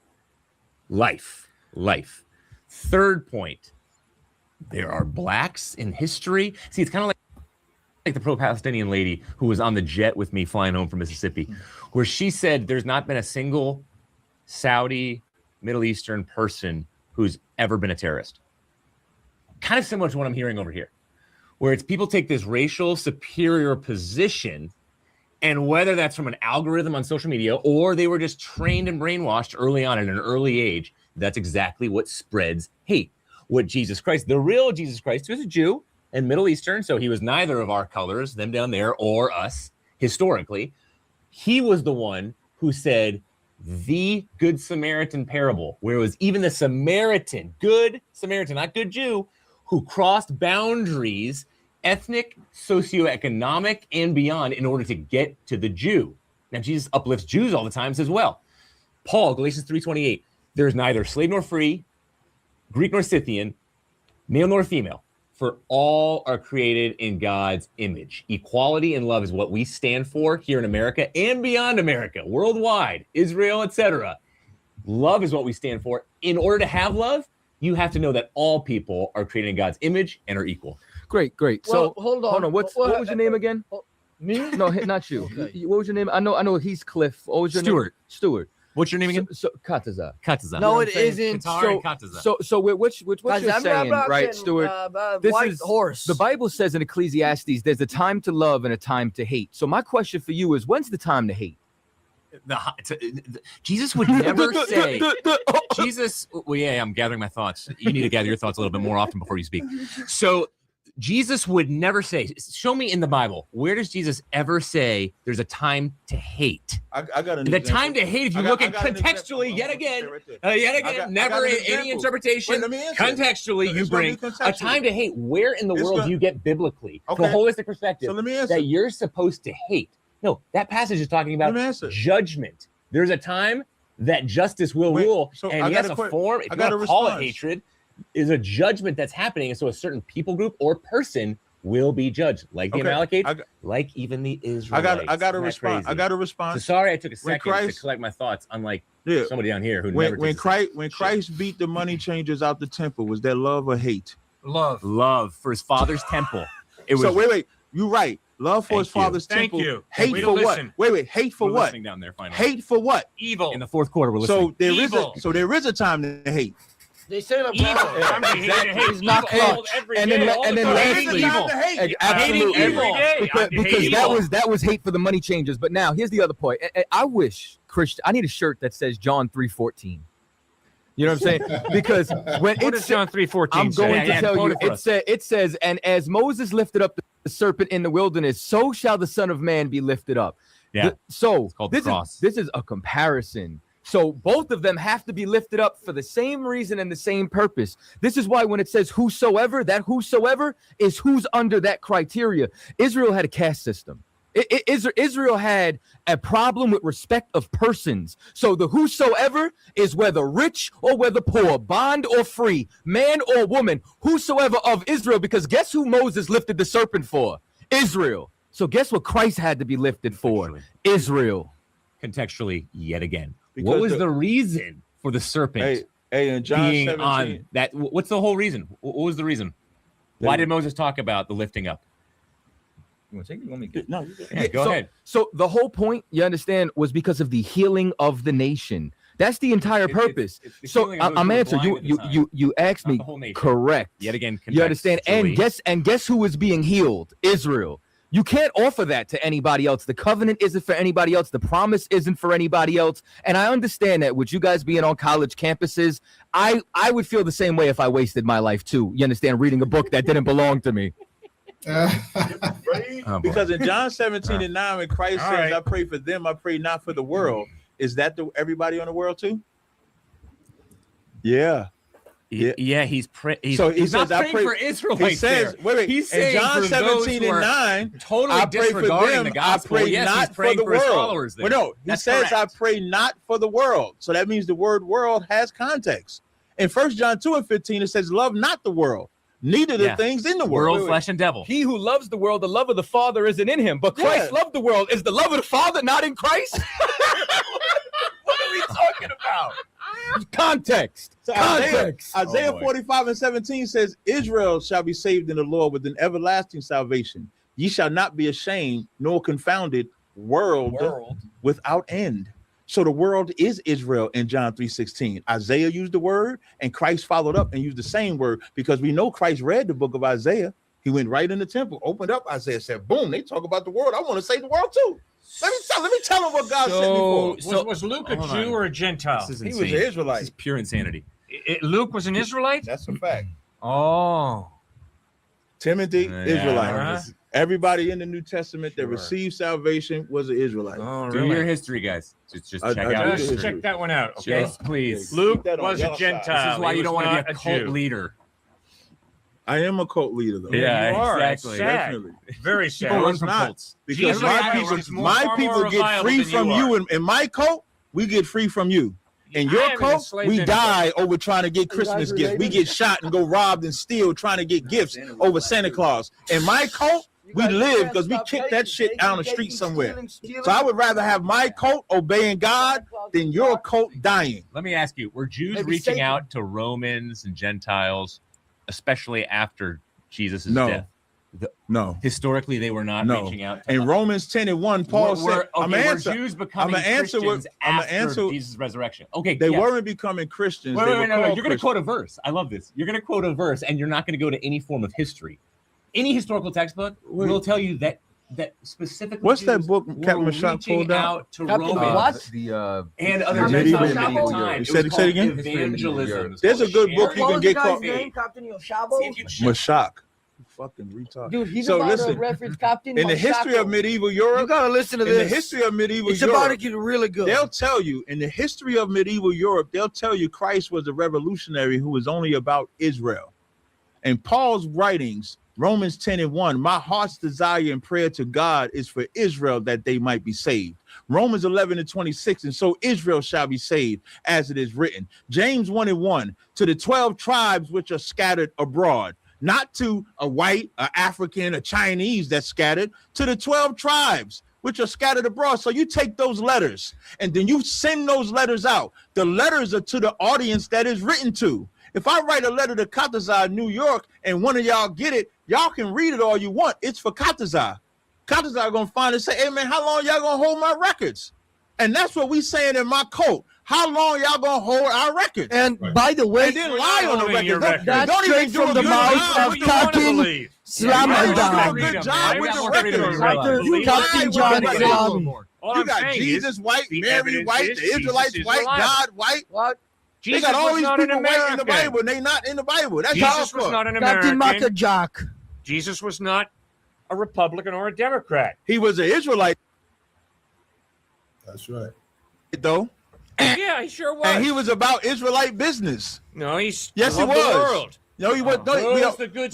life. Third point, there are blacks in history. See, it's kind of like the pro-Palestinian lady who was on the jet with me flying home from Mississippi, where she said there's not been a single Saudi, Middle Eastern person who's ever been a terrorist. Kind of similar to what I'm hearing over here, where it's people take this racial superior position, and whether that's from an algorithm on social media or they were just trained and brainwashed early on at an early age, that's exactly what spreads hate. What Jesus Christ, the real Jesus Christ, who's a Jew and Middle Eastern, so he was neither of our colors, them down there, or us, historically. He was the one who said the Good Samaritan parable, where it was even the Samaritan, good Samaritan, not good Jew, who crossed boundaries, ethnic, socioeconomic, and beyond in order to get to the Jew. Now, Jesus uplifts Jews all the time, says, well, Paul, Galatians 3:28, there is neither slave nor free, Greek nor Scythian, male nor female, for all are created in God's image. Equality and love is what we stand for here in America and beyond America, worldwide, Israel, etc. Love is what we stand for. In order to have love, you have to know that all people are created in God's image and are equal. Great. Well, So hold on. What was your name again? Me? No, not you. Okay. What was your name? I know he's Cliff. What was your name? Stuart. What's your name again? So Kataza. No, it isn't. So what you're saying, right, Stuart? This white is horse. The Bible says in Ecclesiastes, there's a time to love and a time to hate. So my question for you is, when's the time to hate? Jesus would never say. Jesus. Well, yeah, I'm gathering my thoughts. You need to gather your thoughts a little bit more often before you speak. So Jesus would never say. Show me in the Bible, where does Jesus ever say there's a time to hate? I got an the example. time to hate. If you look at contextually, yet again, never in any interpretation. Contextually, you bring a time to hate. Where in the world do you get biblically, from a holistic perspective, that you're supposed to hate? No, that passage is talking about judgment. There's a time that justice will rule, and yes, a form, if you want to call it hatred, is a judgment that's happening. And so a certain people group or person will be judged, like the Amalekites, like even the Israelites. I got to respond. I got to respond. So sorry I took a second to collect my thoughts, unlike somebody down here who never when Christ beat the money changers out the temple, was that love or hate? Love for his father's temple. It was. So wait, you're right. Love for his father's temple. Thank you. Hate for what? Wait. Hate for what? Down there, finally. Hate for what? Evil. In the fourth quarter, we're listening. So there is a time to hate. They say that He's not close. And then lastly, absolutely, because that was hate for the money changers. But now here's the other point. I wish I need a shirt that says John 3:14. You know what I'm saying? Because when it's John 3:14, I'm going to tell you, it says, and as Moses lifted up the serpent in the wilderness, so shall the Son of Man be lifted up. Yeah. So it's called the cross. This is a comparison. So both of them have to be lifted up for the same reason and the same purpose. This is why when it says whosoever, that whosoever is who's under that criteria. Israel had a caste system. Israel had a problem with respect of persons. So the whosoever is whether rich or whether poor, bond or free, man or woman, whosoever of Israel, because guess who Moses lifted the serpent for? Israel. So guess what Christ had to be lifted for? Israel. Contextually, yet again. Because what was the reason for the serpent in John being 17, on that? What's the whole reason? What was the reason? Why did Moses talk about the lifting up? You want to take it? You want me to get... No, you go. Yeah, go ahead. So the whole point, you understand, was because of the healing of the nation. That's the entire purpose. So I'm answering you asked me correct. Yet again, you understand? And guess who is being healed? Israel. You can't offer that to anybody else. The covenant isn't for anybody else. The promise isn't for anybody else. And I understand that with you guys being on college campuses, I would feel the same way if I wasted my life too. You understand? Reading a book that didn't belong to me. Because in John 17:9, when Christ says, I pray for them, I pray not for the world. Is that everybody on the world too? Yeah. Yeah, he's so he says, not praying for Israelites. He says, wait, he's in saying John for 17:9, totally I pray for them, the gospel. I pray yes, not for the world. Well, no, he says, I pray not for the world. So that means the word world has context. In 1 John 2:15, it says, love not the world, neither the things in the world. World, flesh, and devil. He who loves the world, the love of the Father isn't in him. But Christ loved the world. Is the love of the Father not in Christ? What are we talking about? Context. So Context. Isaiah 45:17 says, Israel shall be saved in the Lord with an everlasting salvation. Ye shall not be ashamed nor confounded, world without end. So the world is Israel in John 3:16. Isaiah used the word and Christ followed up and used the same word because we know Christ read the book of Isaiah. He went right in the temple, opened up Isaiah, said, boom, they talk about the world. I want to save the world too. Let me tell him what God sent me for. Was Luke a Jew or a Gentile? He was an Israelite. This is pure insanity. Luke was an Israelite? That's a fact. Oh. Timothy, Israelite. Everybody in the New Testament that received salvation was an Israelite. Oh, really? Do your history, guys. Just check out. Just check that one out, okay? Yes, please. Luke was a Gentile. This is why you don't want to be a cult leader. I am a cult leader, though. Yeah, you are. exactly. Definitely. Very sad. No, it's not. Because my people get free from you. In my cult, we get free from you. In your cult, we die over trying to get Christmas gifts. We get shot and go robbed and steal trying to get gifts over Santa Claus. In my cult, we live because we kick that shit down the street somewhere. So I would rather have my cult obeying God than your cult dying. Let me ask you, were Jews reaching out to Romans and Gentiles, especially after Jesus' death? No. Historically, they were not reaching out to In Romans 10:1, Paul said, I'm going to answer. Jews becoming Christians after Jesus' resurrection. Okay, they weren't becoming Christians. Wait, no. You're going to quote a verse. I love this. You're going to quote a verse, and you're not going to go to any form of history. Any historical textbook will tell you that specifically. What's Jews that book Captain Mashak pulled out to Captain Romans and other Gentiles at the time. Say it again. Evangelism. There's a good book you can get called Mashak. Fucking retard. Dude, he's so about listen, to reference Captain in the history of medieval Europe. You gotta listen to this. In the history of medieval Europe, it's about to get really good. They'll tell you in the history of medieval Europe, they'll tell you Christ was a revolutionary who was only about Israel. And Paul's writings, Romans 10:1, my heart's desire and prayer to God is for Israel that they might be saved. Romans 11:26, and so Israel shall be saved, as it is written. James 1:1, to the 12 tribes which are scattered abroad. Not to a white, a African, a Chinese that's scattered, to the 12 tribes which are scattered abroad. So you take those letters and then you send those letters out. The letters are to the audience that is written to. If I write a letter to Katazai, New York, and one of y'all get it, y'all can read it all you want. It's for Katazai. Katazai gonna find it and say, hey man, how long y'all gonna hold my records? And that's what we saying in my cult. How long y'all gonna hold our records? And by the way, and then lie on the records. That's don't straight even do from the mouth of Captain Slamandar. Do a good job with the records. You Captain John Slam. You got Jesus white, Mary white, the Israelites white, God white. What? They got all these people white in the Bible, and they not in the Bible. That's Jesus was not an American. Captain Makajak. Jesus was not a Republican or a Democrat. He was an Israelite. That's right. Though. Yeah, he sure was. And he was about Israelite business. No, he's yes, he was. The world. No, he was. No, the good.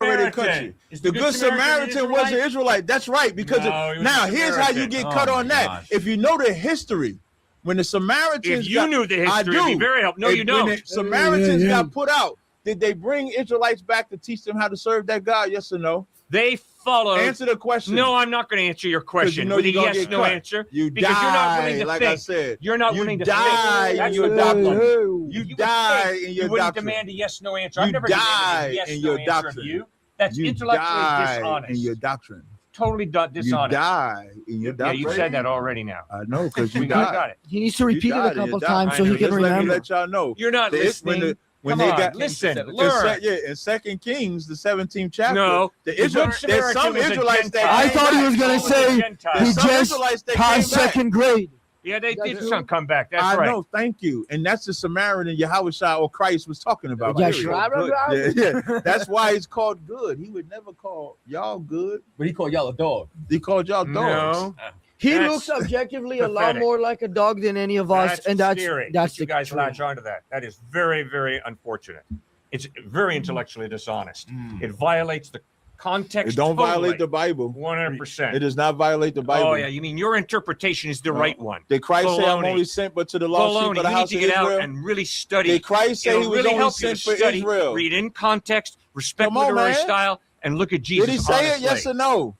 country. Is The Good Samaritan was an Israelite. That's right. Because No, he was now a here's how you Samaritan. get cut on that. gosh. If you know the history, when the Samaritans If you knew the I history, it'd be do. very helpful. No, you When don't. the Samaritans got put out, did they bring Israelites back to teach them how to serve that God? Yes or no? They followed. Answer the question. No, I'm not going to answer your question you know with a you're gonna yes, get no cut. answer. You because die, you're not willing to like think. I said. You're not You willing to die think. in your what doctrine. problem. You would die think. in your You wouldn't doctrine. demand a yes, no answer. You I've never die demanded a yes, in no your answer doctrine. of you. That's You intellectually die dishonest. in your doctrine. Totally dishonest. You die in your Yeah, doctrine. you said that already now. I know, because you We died. got it. He needs to repeat it a couple times I so know. he can Just let me remember. let y'all know. You're not listening. When Come they on, got listen, in learn. in 2 Kings, the 17th chapter. No, the the Israel, Good there's some Samaritan was a Israelites that Gentile. I came thought he back. was gonna He was a say Gentile. he There's some just Israelites that passed came back. second grade. Yeah, they did That's some come back. That's I right. know, thank you. And that's the Samaritan Yahushua or Christ was talking about. Yeah, period. sure. Yeah. That's why he's called good. He would never call y'all good. But he called y'all a dog. He called y'all dogs. No, He That's looks objectively a lot pathetic. more like a dog than any of us, that's and that's scary. that's that you the guys truth. latch onto that. That is very, very unfortunate. It's very intellectually dishonest. It violates the context. It don't violate the Bible. 100%. It does not violate the Bible. Oh yeah, you mean your interpretation is the right one? Did Christ say, I'm Baloney. only sent but to the lost sheep Baloney. of the You house need of to get Israel? out and really study. Did Christ say It'll he was really only help you sent to for study, Israel? read in context, respect Come on, literary man. style, and look at Jesus. Did he say it? honestly. Yes or no?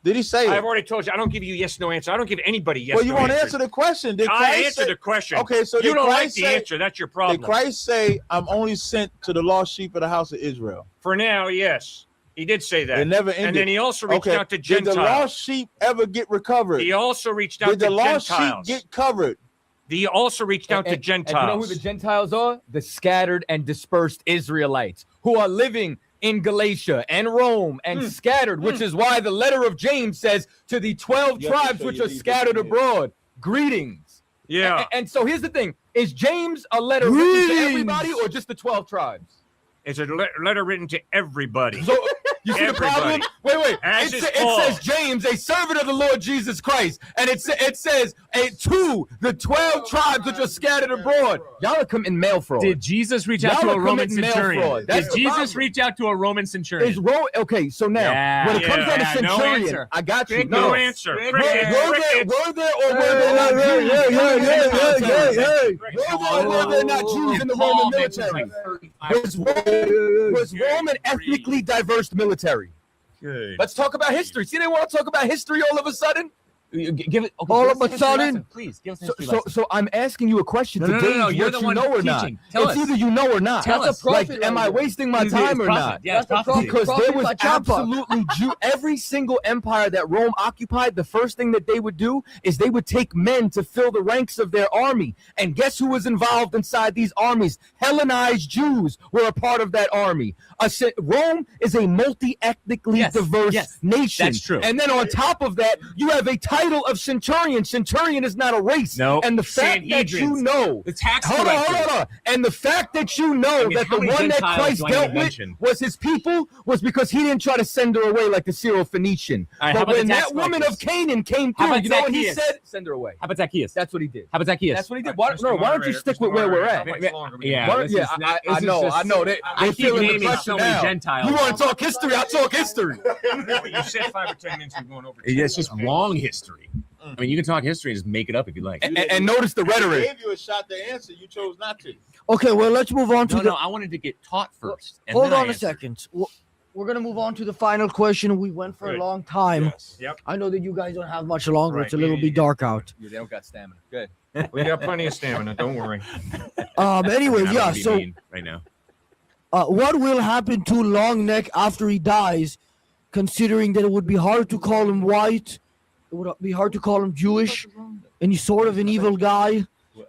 Did he say it? I've already told you. I don't give you yes, no answer. I don't give anybody yes. Well, you no won't answer. answer the question. Did I Christ answered say, the question. Okay, so you did don't like Christ the say, answer. That's your problem. Did Christ say, I'm only sent to the lost sheep of the house of Israel? For now, yes, he did say that. It never ended. And then he also reached out to Did Gentiles. the lost sheep ever get recovered? He also reached out Did to the lost Gentiles. sheep get covered? He also reached out to Gentiles. And you know who the Gentiles are? The scattered and dispersed Israelites who are living in Galatia and Rome and scattered, which is why the letter of James says to the 12 You have to tribes show which your are leave scattered this in abroad, greetings. Yeah. And so here's the thing. Is James a letter written to everybody or just the 12 tribes? It's a letter written to everybody. So you see the problem? Wait. As is It Paul. says James, a servant of the Lord Jesus Christ, and it says to the 12 tribes which are scattered abroad. Y'all are committing mail fraud. Did Jesus reach out Y'all to a are Roman committing mail centurion? fraud. That's Did the Jesus problem. reach out to a Roman centurion? Okay, so now when it comes down to Yeah, no centurion, answer. I got you. Big no answer. Were Crickets, there or were there not Jews in the Roman military? Was Rome an ethnically diverse military? Good. Let's talk about history. See, they want to talk about history all of a sudden. Give it. Okay, All give of us a history sudden? lesson, please give us a history lesson. So I'm asking you a question No, today. no, you're what the you one know or not. teaching. Tell It's us. either you know or not. Tell That's us. a prophet Like, am I right there. wasting my It's time or prophet. not? Yeah, it's That's a prophecy. Because there Prophet was by Champa. absolutely every single empire that Rome occupied, the first thing that they would do is they would take men to fill the ranks of their army. And guess who was involved inside these armies? Hellenized Jews were a part of that army. Rome is a multi-ethnically diverse nation. That's true. And then on top of that, you have a title of centurion. Centurion is not a race. No. And the fact that you Sanhedrins. know, The tax hold collectors. on. And the fact that you know that how the many one that Gentiles Christ do I dealt need to with mention? was his people was because he didn't try to send her away like the Syro-Phoenician. All right, how But about when the tax that woman collectors? of Canaan came How through, about you know what he Zacchaeus? said? Send her away. How about Zacchaeus? That's what he did. How about Zacchaeus? That's what he did. Why don't you stick with where we're at? Yeah, What? this Yeah, is I not- this is know. just- I know. They I keep feeling the naming pressure so many now. Gentiles. You want to talk history? I'll talk history. You said 5 or 10 minutes. We're going over. It's just wrong history. I mean, you can talk history and just make it up if you like. And notice the I rhetoric. gave you a shot to answer. You chose not to. Okay, well, let's move on to No, the. no, I wanted to get taught first. and Hold then I on a answered. second. We're gonna move on to the final question. We went for a long time. Yes. Yep. I know that you guys don't have much longer. Right. It's a little Yeah, bit dark out. They don't got stamina. Good. We got plenty of stamina. Don't worry. Anyways, I don't yeah. wanna be So, mean right now. what will happen to Long Neck after he dies? Considering that it would be hard to call him white, it would be hard to call him Jewish, and he's sort of an evil guy,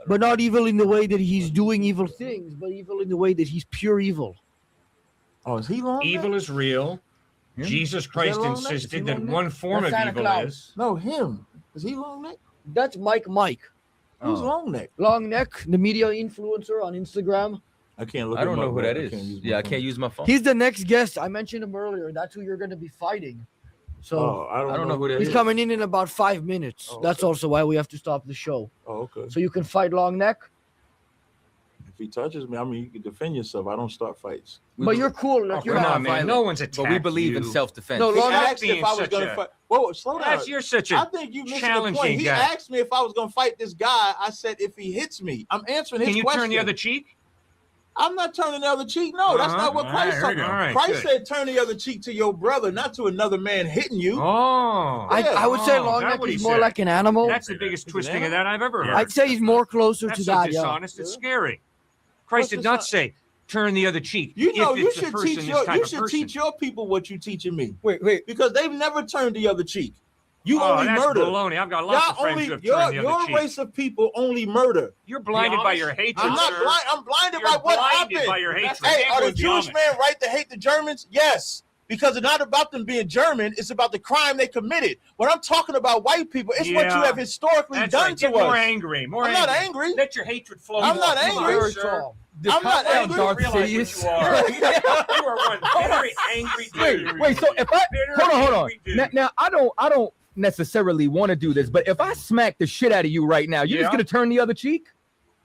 but not evil in the way that he's doing evil things, but evil in the way that he's pure evil. Oh, is he long? Evil is real. Jesus Christ long neck? insisted Is he that long neck? one form That's of Santa evil Claus. is. No, him. Is he long neck? That's Mike. Who's long neck? Long Neck, the media influencer on Instagram. I can't look. I don't him know up, who bro. that I is. can't use my Yeah, I phone. can't use my phone. He's the next guest. I mentioned him earlier. That's who you're going to be fighting. So Oh, I don't know who that he's is. coming in about 5 minutes. Oh, That's okay. also why we have to stop the show. Oh, okay. So you can fight Long Neck. he touches me, I mean, you can defend yourself. I don't start fights. But you're cool. Like, you're We're not not man. violent, No one's attacked but we believe in you. self-defense. No, He Lord, asked if being I was such going to a- fight. Whoa, slow down. You're such I a think you missed the challenging point. He guy. asked me if I was going to fight this guy. I said if he hits me. I'm answering his Can you question. turn the other cheek? I'm not turning the other cheek. No, that's not what All Christ right, talking here we go. about. All right, Christ good. said turn the other cheek to your brother, not to another man hitting you. Oh, I would say Oh, long that's neck what he is more said. like an animal. That's the biggest twisting of that I've ever heard. I'd say he's more closer That's to so that. Yeah. dishonest. It's scary. Christ did not say turn the other cheek. You know, if you it's the should person, teach this your type you of should person. teach your people what you teaching me. Wait, because they've never turned the other cheek. You Oh, only that's murder. baloney. I've got lots Y'all of friends only, who have your turned the other cheek. race of people only murder. You're blinded by your hatred. I'm not sir. blind. I'm blinded You're by what blinded happened. by your hatred. Hey, are the That's Jewish Amish. men right to hate the Germans? Yes. Because it's not about them being German, it's about the crime they committed. When I'm talking about white people, it's what you Yeah. have historically That's done right. to Get us. more angry. More I'm not angry. Let your hatred flow. I'm more. not Come angry. on, sir. I'm not Calm down, angry. Darth Realize Sidious. what you are. You are one very angry dude. Wait. So if I hold on, angry dude. now I don't necessarily want to do this, but if I smack the shit out of you right now, you're just Yeah. gonna turn the other cheek?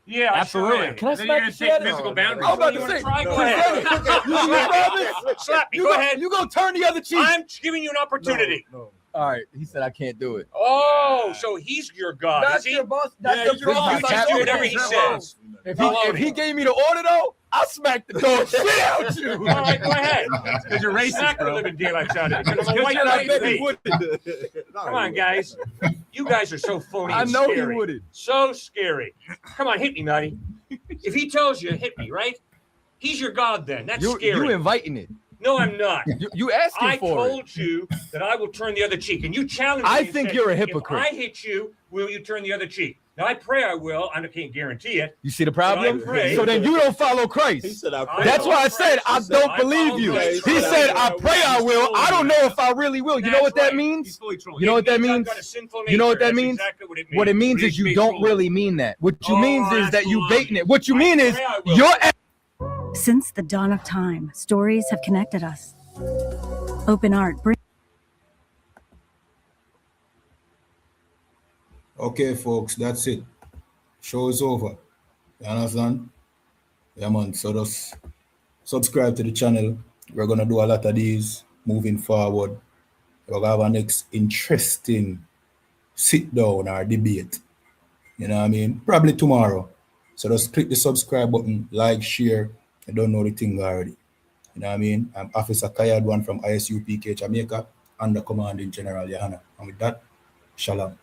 Yeah, Absolutely. Sure. Can I Then smack you're the gonna shit take out of physical you? boundaries. I was about You to wanna say, try? Go present ahead. it. You promise? Slap me. You Go go- ahead. You gonna turn the other cheek? I'm giving you an opportunity. All right. He said I can't do it. Oh, so he's your God, That's is he? your boss. Yeah, That's you your boss. just do whatever he says. If he gave me the order though, I'll smack the dog shit out you. All right, go ahead. Because you're racist, Smack the bro. living daylights out of it. Because I'm a white I guy. bet he wouldn't. Come on, guys. You guys are so phony I and know he scary. wouldn't. So scary. Come on, hit me, Nutty. If he tells you, hit me, right? He's your God then. That's You scary. inviting it. No, I'm not. You asking I for it. told you that I will turn the other cheek, and you challenged me. I and think said, you're a hypocrite. If I hit you, will you turn the other cheek? Now, I pray I will. I can't guarantee it. You see the But I problem? pray. So then you don't follow Christ. He said, I I That's don't why I pray. said I don't I believe follow you. Christ. He said I pray I will. I don't know if I really will. You know what that That's right. means? He's fully trolling. You know what that I've means? got a sinful You know what nature. that That's means? exactly what it means. What it means is Big you face don't roll. really mean that. What you Oh, means is that's that you baloney. baiting it. What you I mean is pray I will. you're Since the dawn of time, stories have connected us. Open art brings Okay, folks, that's it. Show is over. You understand? Yeah, man. So just subscribe to the channel. We're gonna do a lot of these moving forward. We're gonna have a next interesting sit down or debate. You know what I mean? Probably tomorrow. So just click the subscribe button, like, share. You don't know the thing already. You know what I mean? I'm Officer Kayad one from ISUPK Jamaica, under Commanding General Yahana. And with that, shalom.